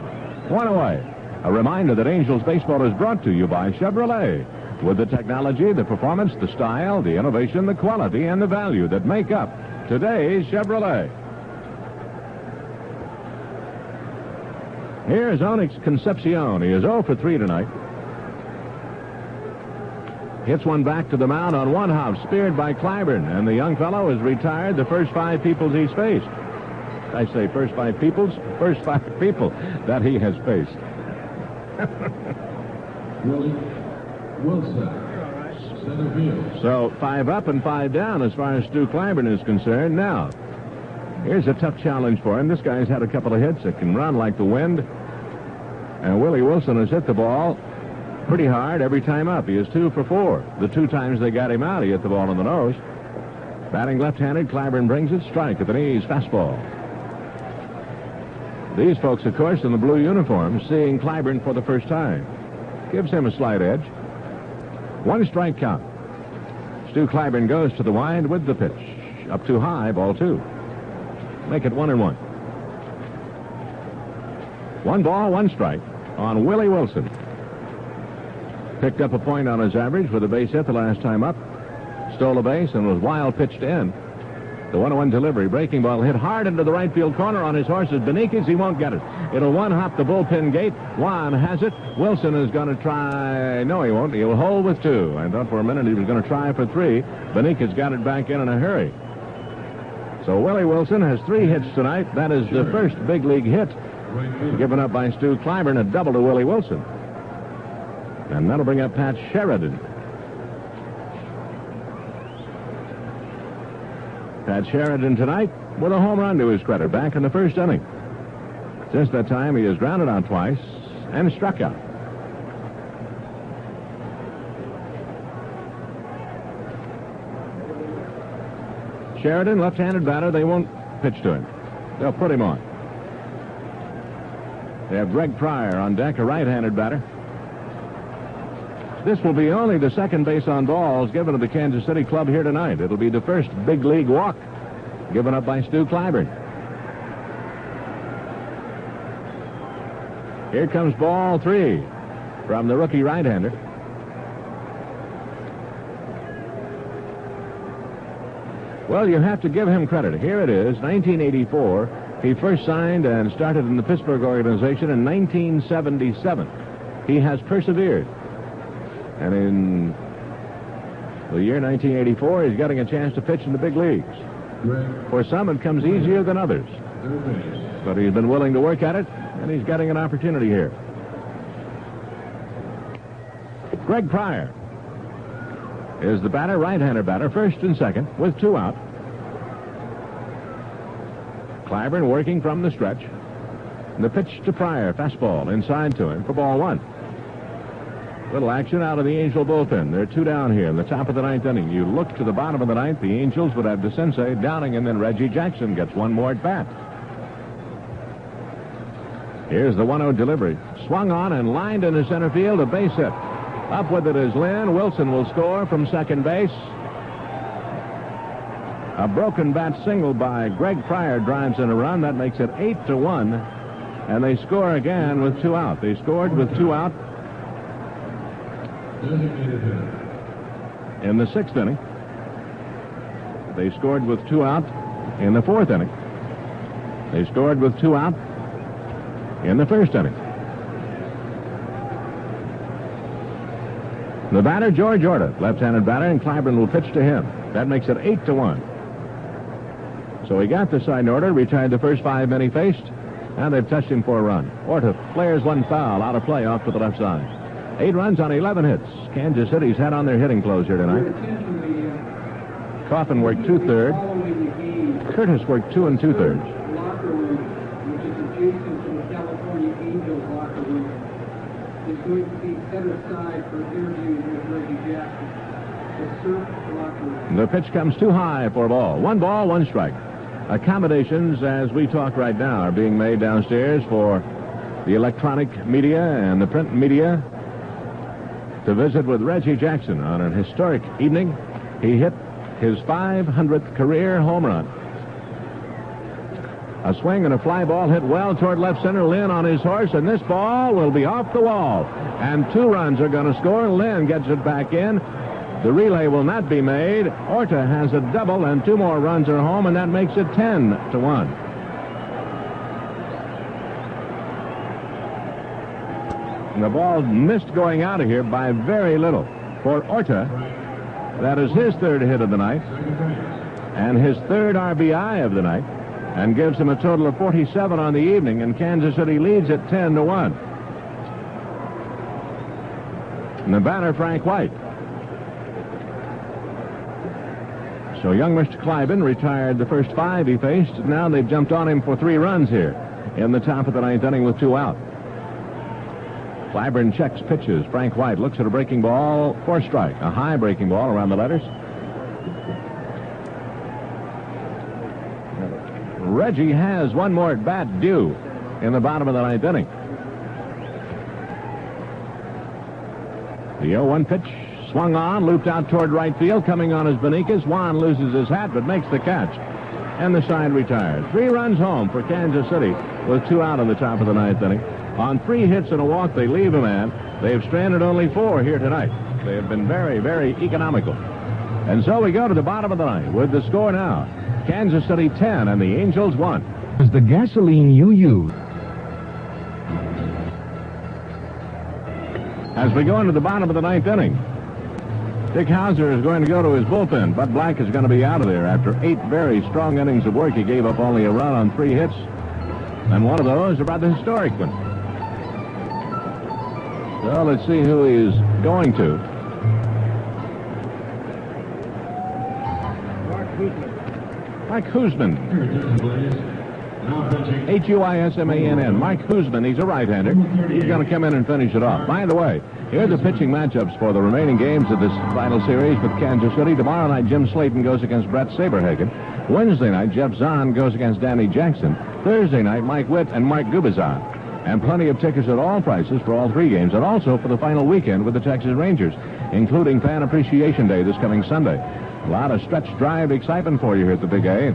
S2: 1 away. A reminder that Angels Baseball is brought to you by Chevrolet. With the technology, the performance, the style, the innovation, the quality, and the value that make up today's Chevrolet. Here's Onix Concepcion. He is 0 for 3 tonight. Hits one back to the mound on 1 hop, speared by Clyburn, and the young fellow has retired the first 5 peoples he's faced. I say first 5 peoples, first 5 people that he has faced.
S8: Willie Wilson, center field.
S2: So 5 up and 5 down as far as Stu Clyburn is concerned. Now, here's a tough challenge for him. This guy's had a couple of hits that can run like the wind. And Willie Wilson has hit the ball pretty hard every time up. He is 2 for 4. The 2 times they got him out, he hit the ball on the nose. Batting left-handed, Clyburn brings it. Strike at the knees, fastball. These folks, of course, in the blue uniforms, seeing Clyburn for the first time. Gives him a slight edge. 1 strike count. Stu Clyburn goes to the wind with the pitch. Up too high, ball 2. Make it 1-1. 1 ball, 1 strike on Willie Wilson. Picked up a point on his average with a base hit the last time up. Stole a base and was wild pitched in. The 1-1 delivery. Breaking ball hit hard into the right field corner on his horse's Beníquez. He won't get it. It'll 1-hop the bullpen gate. Juan has it. Wilson is going to try. No, he won't. He'll hold with 2. I thought for a minute he was going to try for 3. Beníquez got it back in a hurry. So Willie Wilson has 3 hits tonight. That is the first big league hit given up by Stu Clyburn. A double to Willie Wilson. And that'll bring up Pat Sheridan. Pat Sheridan tonight with a home run to his credit back in the first inning. Since that time, he has grounded out twice and struck out. Sheridan, left-handed batter, they won't pitch to him. They'll put him on. They have Greg Pryor on deck, a right-handed batter. This will be only the second base on balls given to the Kansas City club here tonight. It'll be the first big league walk given up by Stu Clyburn. Here comes ball 3 from the rookie right-hander. Well, you have to give him credit. Here it is, 1984. He first signed and started in the Pittsburgh organization in 1977. He has persevered. And in the year 1984, he's getting a chance to pitch in the big leagues. For some, it comes easier than others. But he's been willing to work at it, and he's getting an opportunity here. Greg Pryor is the batter, right-handed batter, first and second, with 2 out. Clyburn working from the stretch. And the pitch to Pryor, fastball inside to him for ball 1. Little action out of the Angel bullpen. They're 2 down here in the top of the 9th inning. You look to the bottom of the 9th, the Angels would have DeCinces, Downing, and then Reggie Jackson gets one more at bat. Here's the 1-0 delivery. Swung on and lined into center field, a base hit. Up with it is Lynn. Wilson will score from second base. A broken bat single by Greg Pryor drives in a run. That makes it 8-1. And they score again with 2 out. They scored with 2 out in the 6th inning. They scored with 2 out in the 4th inning. They scored with 2 out in the 1st inning. The batter, Jorge Orta, left-handed batter, and Clyburn will pitch to him. That makes it 8-1. So he got the side in order, retired the first 5 men he faced, and they've touched him for a run. Orta flares one foul out of play off to the left side. 8 runs on 11 hits. Kansas City's had on their hitting close here tonight. Coffin worked 2/3. Curtis worked 2 2/3.
S12: Locker room, which is adjacent to the California Angels locker room, is going to be set aside for interviews with Reggie Jackson. The surf locker room.
S2: The pitch comes too high for a ball. 1 ball, 1 strike. Accommodations, as we talk right now, are being made downstairs for the electronic media and the print media to visit with Reggie Jackson on an historic evening. He hit his 500th career home run. A swing and a fly ball hit well toward left center. Lynn on his horse, and this ball will be off the wall. And 2 runs are going to score. Lynn gets it back in. The relay will not be made. Orta has a double, and 2 more runs are home, and that makes it 10-1. And the ball missed going out of here by very little. For Orta, that is his 3rd hit of the night and his 3rd RBI of the night, and gives him a total of 47 on the evening, and Kansas City leads at 10-1. And the batter, Frank White. So young Mr. Clyburn retired the first 5 he faced. Now they've jumped on him for 3 runs here in the top of the 9th inning with 2 out. Clyburn checks pitches. Frank White looks at a breaking ball for strike. A high breaking ball around the letters. Reggie has 1 more at bat due in the bottom of the 9th inning. The 0-1 pitch swung on, looped out toward right field. Coming on is Beníquez. Juan loses his hat but makes the catch. And the side retires. 3 runs home for Kansas City with 2 out in the top of the 9th inning. On 3 hits and a walk, they leave a man. They've stranded only 4 here tonight. They have been very, very economical. And so we go to the bottom of the 9th with the score now. Kansas City 10 and the Angels 1.
S7: Is the gasoline you use?
S2: As we go into the bottom of the 9th inning, Dick Hauser is going to go to his bullpen. Bud Black is going to be out of there after 8 very strong innings of work. He gave up only a run on 3 hits, and one of those a rather historic one. So let's see who he's going to. Mike Huisman. Huismann. Mike Huisman, he's a right-hander. He's going to come in and finish it off. By the way, here are the pitching matchups for the remaining games of this final series with Kansas City. Tomorrow night, Jim Slayton goes against Brett Saberhagen. Wednesday night, Jeff Zahn goes against Danny Jackson. Thursday night, Mike Witt and Mark Gubizan. And plenty of tickets at all prices for all three games, and also for the final weekend with the Texas Rangers, including Fan Appreciation Day this coming Sunday. A lot of stretch drive excitement for you here at the Big A.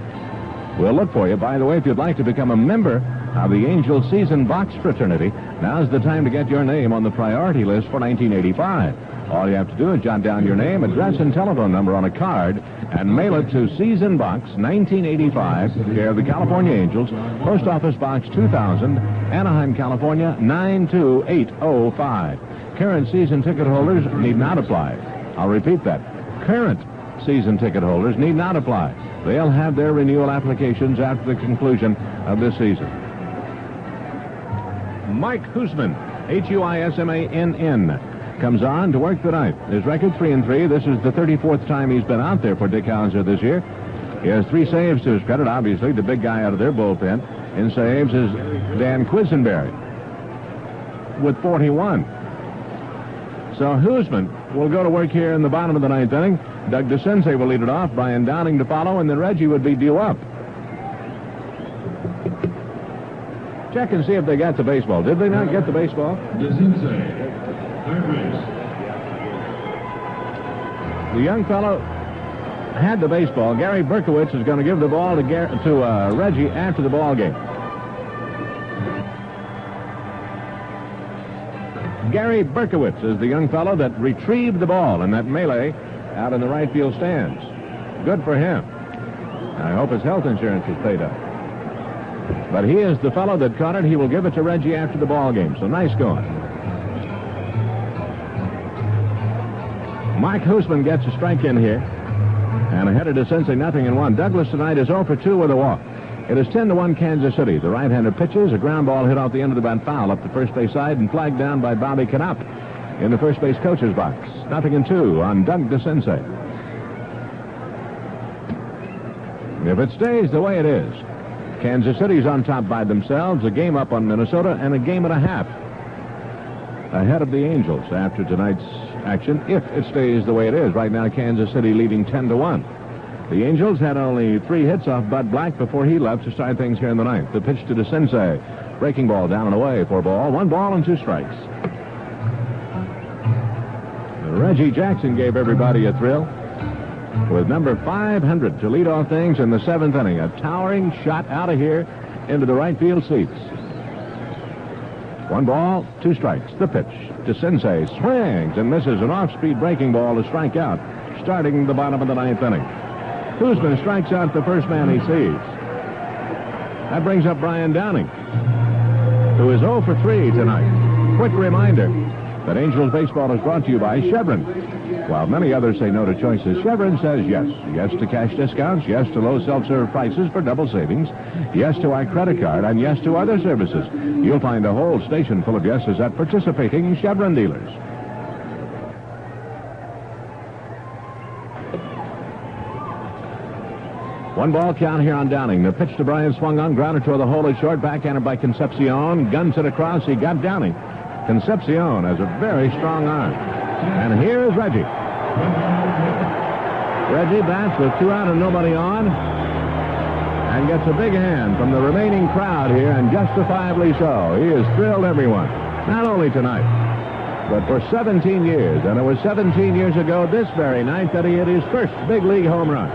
S2: We'll look for you. By the way, if you'd like to become a member of the Angel Season Box Fraternity, now's the time to get your name on the priority list for 1985. All you have to do is jot down your name, address, and telephone number on a card and mail it to Season Box 1985, care of the California Angels, Post Office Box 2000, Anaheim, California 92805. Current season ticket holders need not apply. I'll repeat that. Current season ticket holders need not apply. They'll have their renewal applications after the conclusion of this season. Mike Huisman, Huismann, comes on to work tonight. His record 3-3. This is the 34th time he's been out there for Dick Hauser this year. He has 3 saves to his credit. Obviously, the big guy out of their bullpen in saves is Dan Quisenberry with 41. So Huisman will go to work here in the bottom of the 9th inning. Doug DeCinces will lead it off. Brian Downing to follow, and then Reggie would be due up. Check and see if they got the baseball. Did they not get the baseball?
S3: DeCinces.
S2: The young fellow had the baseball. Gary Berkowitz is going to give the ball to Reggie after the ball game. Gary Berkowitz is the young fellow that retrieved the ball in that melee out in the right field stands. Good for him. I hope his health insurance was paid up. But he is the fellow that caught it. He will give it to Reggie after the ball game. So nice going. Mike Huisman gets a strike in here. And ahead of DeCinces, 0-1. Douglas tonight is 0 for 2 with a walk. It is 10-1 Kansas City. The right-hander pitches. A ground ball hit off the end of the bat foul up the first base side and flagged down by Bobby Knapp in the first base coach's box. 0-2 on Doug DeCinces. If it stays the way it is, Kansas City's on top by themselves, a game up on Minnesota, and a game and a half ahead of the Angels after tonight's action, if it stays the way it is. Right now, Kansas City leading 10-1. The Angels had only 3 hits off Bud Black before he left to start things here in the 9th. The pitch to DeCinces. Breaking ball down and away for ball. 1 ball and 2 strikes. Reggie Jackson gave everybody a thrill with number 500 to lead off things in the 7th inning. A towering shot out of here into the right field seats. 1 ball, 2 strikes. The pitch. DeCinces swings and misses an off-speed breaking ball to strike out, starting the bottom of the 9th inning. Huisman strikes out the first man he sees. That brings up Brian Downing, who is 0 for 3 tonight. Quick reminder that Angels baseball is brought to you by Chevron. While many others say no to choices, Chevron says yes. Yes to cash discounts, yes to low self-serve prices for double savings, yes to our credit card, and yes to other services. You'll find a whole station full of yeses at participating Chevron dealers. One ball count here on Downing. The pitch to Brian swung on, grounded toward the hole is short, backhanded by Concepcion. Guns it across, he got Downing. Concepcion has a very strong arm. And here is Reggie. Reggie bats with 2 out and nobody on, and gets a big hand from the remaining crowd here, and justifiably so. He has thrilled everyone, not only tonight, but for 17 years. And it was 17 years ago this very night that he hit his first big league home run.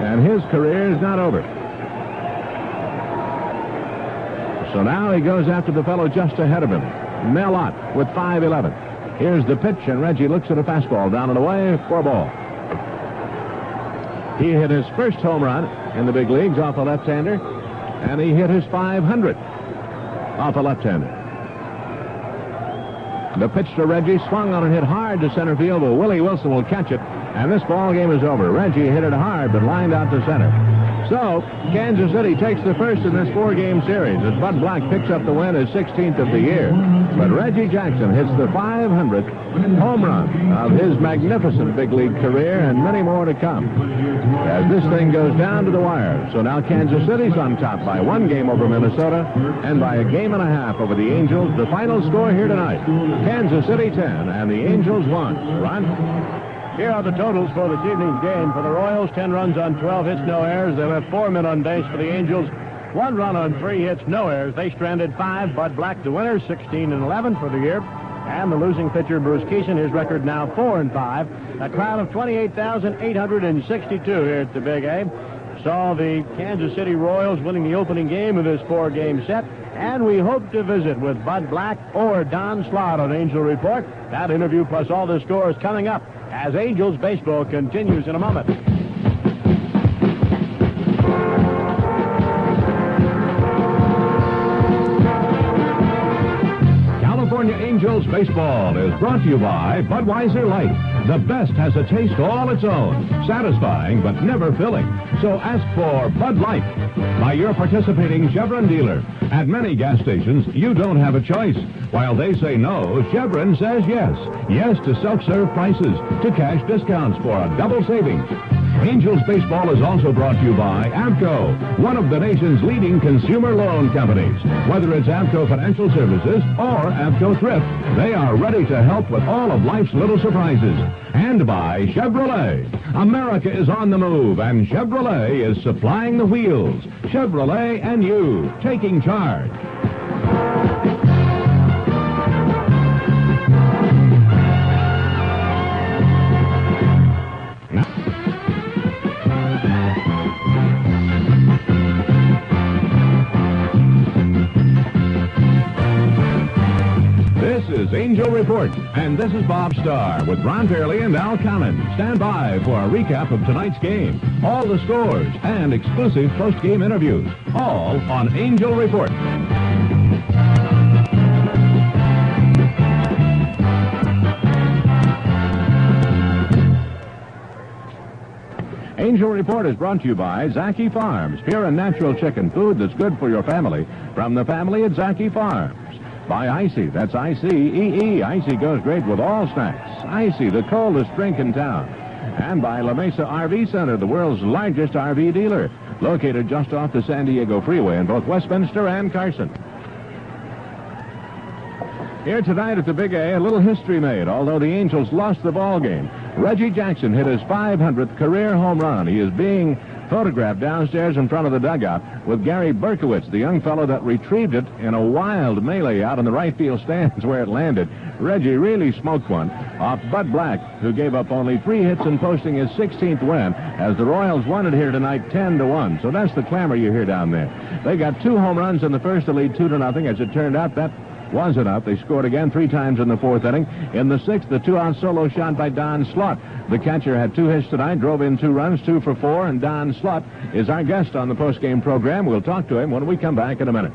S2: And his career is not over. So now he goes after the fellow just ahead of him, Melott, with 5-11. Here's the pitch, and Reggie looks at a fastball down and away for a ball. He hit his first home run in the big leagues off a left-hander, and he hit his 500 off a left-hander. The pitch to Reggie, swung on and hit hard to center field, but Willie Wilson will catch it, and this ball game is over. Reggie hit it hard, but lined out to center. So, Kansas City takes the first in this 4-game series as Bud Black picks up the win, his 16th of the year. But Reggie Jackson hits the 500th home run of his magnificent big league career, and many more to come as this thing goes down to the wire. So now Kansas City's on top by 1 game over Minnesota and by 1.5 games over the Angels. The final score here tonight, Kansas City 10 and the Angels 1. Ron?
S1: Here are the totals for this evening's game. For the Royals, 10 runs on 12 hits, no errors. They left 4 men on base. For the Angels, 1 run on 3 hits, no errors. They stranded 5. Bud Black, the winner, 16-11 for the year. And the losing pitcher, Bruce Kison, his record now 4-5. A crowd of 28,862 here at the Big A saw the Kansas City Royals winning the opening game of this 4-game set. And we hope to visit with Bud Black or Don Slaught on Angel Report. That interview plus all the scores coming up as Angels baseball continues in a moment.
S2: California Angels baseball is brought to you by Budweiser Light. The best has a taste all its own, satisfying but never filling. So ask for Bud Light by your participating Chevron dealer. At many gas stations, you don't have a choice. While they say no, Chevron says yes. Yes to self-serve prices, to cash discounts for a double savings. Angels baseball is also brought to you by AMCO, one of the nation's leading consumer loan companies. Whether it's AMCO Financial Services or AMCO Thrift, they are ready to help with all of life's little surprises. And by Chevrolet. America is on the move, and Chevrolet is supplying the wheels. Chevrolet and you, taking charge. This is Angel Report, and this is Bob Starr with Ron Fairley and Al Collins. Stand by for a recap of tonight's game, all the scores, and exclusive post-game interviews, all on Angel Report. Angel Report is brought to you by Zaki Farms, pure and natural chicken food that's good for your family, from the family at Zaki Farms. By Icy, that's I-C-E-E. Icy goes great with all snacks. Icy, the coldest drink in town. And by La Mesa RV Center, the world's largest RV dealer, located just off the San Diego Freeway in both Westminster and Carson. Here tonight at the Big A, a little history made. Although the Angels lost the ball game, Reggie Jackson hit his 500th career home run. He is being photographed downstairs in front of the dugout with Gary Berkowitz, the young fellow that retrieved it in a wild melee out in the right field stands where it landed. Reggie really smoked one off Bud Black, who gave up only 3 hits in posting his 16th win as the Royals won it here tonight 10-1. So that's the clamor you hear down there. They got 2 home runs in the first to lead 2-0. As it turned out, that was enough. They scored again 3 times in the 4th inning. In the 6th, the 2-out solo shot by Don Slaught. The catcher had 2 hits tonight, drove in 2 runs, 2 for 4, and Don Slaught is our guest on the postgame program. We'll talk to him when we come back in a minute.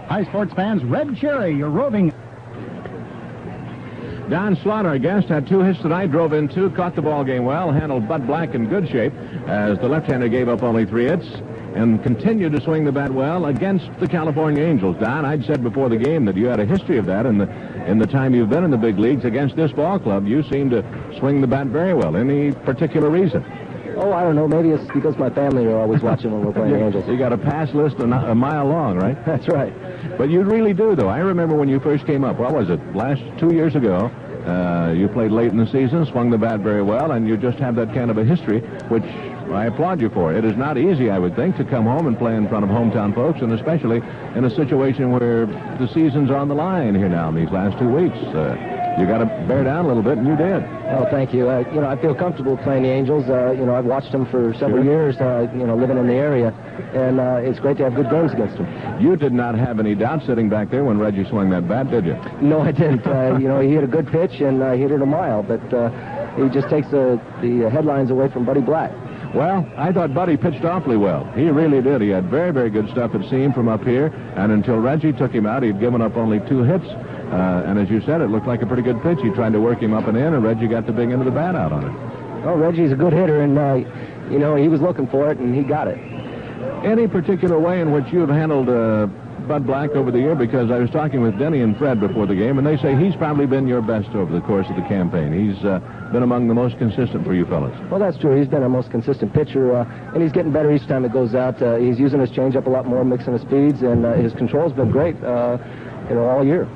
S13: Hi, sports fans. Red Cherry, your roving...
S2: Don Slaught, our guest, had 2 hits tonight, drove in 2, caught the ball game well, handled Bud Black in good shape as the left-hander gave up only 3 hits and continued to swing the bat well against the California Angels. Don, I'd said before the game that you had a history of that in the time you've been in the big leagues against this ball club. You seem to swing the bat very well. Any particular reason?
S14: Oh, I don't know. Maybe it's because my family are always watching when we're playing the Angels.
S2: You got a pass list a mile long, right?
S14: That's right.
S2: But you really do, though. I remember when you first came up. What was it? 2 years ago. You played late in the season, swung the bat very well, and you just have that kind of a history, which I applaud you for. It is not easy, I would think, to come home and play in front of hometown folks, and especially in a situation where the season's on the line here now in these last 2 weeks. You got to bear down a little bit, and you did.
S14: Oh, thank you. I feel comfortable playing the Angels. I've watched them for several years, living in the area, and it's great to have good games against them.
S2: You did not have any doubt sitting back there when Reggie swung that bat, did you?
S14: No, I didn't. He hit a good pitch, and he hit it a mile, but he just takes the headlines away from Buddy Black.
S2: Well, I thought Buddy pitched awfully well. He really did. He had very, very good stuff, it seemed, from up here, and until Reggie took him out, he'd given up only 2 hits. And as you said, it looked like a pretty good pitch. He tried to work him up and in, and Reggie got the big end of the bat out on it.
S14: Oh, Reggie's a good hitter, and you know, he was looking for it, and he got it.
S2: Any particular way in which you've handled Bud Black over the year? Because I was talking with Denny and Fred before the game, and they say he's probably been your best over the course of the campaign. He's been among the most consistent for you fellas.
S14: Well, that's true. He's been our most consistent pitcher, and he's getting better each time it goes out. He's using his changeup a lot more, mixing his speeds, and his control's been great, you know, all year.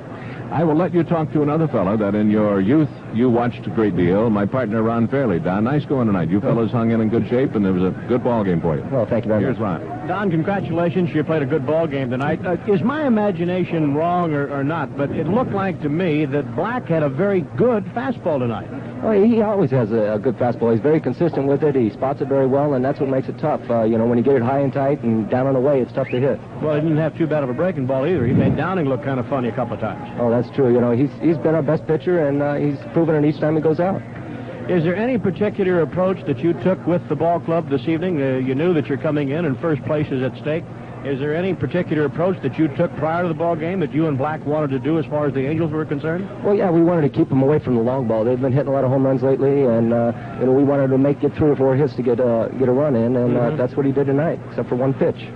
S2: I will let you talk to another fella that in your youth you watched a great deal, my partner Ron Fairley. Don, nice going tonight. You fellas hung in good shape, and there was a good ball game for you.
S14: Well, thank you very
S2: much.
S14: Here's
S2: Ron.
S1: Don, congratulations. You played a good ball game tonight. Is my imagination wrong or not? But it looked like to me that Black had a very good fastball tonight.
S14: Well, he always has a good fastball. He's very consistent with it. He spots it very well, and that's what makes it tough. You know, when you get it high and tight and down and away, it's tough to hit.
S1: Well, he didn't have too bad of a breaking ball either. He made Downing look kind of funny a couple of times.
S14: Oh, that's true. You know, he's been our best pitcher, and he's proven it each time he goes out.
S1: Is there any particular approach that you took with the ball club this evening? You knew that you're coming in and first place is at stake. Is there any particular approach that you took prior to the ball game that you and Black wanted to do as far as the Angels were concerned?
S14: Well, yeah, we wanted to keep them away from the long ball. They've been hitting a lot of home runs lately, and you know, we wanted to get 3 or 4 hits to get a run in, and that's what he did tonight, except for one pitch.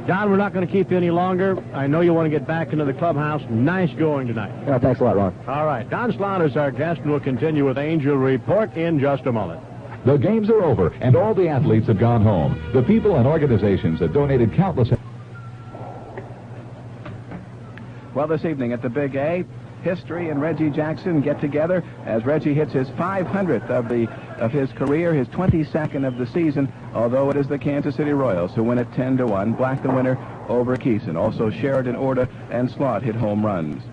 S1: Don, we're not going to keep you any longer. I know you want to get back into the clubhouse. Nice going tonight.
S14: Yeah, thanks a lot, Ron.
S1: All right, Don Slaught is our guest, and we'll continue with Angel Report in just a moment.
S7: The games are over, and all the athletes have gone home. The people and organizations that donated countless...
S10: Well, this evening at the Big A, History and Reggie Jackson get together as Reggie hits his 500th of his career, his 22nd of the season, although it is the Kansas City Royals who win it 10-1. Black the winner over Kison. Also Sheridan, Orta, and Slaught hit home runs.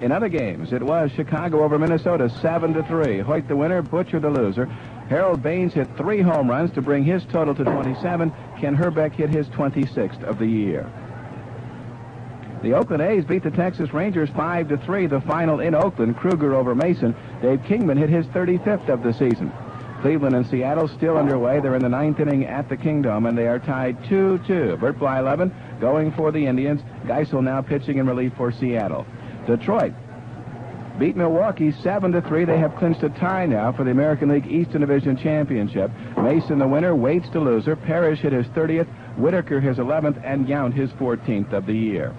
S10: In other games, it was Chicago over Minnesota 7-3. Hoyt the winner, Butcher the loser. Harold Baines hit 3 home runs to bring his total to 27. Ken Herbeck hit his 26th of the year. The Oakland A's beat the Texas Rangers 5-3. The final in Oakland, Kruger over Mason. Dave Kingman hit his 35th of the season. Cleveland and Seattle still underway. They're in the 9th inning at the Kingdom, and they are tied 2-2. Bert Blyleven going for the Indians. Geisel now pitching in relief for Seattle. Detroit beat Milwaukee 7-3. They have clinched a tie now for the American League Eastern Division Championship. Mason the winner, Waits the loser. Parrish hit his 30th, Whitaker his 11th, and Yount his 14th of the year.